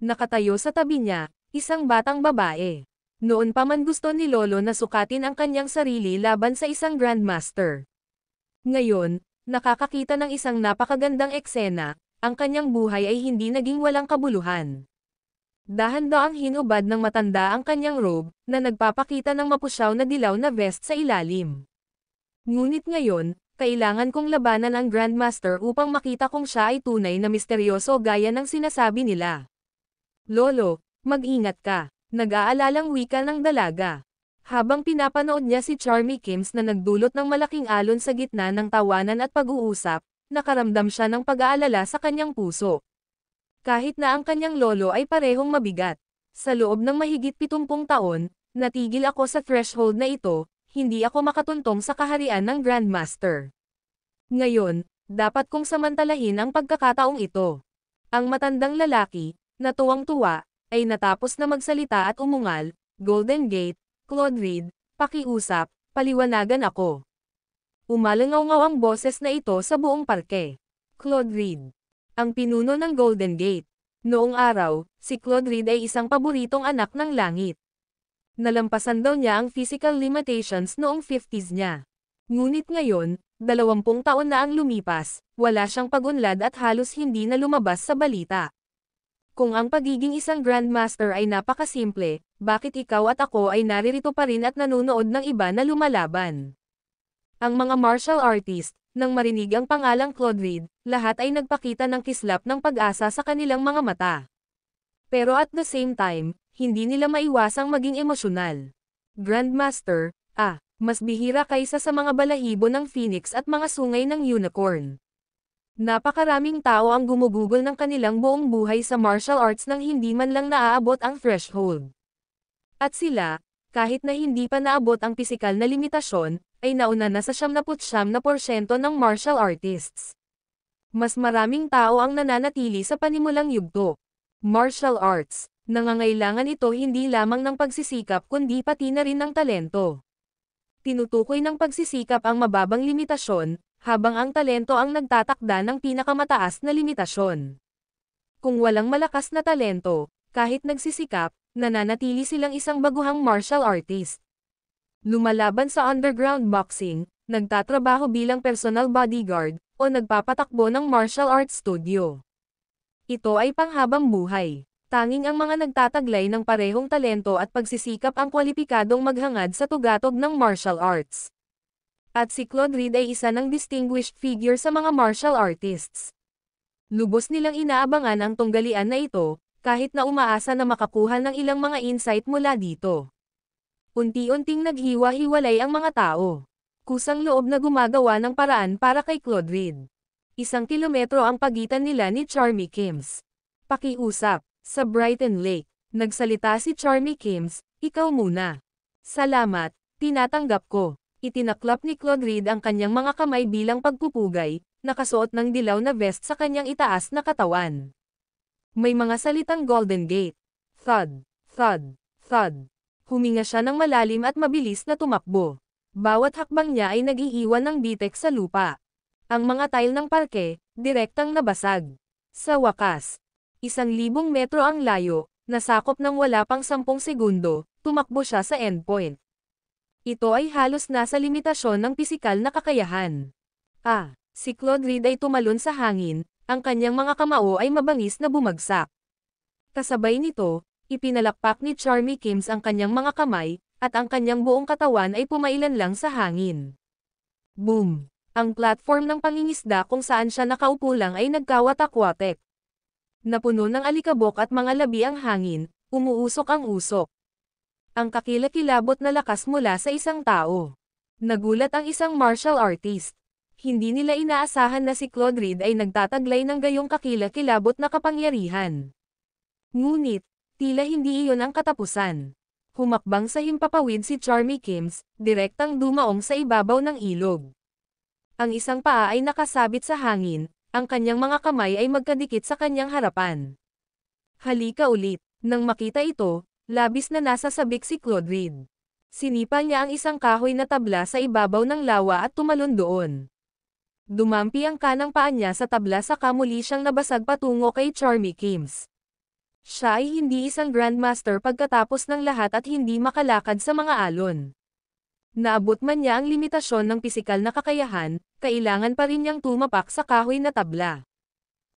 Nakatayo sa tabi niya, isang batang babae. Noon pa man gusto ni Lolo na sukatin ang kanyang sarili laban sa isang Grandmaster. Ngayon, nakakakita ng isang napakagandang eksena, ang kanyang buhay ay hindi naging walang kabuluhan. Dahan-daang hinubad ng matanda ang kanyang robe, na nagpapakita ng mapusyaw na dilaw na vest sa ilalim. Ngunit ngayon, kailangan kong labanan ang Grandmaster upang makita kung siya ay tunay na misteryoso gaya ng sinasabi nila. Lolo, mag-ingat ka. Nag-aalalang wika ng dalaga. Habang pinapanood niya si Charmy Kims na nagdulot ng malaking alon sa gitna ng tawanan at pag-uusap, nakaramdam siya ng pag-aalala sa kanyang puso. Kahit na ang kanyang lolo ay parehong mabigat. Sa loob ng mahigit 70 taon, natigil ako sa threshold na ito, hindi ako makatuntong sa kaharian ng Grandmaster. Ngayon, dapat kong samantalahin ang pagkakataong ito. Ang matandang lalaki, na tuwang-tuwa, ay natapos na magsalita at umungal. Golden Gate, Claude Reed, pakiusap, paliwanagan ako. Umalangaw-ngaw ang boses na ito sa buong parke. Claude Reed, ang pinuno ng Golden Gate. Noong araw, si Claude Reed ay isang paboritong anak ng langit. Nalampasan daw niya ang physical limitations noong 50s niya. Ngunit ngayon, 20 taon na ang lumipas, wala siyang pag-unlad at halos hindi na lumabas sa balita. Kung ang pagiging isang Grandmaster ay napakasimple, bakit ikaw at ako ay naririto pa rin at nanonood ng iba na lumalaban? Ang mga martial artist, nang marinig ang pangalang Claude Reed, lahat ay nagpakita ng kislap ng pag-asa sa kanilang mga mata. Pero at the same time, hindi nila maiwasang maging emosyonal. Grandmaster, mas bihira kaysa sa mga balahibo ng Phoenix at mga sungay ng unicorn. Napakaraming tao ang gumugugol ng kanilang buong buhay sa martial arts nang hindi man lang naaabot ang threshold. At sila, kahit na hindi pa naabot ang pisikal na limitasyon, ay nauna na sa 79% ng martial artists. Mas maraming tao ang nananatili sa panimulang yugto. Martial arts, nangangailangan ito hindi lamang ng pagsisikap kundi pati na rin ng talento. Tinutukoy ng pagsisikap ang mababang limitasyon, habang ang talento ang nagtatakda ng pinakamataas na limitasyon. Kung walang malakas na talento, kahit nagsisikap, nananatili silang isang baguhang martial artist. Lumalaban sa underground boxing, nagtatrabaho bilang personal bodyguard, o nagpapatakbo ng martial arts studio. Ito ay panghabang buhay. Tanging ang mga nagtataglay ng parehong talento at pagsisikap ang kwalipikadong maghangad sa tugatog ng martial arts. At si Claude Reed ay isa ng distinguished figure sa mga martial artists. Lubos nilang inaabangan ang tunggalian na ito, kahit na umaasa na makakuha ng ilang mga insight mula dito. Unti-unting naghiwa-hiwalay ang mga tao. Kusang loob na gumagawa ng paraan para kay Claude Reed. 1 kilometro ang pagitan nila ni Charmy Kims. Pakiusap, sa Brighton Lake, nagsalita si Charmy Kims, ikaw muna. Salamat, tinatanggap ko. Itinaklap ni Claude Reed ang kanyang mga kamay bilang pagpupugay, nakasuot ng dilaw na vest sa kanyang itaas na katawan. May mga salitang Golden Gate. Thud, thud, thud. Huminga siya ng malalim at mabilis na tumakbo. Bawat hakbang niya ay nag-iiwan ng bitek sa lupa. Ang mga tile ng parke, direktang nabasag. Sa wakas, 1,000 metro ang layo, nasakop ng wala pang 10 segundo, tumakbo siya sa endpoint. Ito ay halos nasa limitasyon ng pisikal na kakayahan. Si Claude Reed ay tumalon sa hangin, ang kanyang mga kamao ay mabangis na bumagsak. Kasabay nito, ipinalakpak ni Charmy Kims ang kanyang mga kamay, at ang kanyang buong katawan ay pumailan lang sa hangin. Boom! Ang platform ng pangingisda kung saan siya nakaupo lang ay nagkawatak-watek. Napuno ng alikabok at mga labi ang hangin, umuusok ang usok. Ang kakilakilabot na lakas mula sa isang tao. Nagulat ang isang martial artist. Hindi nila inaasahan na si Claude Reed ay nagtataglay ng gayong kakilakilabot na kapangyarihan. Ngunit, tila hindi iyon ang katapusan. Humakbang sa himpapawid si Charmy Kims, direktang dumaong sa ibabaw ng ilog. Ang isang paa ay nakasabit sa hangin, ang kanyang mga kamay ay magkadikit sa kanyang harapan. Halika ulit, nang makita ito, labis na nasasabik si Claude Reed. Sinipa niya ang isang kahoy na tabla sa ibabaw ng lawa at tumalon doon. Dumampi ang kanang paa niya sa tabla saka muli siyang nabasag patungo kay Charmy Kims. Siya ay hindi isang grandmaster pagkatapos ng lahat at hindi makalakad sa mga alon. Naabot man niya ang limitasyon ng pisikal na kakayahan, kailangan pa rin niyang tumapak sa kahoy na tabla.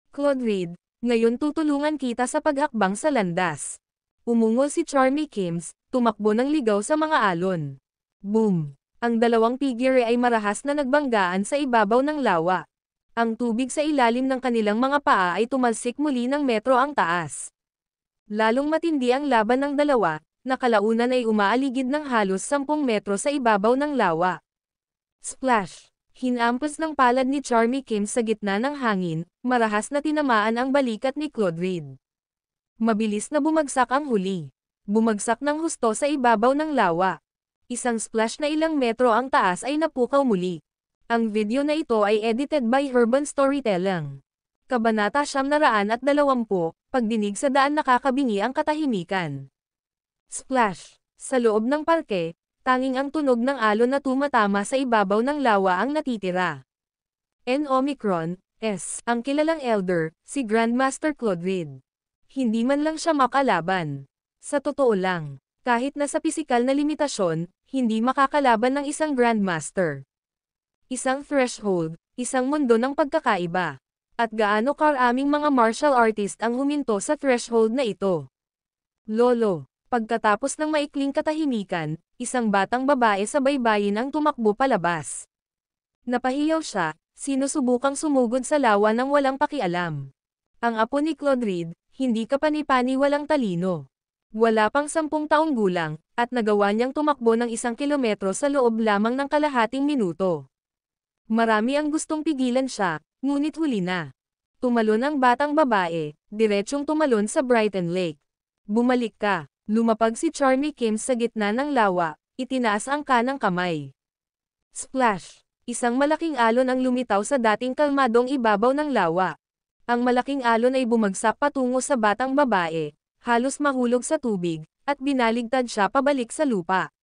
Claude Reed, ngayon tutulungan kita sa paghakbang sa landas. Umungol si Charmy Kims, tumakbo ng ligaw sa mga alon. Boom! Ang dalawang figure ay marahas na nagbanggaan sa ibabaw ng lawa. Ang tubig sa ilalim ng kanilang mga paa ay tumalsik muli ng metro ang taas. Lalong matindi ang laban ng dalawa, na kalaunan ay umaaligid ng halos 10 metro sa ibabaw ng lawa. Splash! Hinampas ng palad ni Charmy Kims sa gitna ng hangin, marahas na tinamaan ang balikat ni Claude Reed. Mabilis na bumagsak ang huli. Bumagsak ng husto sa ibabaw ng lawa. Isang splash na ilang metro ang taas ay napukaw muli. Ang video na ito ay edited by Herban Storytelling. Kabanata 920, pagdinig sa daan nakakabingi ang katahimikan. Splash! Sa loob ng parke, tanging ang tunog ng alon na tumatama sa ibabaw ng lawa ang natitira. Omicron, ang kilalang elder, si Grandmaster Claude Reed. Hindi man lang siya makalaban. Sa totoo lang, kahit nasa pisikal na limitasyon, hindi makakalaban ng isang Grandmaster. Isang threshold, isang mundo ng pagkakaiba. At gaano karaming mga martial artist ang huminto sa threshold na ito. Lolo, pagkatapos ng maikling katahimikan, isang batang babae sa baybayin ang tumakbo palabas. Napahiyaw siya, sinusubukang sumugod sa lawa ng walang pakialam. Ang apo ni Claude Reed, hindi kapani-pani walang talino. Wala pang 10 taong gulang, at nagawa niyang tumakbo ng 1 kilometro sa loob lamang ng kalahating minuto. Marami ang gustong pigilan siya, ngunit huli na. Tumalon ang batang babae, diretsyong tumalon sa Brighton Lake. Bumalik ka, lumapag si Charmy Kims sa gitna ng lawa, itinaas ang kanang kamay. Splash! Isang malaking alon ang lumitaw sa dating kalmadong ibabaw ng lawa. Ang malaking alon ay bumagsak patungo sa batang babae, halos mahulog sa tubig, at binaligtad siya pabalik sa lupa.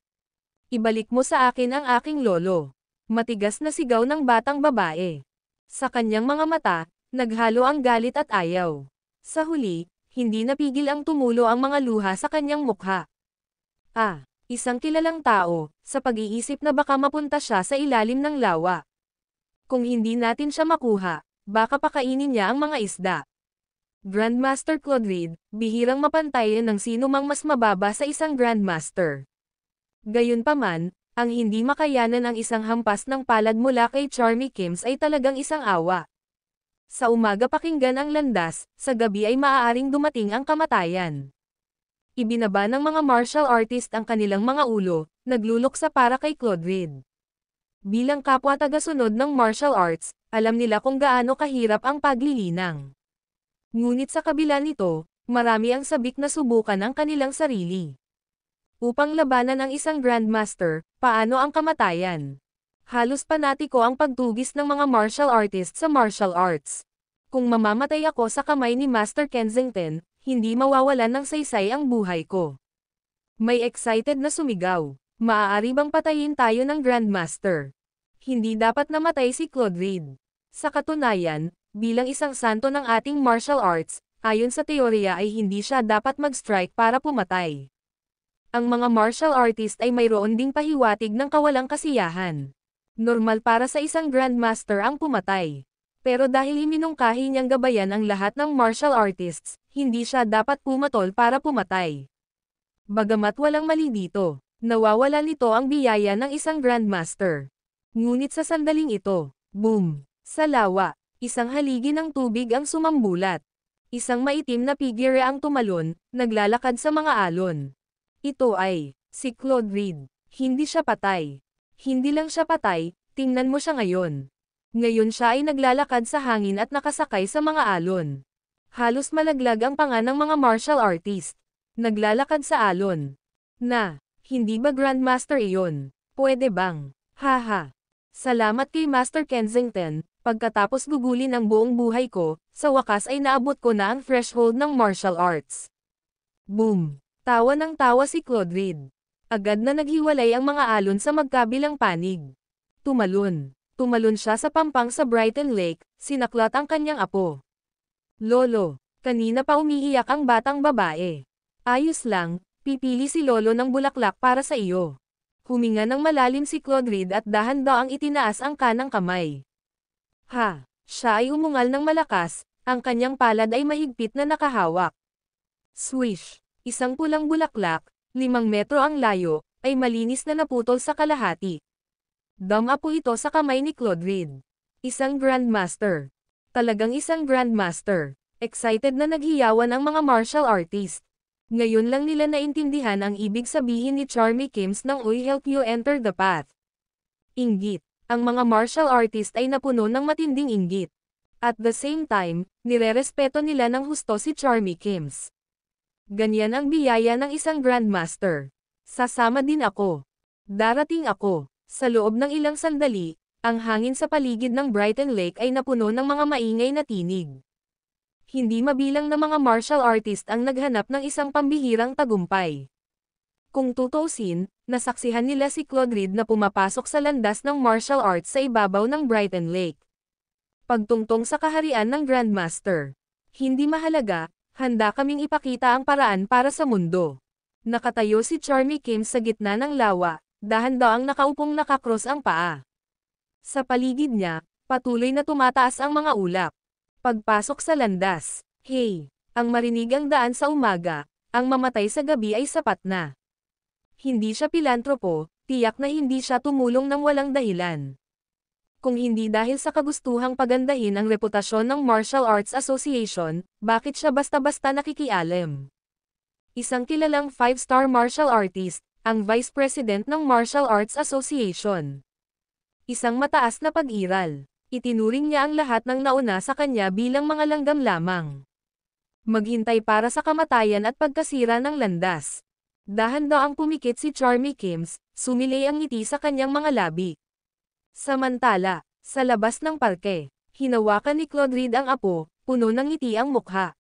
Ibalik mo sa akin ang aking lolo. Matigas na sigaw ng batang babae. Sa kanyang mga mata, naghalo ang galit at ayaw. Sa huli, hindi napigil ang tumulo ang mga luha sa kanyang mukha. Isang kilalang tao, sa pag-iisip na baka mapunta siya sa ilalim ng lawa. Kung hindi natin siya makuha, baka pakainin niya ang mga isda. Grandmaster Claude Reed, bihirang mapantayan ng sino mang mas mababa sa isang Grandmaster. Gayunpaman, ang hindi makayanan ang isang hampas ng palad mula kay Charmy Kims ay talagang isang awa. Sa umaga pakinggan ang landas, sa gabi ay maaaring dumating ang kamatayan. Ibinaba ng mga martial artist ang kanilang mga ulo, nagluluksa para kay Claude Reed. Bilang kapwa tagasunod ng martial arts, alam nila kung gaano kahirap ang paglilinang. Ngunit sa kabila nito, marami ang sabik na subukan ang kanilang sarili. Upang labanan ang isang Grandmaster, paano ang kamatayan? Halos panatiko ang pagtugis ng mga martial artist sa martial arts. Kung mamamatay ako sa kamay ni Master Kensington, hindi mawawalan ng saysay ang buhay ko. May excited na sumigaw. Maaari bang patayin tayo ng Grandmaster? Hindi dapat namatay si Claude Reed. Sa katunayan, bilang isang santo ng ating martial arts, ayon sa teorya ay hindi siya dapat mag-strike para pumatay. Ang mga martial artist ay mayroon ding pahiwatig ng kawalang kasiyahan. Normal para sa isang Grandmaster ang pumatay. Pero dahil iminungkahi niyang gabayan ang lahat ng martial artists, hindi siya dapat pumatol para pumatay. Bagamat walang mali dito, nawawala nito ang biyaya ng isang Grandmaster. Ngunit sa sandaling ito, boom! Sa lawa, isang haligi ng tubig ang sumambulat. Isang maitim na figure ang tumalon, naglalakad sa mga alon. Ito ay si Claude Reed. Hindi siya patay. Hindi lang siya patay, tingnan mo siya ngayon. Ngayon siya ay naglalakad sa hangin at nakasakay sa mga alon. Halos malaglag ang panga ng mga martial artist. Naglalakad sa alon. Hindi ba Grandmaster iyon? Pwede bang? Haha. Salamat kay Master Kensington, pagkatapos gugulin ang buong buhay ko, sa wakas ay naabot ko na ang threshold ng martial arts. Boom! Tawa ng tawa si Claude Reed. Agad na naghiwalay ang mga alon sa magkabilang panig. Tumalon siya sa pampang sa Brighton Lake, sinaklat ang kanyang apo. Lolo, kanina pa umiiyak ang batang babae. Ayos lang, pipili si Lolo ng bulaklak para sa iyo. Huminga ng malalim si Claude Reed at dahan-daang itinaas ang kanang kamay. Siya ay umungal ng malakas, ang kanyang palad ay mahigpit na nakahawak. Swish! Isang pulang bulaklak, 5 metro ang layo, ay malinis na naputol sa kalahati. Dama po ito sa kamay ni Claude Reed. Isang Grandmaster. Talagang isang Grandmaster. Excited na naghiyawan ang mga martial artist. Ngayon lang nila naintindihan ang ibig sabihin ni Charmy Kims ng "I help you enter the path." Inggit. Ang mga martial artist ay napuno ng matinding inggit. At the same time, nirerespeto nila ng husto si Charmy Kims. Ganyan ang biyaya ng isang Grandmaster. Sasama din ako. Darating ako. Sa loob ng ilang sandali, ang hangin sa paligid ng Brighton Lake ay napuno ng mga maingay na tinig. Hindi mabilang na mga martial artist ang naghanap ng isang pambihirang tagumpay. Kung tutuusin, nasaksihan nila si Claude Reed na pumapasok sa landas ng martial arts sa ibabaw ng Brighton Lake. Pagtungtong sa kaharian ng Grandmaster. Hindi mahalaga, handa kaming ipakita ang paraan para sa mundo. Nakatayo si Charmy Kims sa gitna ng lawa. Dahan-daang nakaupong nakakross ang paa. Sa paligid niya, patuloy na tumataas ang mga ulap. Pagpasok sa landas, ang marinig ang daan sa umaga, ang mamatay sa gabi ay sapat na. Hindi siya pilantropo, tiyak na hindi siya tumulong ng walang dahilan. Kung hindi dahil sa kagustuhang pagandahin ang reputasyon ng Martial Arts Association, bakit siya basta-basta nakikialam? Isang kilalang 5-star martial artist, ang Vice President ng Martial Arts Association. Isang mataas na pag-iral. Itinuring niya ang lahat ng nauna sa kanya bilang mga langgam lamang. Maghintay para sa kamatayan at pagkasira ng landas. Dahan-daang pumikit si Charmy Kims, sumilay ang ngiti sa kanyang mga labi. Samantala, sa labas ng parke, hinawakan ni Claude Reed ang apo, puno ng ngiti ang mukha.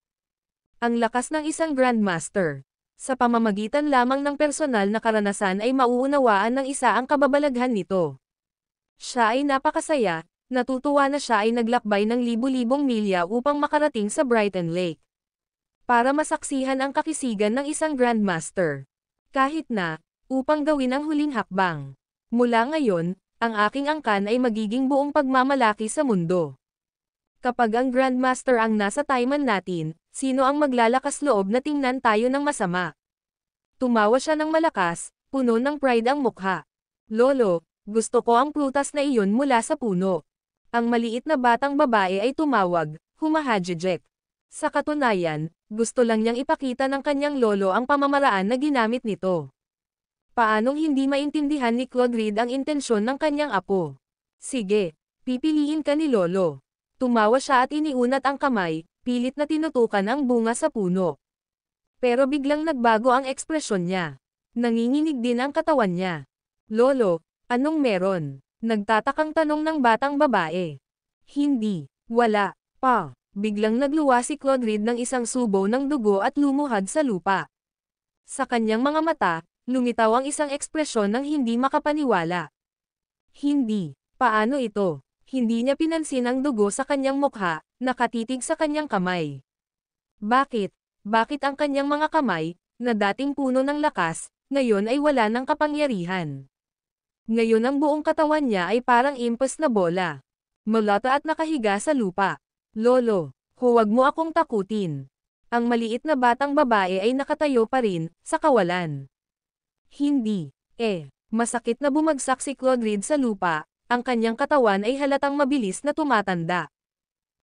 Ang lakas ng isang Grandmaster. Sa pamamagitan lamang ng personal na karanasan ay mauunawaan ng isa ang kababalaghan nito. Siya ay napakasaya, natutuwa na siya ay naglakbay ng libu-libong milya upang makarating sa Brighton Lake. Para masaksihan ang kakisigan ng isang Grandmaster. Kahit na, upang gawin ang huling hakbang. Mula ngayon, ang aking angkan ay magiging buong pagmamalaki sa mundo. Kapag ang Grandmaster ang nasa taiman natin, sino ang maglalakas loob na tingnan tayo ng masama? Tumawa siya ng malakas, puno ng pride ang mukha. Lolo, gusto ko ang prutas na iyon mula sa puno. Ang maliit na batang babae ay tumawag, humahajijek. Sa katunayan, gusto lang niyang ipakita ng kanyang lolo ang pamamaraan na ginamit nito. Paanong hindi maintindihan ni Claude Reed ang intensyon ng kanyang apo? Sige, pipiliin ka ni lolo. Tumawa siya at iniunat ang kamay, pilit na tinutukan ang bunga sa puno. Pero biglang nagbago ang ekspresyon niya. Nanginginig din ang katawan niya. Lolo, anong meron? Nagtatakang tanong ng batang babae. Hindi, wala, pa. Biglang nagluwa si Claude Reed ng isang subo ng dugo at lumuhad sa lupa. Sa kanyang mga mata, lumitaw ang isang ekspresyon ng hindi makapaniwala. Hindi, paano ito? Hindi niya pinansin ang dugo sa kanyang mukha, nakatitig sa kanyang kamay. Bakit? Bakit ang kanyang mga kamay, na dating puno ng lakas, ngayon ay wala ng kapangyarihan? Ngayon ang buong katawan niya ay parang impos na bola. Mulata at nakahiga sa lupa. Lolo, huwag mo akong takutin. Ang maliit na batang babae ay nakatayo pa rin, sa kawalan. Hindi. Masakit na bumagsak si Claude Reed sa lupa, ang kanyang katawan ay halatang mabilis na tumatanda.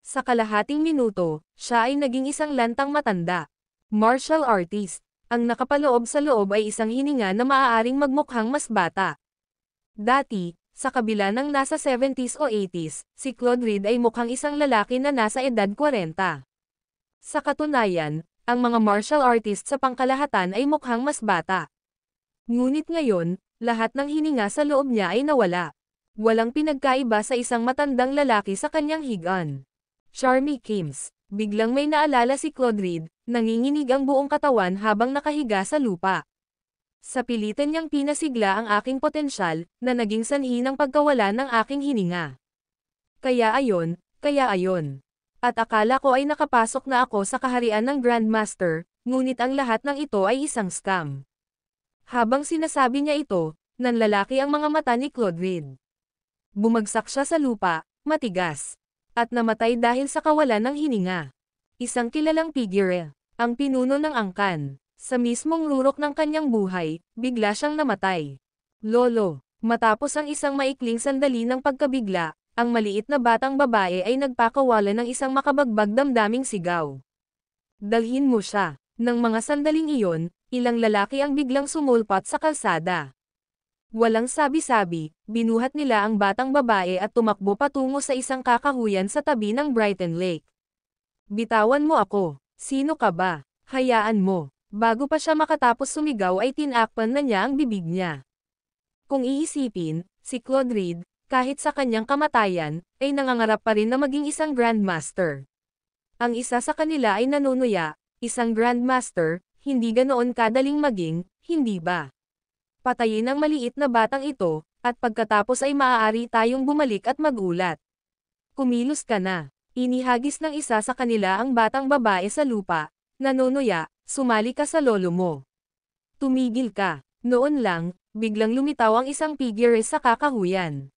Sa kalahating minuto, siya ay naging isang lantang matanda. Martial artist. Ang nakapaloob sa loob ay isang hininga na maaaring magmukhang mas bata. Dati, sa kabila ng nasa 70s o 80s, si Claude Reed ay mukhang isang lalaki na nasa edad 40. Sa katunayan, ang mga martial artist sa pangkalahatan ay mukhang mas bata. Ngunit ngayon, lahat ng hininga sa loob niya ay nawala. Walang pinagkaiba sa isang matandang lalaki sa kanyang higaan. Charmy Kims. Biglang may naalala si Claude Reed, nanginginig ang buong katawan habang nakahiga sa lupa. Sa pilitan niyang pinasigla ang aking potensyal, na naging sanhi ng pagkawala ng aking hininga. Kaya ayon. At akala ko ay nakapasok na ako sa kaharian ng Grandmaster, ngunit ang lahat ng ito ay isang scam. Habang sinasabi niya ito, nanlalaki ang mga mata ni Claude Reed. Bumagsak siya sa lupa, matigas. At namatay dahil sa kawalan ng hininga. Isang kilalang figure, ang pinuno ng angkan. Sa mismong rurok ng kanyang buhay, bigla siyang namatay. Lolo, matapos ang isang maikling sandali ng pagkabigla, ang maliit na batang babae ay nagpakawala ng isang makabagbag damdaming sigaw. Dalhin mo siya. Nang mga sandaling iyon, ilang lalaki ang biglang sumulpat sa kalsada. Walang sabi-sabi, binuhat nila ang batang babae at tumakbo patungo sa isang kakahuyan sa tabi ng Brighton Lake. Bitawan mo ako. Sino ka ba? Hayaan mo. Bago pa siya makatapos sumigaw ay tinakpan na niya ang bibig niya. Kung iisipin, si Claude Reed, kahit sa kanyang kamatayan, ay nangangarap pa rin na maging isang Grandmaster. Ang isa sa kanila ay nanunuya, isang Grandmaster, hindi ganoon kadaling maging, hindi ba? Patayin ang maliit na batang ito, at pagkatapos ay maaari tayong bumalik at magulat. Kumilos ka na. Inihagis ng isa sa kanila ang batang babae sa lupa. Nanunuya, sumali ka sa lolo mo. Tumigil ka. Noon lang, biglang lumitaw ang isang figure sa kakahuyan.